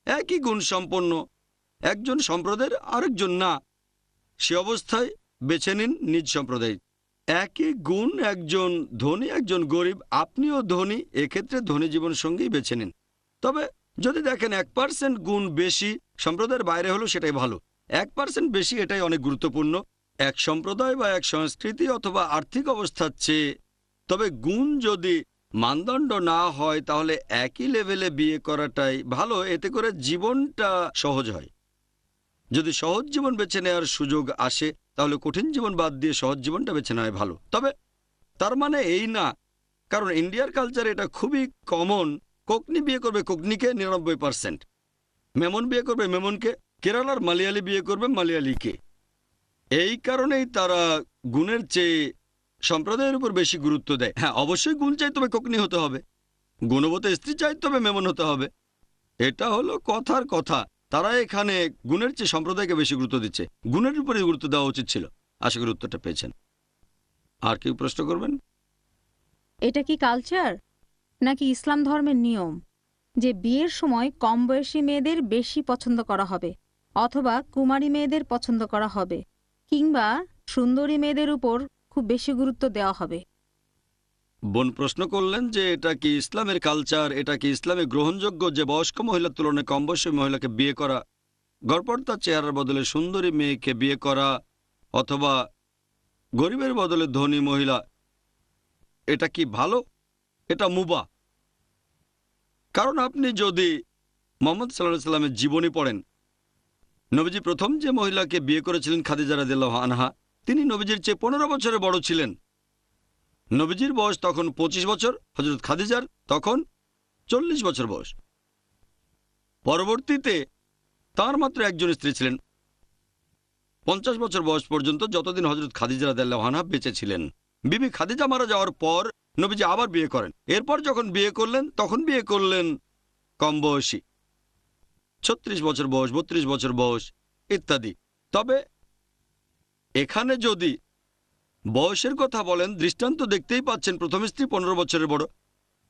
একই গুণ সম্পন্ন, একজন সম্প্রদায়ের আরেকজন না, সে অবস্থায় বেছে নিন নিজ সম্প্রদায়। একই গুণ, একজন ধনী একজন গরিব, আপনিও ধনী, এক্ষেত্রে ধনী জীবনসঙ্গী বেছে নিন। তবে যদি দেখেন 1% গুণ বেশি, সম্প্রদায়ের বাইরে হলো সেটাই ভালো। 1% বেশি, এটাই অনেক গুরুত্বপূর্ণ। এক সম্প্রদায় বা এক সংস্কৃতি অথবা আর্থিক অবস্থার চেয়ে। তবে গুণ যদি মানদণ্ড না হয়, তাহলে একই লেভেলে বিয়ে করাটাই ভালো, এতে করে জীবনটা সহজ হয়। যদি সহজ জীবন বেছে নেওয়ার সুযোগ আসে, তাহলে কঠিন জীবন বাদ দিয়ে সহজ জীবনটা বেছে নেওয়া ভালো। তবে তার মানে এই না, কারণ ইন্ডিয়ার কালচারে এটা খুবই কমন, কোকনি বিয়ে করবে কোকনিকে 99%, মেমন বিয়ে করবে মেমনকে, কেরালার মালয়ালি বিয়ে করবে মালয়ালিকে। এই কারণেই তারা গুণের চেয়ে সম্প্রদায়ের উপর বেশি গুরুত্ব দেয়। হ্যাঁ, অবশ্যই গুণ চাই, তবে কোকনি হতে হবে। গুণবতী স্ত্রী চাই, তবে মেমন হতে হবে। এটা হলো কথার কথা। তারা এখানে গুণের চেয়ে সম্প্রদায়কে বেশি গুরুত্ব দিচ্ছে। গুণের উপরে গুরুত্ব দেওয়া উচিত ছিল। আশা করি উত্তরটা পেয়েছেন। আর কেউ প্রশ্ন করবেন? এটা কি কালচার নাকি ইসলাম ধর্মের নিয়ম যে বিয়ের সময় কম বয়সী মেয়েদের বেশি পছন্দ করা হবে, অথবা কুমারী মেয়েদের পছন্দ করা হবে, কিংবা সুন্দরী মেয়েদের উপর খুব বেশি গুরুত্ব দেওয়া হবে? বোন প্রশ্ন করলেন যে এটা কি ইসলামের কালচার, এটা কি ইসলামে গ্রহণযোগ্য যে বয়স্ক মহিলার তুলনায় কম বয়সী মহিলাকে বিয়ে করা, গড়পড়তা চেহারার বদলে সুন্দরী মেয়েকে বিয়ে করা, অথবা গরিবের বদলে ধনী মহিলা, এটা কি ভালো? এটা মুবাহ। কারণ আপনি যদি মুহাম্মদ সাল্লাল্লাহু আলাইহি সাল্লামের জীবনী পড়েন, নবীজি প্রথম যে মহিলাকে বিয়ে করেছিলেন খাদিজা রাদিয়াল্লাহু আনহা, তিনি নবীজির চেয়ে 15 বছরের বড় ছিলেন। নবীজির বয়স তখন 25 বছর, হযরত খাদিজার তখন 40 বছর বয়স। পরবর্তীতে তার মাত্র একজন স্ত্রী ছিলেন 50 বছর বয়স পর্যন্ত, যতদিন হযরত খাদিজা রাদিয়াল্লাহু আনহা বেঁচে ছিলেন। বিবি খাদিজা মারা যাওয়ার পর নবীজি আবার বিয়ে করেন। এরপর যখন বিয়ে করলেন, তখন বিয়ে করলেন কম বয়সী, 36 বছর বয়স, 32 বছর বয়স ইত্যাদি। তবে এখানে যদি বয়সের কথা বলেন, দৃষ্টান্ত দেখতেই পাচ্ছেন, প্রথম স্ত্রী 15 বছরের বড়,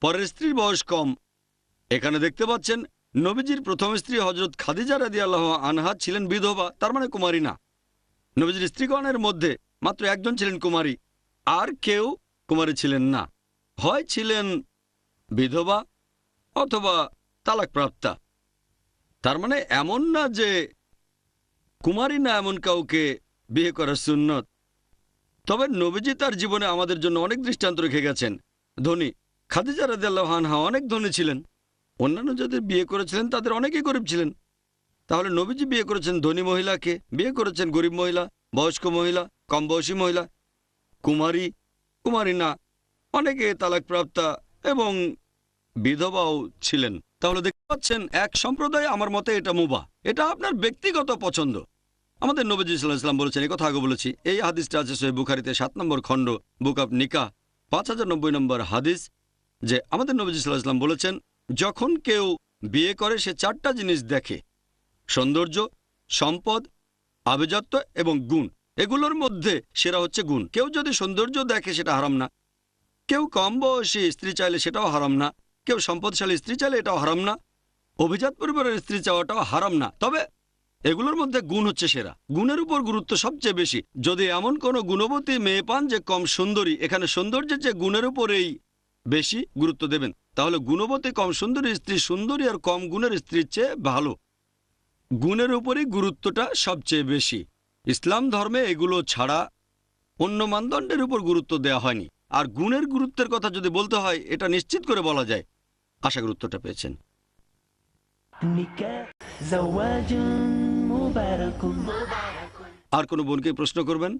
পরের স্ত্রীর বয়স কম। এখানে দেখতে পাচ্ছেন নবীজির প্রথম স্ত্রী হযরত খাদিজা রাদিয়াল্লাহু আনহা ছিলেন বিধবা, তার মানে কুমারী না। নবীজির স্ত্রীগণের মধ্যে মাত্র একজন ছিলেন কুমারী, আর কেউ কুমারী ছিলেন না। হয় ছিলেন বিধবা অথবা তালাকপ্রাপ্তা। তার মানে এমন না যে কুমারী না এমন কাউকে বিয়ে করা সুন্নত। তবে নবীজি তার জীবনে আমাদের জন্য অনেক দৃষ্টান্ত রেখে গেছেন। ধনী খাদিজা রাদিয়াল্লাহু আনহা অনেক ধনী ছিলেন, অন্যান্য যাদের বিয়ে করেছিলেন তাদের অনেকেই গরিব ছিলেন। তাহলে নবীজি বিয়ে করেছেন ধনী মহিলাকে, বিয়ে করেছেন গরিব মহিলা, বয়স্ক মহিলা, কম বয়সী মহিলা, কুমারী, কুমারী না, অনেকে তালাকপ্রাপ্তা এবং বিধবাও ছিলেন। তাহলে দেখতে পাচ্ছেন এক সম্প্রদায়, আমার মতে এটা মুবাহ। এটা আপনার ব্যক্তিগত পছন্দ। আমাদের নবীজি সাল্লাল্লাহু আলাইহি ওয়াসাল্লাম বলেছেন, এই কথা আগে বলেছি, এই হাদিসটা আছে সহিহ বুখারীতে 7 নম্বর খণ্ড, বুক অব নিকাহ, 5090 নম্বর হাদিস, যে আমাদের নবীজি সাল্লাল্লাহু আলাইহি ওয়াসাল্লাম বলেছেন, যখন কেউ বিয়ে করে সে 4টা জিনিস দেখে: সৌন্দর্য, সম্পদ, আভিজাত্য এবং গুণ। এগুলোর মধ্যে সেরা হচ্ছে গুণ। কেউ যদি সৌন্দর্য দেখে সেটা হারাম না, কেউ কম বয়সী স্ত্রী চাইলে সেটাও হারাম না, কেউ সম্পদশালী স্ত্রী চাইলে এটাও হারাম না, অভিজাত পরিবারের স্ত্রী চাওয়াটাও হারাম না। তবে এগুলোর মধ্যে গুণ হচ্ছে সেরা। গুণের উপর গুরুত্ব সবচেয়ে বেশি। যদি এমন কোনো গুণবতী মেয়ে পান যে কম সুন্দরী, এখানে সৌন্দর্যের চেয়ে গুণের উপরেই বেশি গুরুত্ব দেবেন, তাহলে গুণবতী কম সুন্দরী স্ত্রী সুন্দরী আর কম গুণের স্ত্রীর চেয়ে ভালো। গুণের উপরই গুরুত্বটা সবচেয়ে বেশি। ইসলাম ধর্মে এগুলো ছাড়া অন্য মানদণ্ডের উপর গুরুত্ব দেওয়া হয়নি। আর গুণের গুরুত্বের কথা যদি বলতে হয়, এটা নিশ্চিত করে বলা যায়। আশা করি উত্তরটা পেয়েছেন। nikah zawajun mubarakun. আর কোনো বোনকে প্রশ্ন করবেন?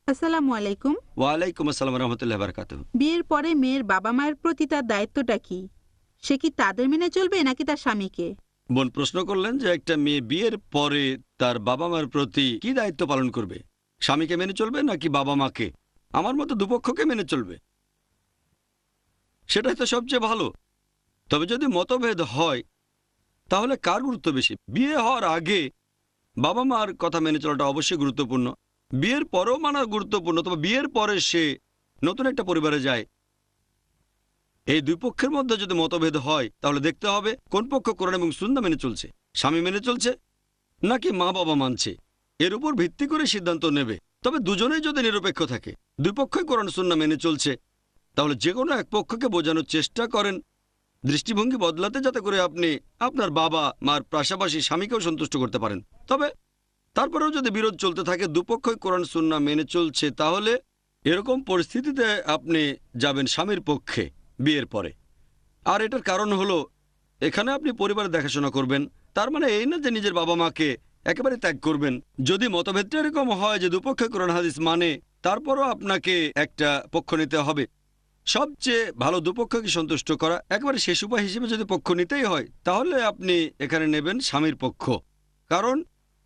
আসসালামু আলাইকুম। ওয়ালাইকুম আসসালাম রহমতুল্লাহ বারাকাতুহু। বিয়ের পরে মেয়ের বাবা মায়ের প্রতি তার দায়িত্বটা কি? সে কি তাদের মেনে চলবে নাকি তার স্বামীকে? বোন প্রশ্ন করলেন যে একটা মেয়ে বিয়ের পরে তার বাবা মার প্রতি কি দায়িত্ব পালন করবে, স্বামীকে মেনে চলবে নাকি বাবা মাকে? আমার মতো দুপক্ষকে মেনে চলবে, সেটাই তো সবচেয়ে ভালো। তবে যদি মতভেদ হয় তাহলে কার গুরুত্ব বেশি? বিয়ে হওয়ার আগে বাবা মার কথা মেনে চলাটা অবশ্যই গুরুত্বপূর্ণ, বিয়ের পরেও মানা গুরুত্বপূর্ণ। তবে বিয়ের পরে সে নতুন একটা পরিবারে যায়, এই দুই পক্ষের মধ্যে যদি মতভেদ হয় তাহলে দেখতে হবে কোন পক্ষ কোরআন এবং সুন্নাহ মেনে চলছে, স্বামী মেনে চলছে নাকি মা বাবা মানছে। এর উপর ভিত্তি করে সিদ্ধান্ত নেবে। তবে দুজনেই যদি নিরপেক্ষ থাকে, দুই পক্ষই কোরআন সুন্নাহ মেনে চলছে, তাহলে যে কোনো এক পক্ষকে বোঝানোর চেষ্টা করেন, দৃষ্টিভঙ্গি বদলাতে, যাতে করে আপনি আপনার বাবা মার পাশাপাশি স্বামীকেও সন্তুষ্ট করতে পারেন। তবে তারপরেও যদি বিরোধ চলতে থাকে, দুপক্ষই কোরআন সুন্নাহ মেনে চলছে, তাহলে এরকম পরিস্থিতিতে আপনি যাবেন স্বামীর পক্ষে বিয়ের পরে। আর এটার কারণ হলো, এখানে আপনি পরিবার দেখাশোনা করবেন, তার মানে এই না যে নিজের বাবা মাকে একেবারে ত্যাগ করবেন। যদি মতভেদটা এরকম হয় যে দুপক্ষে কোরআন হাদিস মানে, তারপরও আপনাকে একটা পক্ষ নিতে হবে। সবচেয়ে ভালো দুপক্ষকে সন্তুষ্ট করা। একেবারে শেষ উপায় হিসেবে যদি পক্ষ নিতেই হয়, তাহলে আপনি এখানে নেবেন স্বামীর পক্ষ, কারণ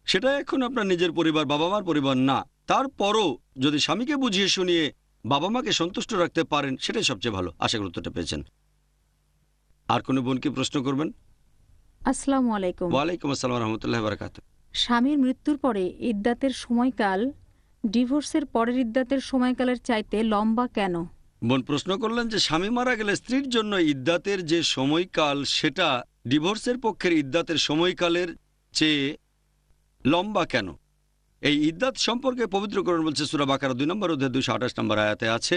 সেটা এখন আপনার নিজের পরিবার, বাবা মার পরিবার না। তারপরও যদি স্বামীকে বুঝিয়ে শুনিয়ে বাবা মাকে সন্তুষ্ট রাখতে পারেন, সেটাই সবচেয়ে ভালো। আশা করি উত্তরটা পেয়েছেন। আর কোনো বোন কি প্রশ্ন করবেন? আসসালামু আলাইকুম। ওয়ালাইকুম আসসালাম রহমতুল্লাহ বারাকাতুহু। স্বামীর মৃত্যুর পরে ইদ্দাতের সময়কাল ডিভোর্সের পরের ইদ্দাতের সময়কালের চাইতে লম্বা কেন? বোন প্রশ্ন করলেন যে স্বামী মারা গেলে স্ত্রীর জন্য ইদ্দাতের যে সময়কাল, সেটা ডিভোর্সের পক্ষের ইদ্দাতের সময়কালের চেয়ে লম্বা কেন? এই ইদ্দাত সম্পর্কে পবিত্র কোরআন বলছে, সূরা বাকারা 2 নম্বর অধ্যায় 228 নম্বর আয়াতে আছে,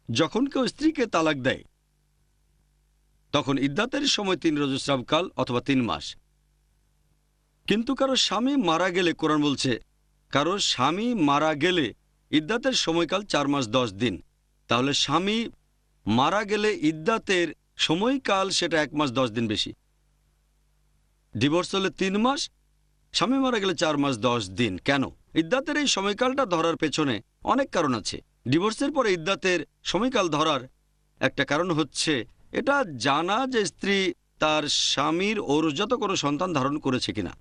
যখন কেউ স্ত্রীকে তালাক দেয় তখন ইদ্দাতের সময় 3 রজস্রাবকাল অথবা 3 মাস। কিন্তু কারো স্বামী মারা গেলে কোরআন বলছে, কারো স্বামী মারা গেলে ইদ্দাতের সময়কাল 4 মাস 10 দিন। তাহলে স্বামী মারা গেলে ইদ্দাতের সময়কাল সেটা 1 মাস 10 দিন বেশি। ডিভোর্স হলে 3 মাস, স্বামী মারা গেলে 4 মাস 10 দিন। কেন? ইদ্দাতের এই সময়কালটা ধরার পেছনে অনেক কারণ আছে। ডিভোর্সের পরে ইদ্দাতের সময়কাল ধরার একটা কারণ হচ্ছে এটা জানা যে স্ত্রী তার স্বামীর ঔরসজাত কোনো সন্তান ধারণ করেছে কিনা।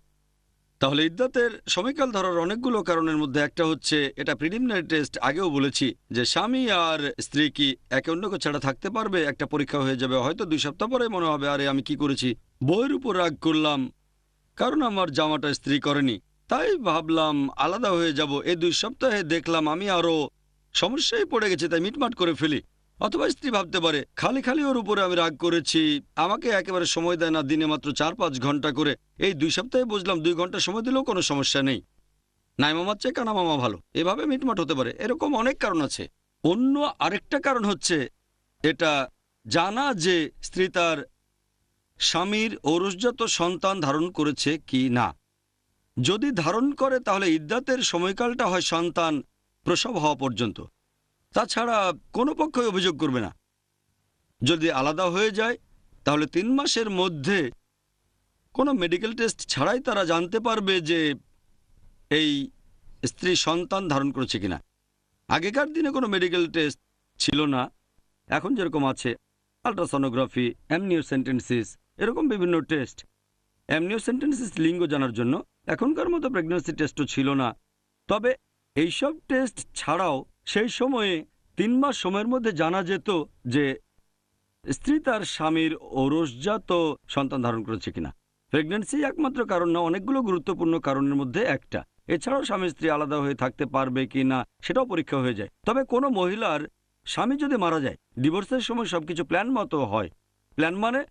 তাহলে ইদ্দাতের সময়কাল ধরার অনেকগুলো কারণের মধ্যে একটা হচ্ছে এটা প্রিলিমিনারি টেস্ট। আগেও বলেছি যে স্বামী আর স্ত্রী কি একে অন্যকে ছাড়া থাকতে পারবে, একটা পরীক্ষা হয়ে যাবে। হয়তো 2 সপ্তাহ পরে মনে হবে, আরে আমি কি করেছি, বউয়ের উপর রাগ করলাম কারণ আমার জামাটা স্ত্রী করেনি, তাই ভাবলাম আলাদা হয়ে যাব। এই 2 সপ্তাহে দেখলাম আমি আরো সমস্যায় পড়ে গেছি, তাই মিটমাট করে ফেলি। অথবা স্ত্রী ভাবতে পারে, খালি খালি ওর উপরে আমি রাগ করেছি, আমাকে একেবারে সময় দেয় না, দিনে মাত্র 4-5 ঘন্টা করে। এই 2 সপ্তাহে বুঝলাম 2 ঘন্টা সময় দিলেও কোনো সমস্যা নেই, নাই মামার চেয়ে কানা মামা ভালো। এভাবে মিটমাট হতে পারে। এরকম অনেক কারণ আছে। অন্য আরেকটা কারণ হচ্ছে এটা জানা যে স্ত্রী তার স্বামীর ঔরসজাত সন্তান ধারণ করেছে কি না। যদি ধারণ করে তাহলে ইদ্দাতের সময়কালটা হয় সন্তান প্রসব হওয়া পর্যন্ত, তাছাড়া কোনো পক্ষই অভিযোগ করবে না। যদি আলাদা হয়ে যায় তাহলে 3 মাসের মধ্যে কোনো মেডিকেল টেস্ট ছাড়াই তারা জানতে পারবে যে এই স্ত্রী সন্তান ধারণ করেছে কিনা। আগেকার দিনে কোনো মেডিকেল টেস্ট ছিল না, এখন যেরকম আছে আল্ট্রাসনোগ্রাফি, অ্যামনিওসেন্টেন্সিস, এরকম বিভিন্ন টেস্ট। অ্যামনিওসেন্টেন্সিস লিঙ্গ জানার জন্য, এখনকার মতো প্রেগন্যান্সি টেস্টও ছিল না। তবে এইসব টেস্ট ছাড়াও সেই সময়ে 3 মাস সময়ের মধ্যে জানা যেত যে স্ত্রী তার স্বামীর ঔরসজাত সন্তান ধারণ করেছে কিনা। প্রেগন্যান্সি একমাত্র কারণ না, অনেকগুলো গুরুত্বপূর্ণ কারণের মধ্যে একটা। এছাড়াও স্বামী স্ত্রী আলাদা হয়ে থাকতে পারবে কি না সেটাও পরীক্ষা হয়ে যায়। তবে কোনো মহিলার স্বামী যদি মারা যায়, ডিভোর্সের সময় সবকিছু প্ল্যান মতো হয়। প্ল্যান মানে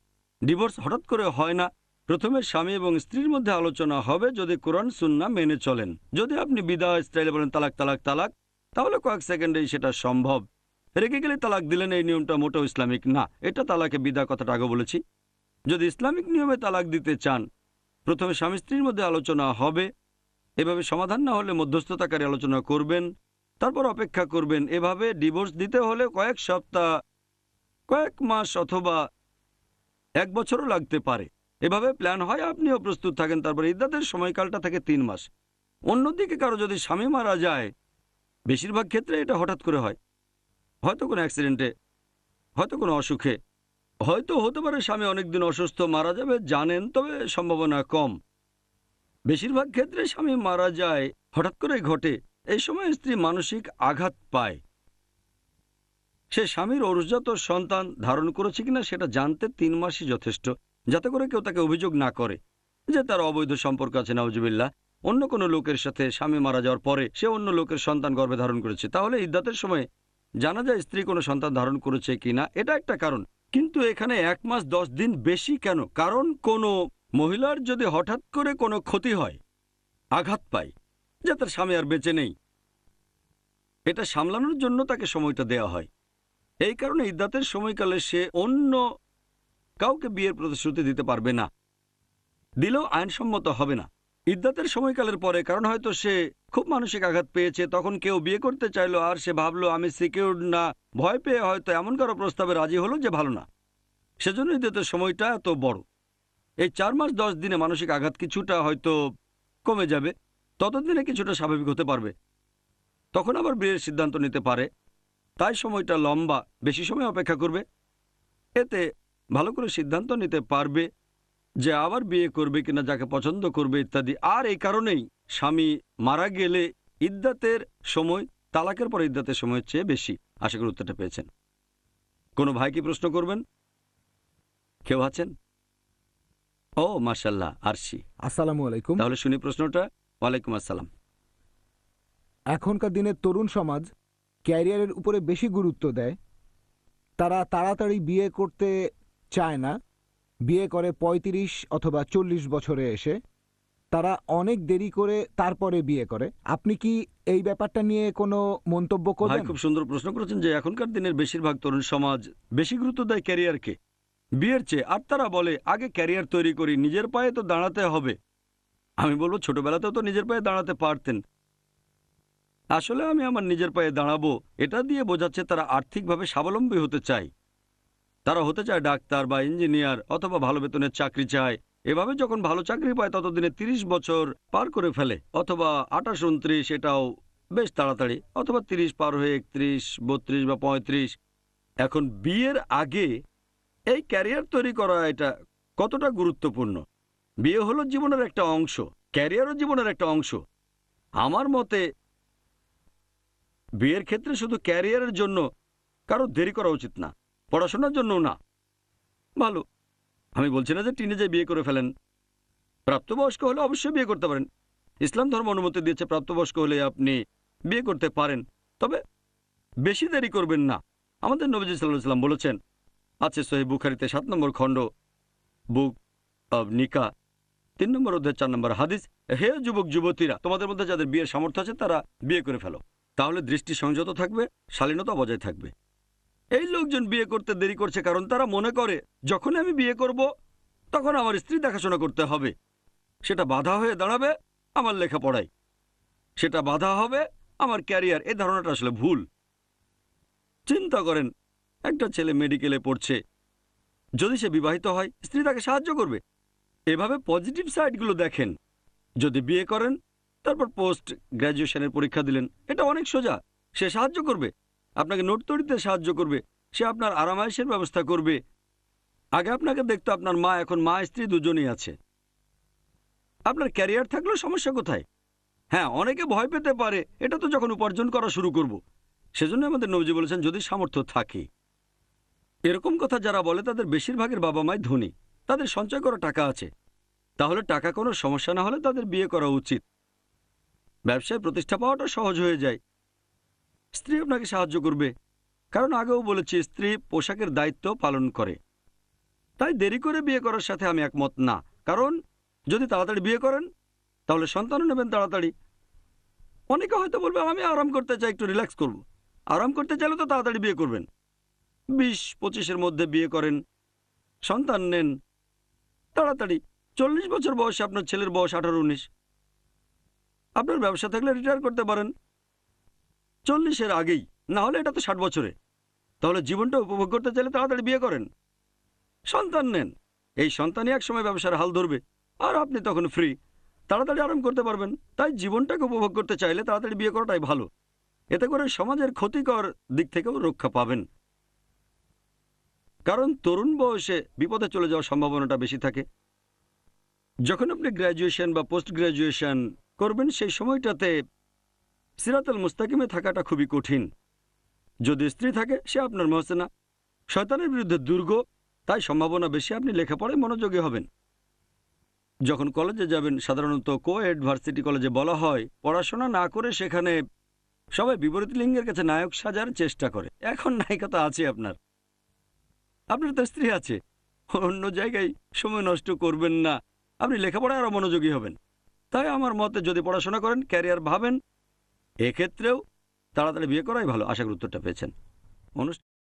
ডিভোর্স হঠাৎ করে হয় না। প্রথমে স্বামী এবং স্ত্রীর মধ্যে আলোচনা হবে, যদি কোরআন সুন্নাহ মেনে চলেন। যদি আপনি বিদায় স্টাইলে বলেন তালাক তালাক তালাক, তাহলে কয়েক সেকেন্ডেই সেটা সম্ভব। রেগে গেলে তালাক দিলেন, এই নিয়মটা মোটেও ইসলামিক না। এটা তালাকে বিদায় কথাটা আগে বলেছি। যদি ইসলামিক নিয়মে তালাক দিতে চান, প্রথমে স্বামী স্ত্রীর মধ্যে আলোচনা হবে। এভাবে সমাধান না হলে মধ্যস্থতাকারী আলোচনা করবেন, তারপর অপেক্ষা করবেন। এভাবে ডিভোর্স দিতে হলে কয়েক সপ্তাহ, কয়েক মাস অথবা 1 বছরও লাগতে পারে। এভাবে প্ল্যান হয়, আপনিও প্রস্তুত থাকেন। তারপর ইদ্দাতের সময়কালটা থাকে 3 মাস। অন্যদিকে কারো যদি স্বামী মারা যায়, বেশিরভাগ ক্ষেত্রে এটা হঠাৎ করে হয়, হয়তো কোনো অ্যাক্সিডেন্টে, হয়তো কোনো অসুখে, হয়তো হতে পারে স্বামী অনেকদিন অসুস্থ, মারা যাবে জানেন, তবে সম্ভাবনা কম। বেশিরভাগ ক্ষেত্রে স্বামী মারা যায় হঠাৎ করে ঘটে। এই সময় স্ত্রী মানসিক আঘাত পায়। সে স্বামীর ঔরসজাত সন্তান ধারণ করেছে কিনা সেটা জানতে 3 মাসই যথেষ্ট, যাতে করে কেউ তাকে অভিযোগ না করে যে তার অবৈধ সম্পর্ক আছে, নাউজুবিল্লাহ। অন্য কোনো লোকের সাথে স্বামী মারা যাওয়ার পরে সে অন্য লোকের সন্তান গর্ভে ধারণ করেছে, তাহলে ইদ্দাতের সময় জানা যায় স্ত্রী কোনো সন্তান ধারণ করেছে কিনা। এটা একটা কারণ। কিন্তু এখানে 1 মাস 10 দিন বেশি কেন? কারণ কোনো মহিলার যদি হঠাৎ করে কোনো ক্ষতি হয়, আঘাত পায়, যে তার স্বামী আর বেঁচে নেই, এটা সামলানোর জন্য তাকে সময়টা দেওয়া হয়। এই কারণে ইদ্দাতের সময়কালে সে অন্য কাউকে বিয়ের প্রতিশ্রুতি দিতে পারবে না, দিলেও আইনসম্মত হবে না। ইদ্দাতের সময়কালের পরে, কারণ হয়তো সে খুব মানসিক আঘাত পেয়েছে, তখন কেউ বিয়ে করতে চাইলো, আর সে ভাবলো আমি সিকিউরড না, ভয় পেয়ে হয়তো এমন কারো প্রস্তাবে রাজি হলো যে ভালো না, সেজন্য ইদ্দাতের সময়টা এত বড়। এই 4 মাস 10 দিনে মানসিক আঘাত কিছুটা হয়তো কমে যাবে, ততদিনে কিছুটা স্বাভাবিক হতে পারবে, তখন আবার বিয়ের সিদ্ধান্ত নিতে পারে। তাই সময়টা লম্বা, বেশি সময় অপেক্ষা করবে, এতে ভালো করে সিদ্ধান্ত নিতে পারবে যে আবার বিয়ে করবে কিনা, যাকে পছন্দ করবে ইত্যাদি। আর এই কারণেই স্বামী মারা গেলে ইদ্দাতের সময় তালাকের পর ইদ্দাতের সময়ের চেয়ে বেশি। আশা করি উত্তরটা পেয়েছেন। কোনো ভাই কি প্রশ্ন করবেন? কেউ আছেন? ও মাশাআল্লাহ, আরশি। আসসালামু আলাইকুম। তাহলে শুনি প্রশ্নটা। ওয়ালাইকুম আসসালাম। এখনকার দিনের তরুণ সমাজ ক্যারিয়ারের উপরে বেশি গুরুত্ব দেয়। তারা তাড়াতাড়ি বিয়ে করতে চায় না, বিয়ে করে 35 অথবা 40 বছরে এসে। তারা অনেক দেরি করে তারপরে বিয়ে করে। আপনি কি এই ব্যাপারটা নিয়ে কোনো মন্তব্য ভাই করবেন? খুব সুন্দর প্রশ্ন করেছেন যে এখনকার দিনের বেশিরভাগ তরুণ সমাজ বেশি গুরুত্ব দেয় ক্যারিয়ারকে বিয়ের চেয়ে। আর তারা বলে আগে ক্যারিয়ার তৈরি করি, নিজের পায়ে তো দাঁড়াতে হবে। আমি বলবো ছোটবেলাতেও তো নিজের পায়ে দাঁড়াতে পারতেন। আসলে আমি আমার নিজের পায়ে দাঁড়াবো এটা দিয়ে বোঝাচ্ছে তারা আর্থিকভাবে স্বাবলম্বী হতে চায়। তারা হতে চায় ডাক্তার বা ইঞ্জিনিয়ার অথবা ভালো বেতনের চাকরি চায়। এভাবে যখন ভালো চাকরি পায় ততদিনে 30 বছর পার করে ফেলে, অথবা 28, 29, এটাও বেশ তাড়াতাড়ি, অথবা 30 পার হয়ে 31, 32 বা 35। এখন বিয়ের আগে এই ক্যারিয়ার তৈরি করা এটা কতটা গুরুত্বপূর্ণ? বিয়ে হলো জীবনের একটা অংশ, ক্যারিয়ারও জীবনের একটা অংশ। আমার মতে বিয়ের ক্ষেত্রে শুধু ক্যারিয়ারের জন্য কারো দেরি করা উচিত না, পড়াশোনার জন্যও না। ভালো, আমি বলছি না যে টিনেজে বিয়ে করে ফেলেন। প্রাপ্তবয়স্ক হলে অবশ্যই বিয়ে করতে পারেন। ইসলাম ধর্ম অনুমতি দিয়েছে প্রাপ্তবয়স্ক হলে আপনি বিয়ে করতে পারেন, তবে বেশি দেরি করবেন না। আমাদের নবীজি সাল্লাল্লাহু আলাইহি ওয়াসাল্লাম বলেছেন, আছে সহিহ বুখারীতে 7 নম্বর খণ্ড, বুক অব নিকা, 3 নম্বর অধ্যায় 4 নম্বর হাদিস, হে যুবক যুবতীরা, তোমাদের মধ্যে যাদের বিয়ের সামর্থ্য আছে তারা বিয়ে করে ফেলো, তাহলে দৃষ্টি সংযত থাকবে, শালীনতা বজায় থাকবে। এই লোকজন বিয়ে করতে দেরি করছে কারণ তারা মনে করে যখন আমি বিয়ে করব তখন আমার স্ত্রী দেখাশোনা করতে হবে, সেটা বাধা হয়ে দাঁড়াবে আমার লেখাপড়ায়, সেটা বাধা হবে আমার ক্যারিয়ার। এই ধারণাটা আসলে ভুল। চিন্তা করেন, একটা ছেলে মেডিকেলে পড়ছে, যদি সে বিবাহিত হয় স্ত্রী তাকে সাহায্য করবে। এভাবে পজিটিভ সাইডগুলো দেখেন। যদি বিয়ে করেন তারপর পোস্ট গ্র্যাজুয়েশনের পরীক্ষা দিলেন, এটা অনেক সোজা। সে সাহায্য করবে, আপনাকে নোট তৈরিতে সাহায্য করবে, সে আপনার আরামায়েশের ব্যবস্থা করবে। আগে আপনাকে দেখতো আপনার মা, এখন মা স্ত্রী দুজনেই আছে। আপনার ক্যারিয়ার থাকলেও সমস্যা কোথায়? হ্যাঁ, অনেকে ভয় পেতে পারে, এটা তো যখন উপার্জন করা শুরু করব। সেজন্য আমাদের নবীজি বলেছেন যদি সামর্থ্য থাকে। এরকম কথা যারা বলে তাদের বেশিরভাগের বাবা মাই ধনী, তাদের সঞ্চয় করা টাকা আছে, তাহলে টাকা কোনো সমস্যা না হলে তাদের বিয়ে করা উচিত। ব্যবসায় প্রতিষ্ঠা পাওয়াটা সহজ হয়ে যায়। স্ত্রী আপনাকে সাহায্য করবে, কারণ আগেও বলেছি স্ত্রী পোশাকের দায়িত্ব পালন করে। তাই দেরি করে বিয়ে করার সাথে আমি একমত না, কারণ যদি তাড়াতাড়ি বিয়ে করেন তাহলে সন্তানও নেবেন তাড়াতাড়ি। অনেকে হয়তো বলবে আমি আরাম করতে চাই, একটু রিল্যাক্স করব। আরাম করতে চাইলে তো তাড়াতাড়ি বিয়ে করবেন, 20-25-এর মধ্যে বিয়ে করেন, সন্তান নেন তাড়াতাড়ি। 40 বছর বয়সে আপনার ছেলের বয়স 18-19, আপনার ব্যবসা থাকলে রিটায়ার করতে পারেন 40-এর আগেই, না হলে এটা তো 60 বছরে। তাহলে জীবনটা উপভোগ করতে চাইলে তাড়াতাড়ি বিয়ে করেন, সন্তান নেন। এই সন্তানই এক সময় ব্যবসার হাল ধরবে, আর আপনি তখন ফ্রি, তাড়াতাড়ি আরাম করতে পারবেন। তাই জীবনটাকে উপভোগ করতে চাইলে তাড়াতাড়ি বিয়ে করাটাই ভালো। এতে করে সমাজের ক্ষতিকর দিক থেকেও রক্ষা পাবেন, কারণ তরুণ বয়সে বিপদে চলে যাওয়ার সম্ভাবনাটা বেশি থাকে। যখন আপনি গ্র্যাজুয়েশন বা পোস্ট গ্র্যাজুয়েশন করবেন, সেই সময়টাতে সিরাতুল মুস্তাকিমে থাকাটা খুবই কঠিন। যদি স্ত্রী থাকে, সে আপনার মহসেনা, শয়তানের বিরুদ্ধে দুর্গ, তাই সম্ভাবনা বেশি আপনি লেখাপড়ায় মনোযোগী হবেন। যখন কলেজে যাবেন, সাধারণত কো-এড ভার্সিটি কলেজে বলা হয় পড়াশোনা না করে সেখানে সবাই বিপরীত লিঙ্গের কাছে নায়ক সাজার চেষ্টা করে। এখন নায়িকা তো আছে আপনার তো স্ত্রী আছে, অন্য জায়গায় সময় নষ্ট করবেন না, আপনি লেখাপড়ায় আরও মনোযোগী হবেন। তাই আমার মতে যদি পড়াশোনা করেন, ক্যারিয়ার ভাবেন, এক্ষেত্রেও তাড়াতাড়ি বিয়ে করাই ভালো। আশা করি উত্তরটা পেয়েছেন।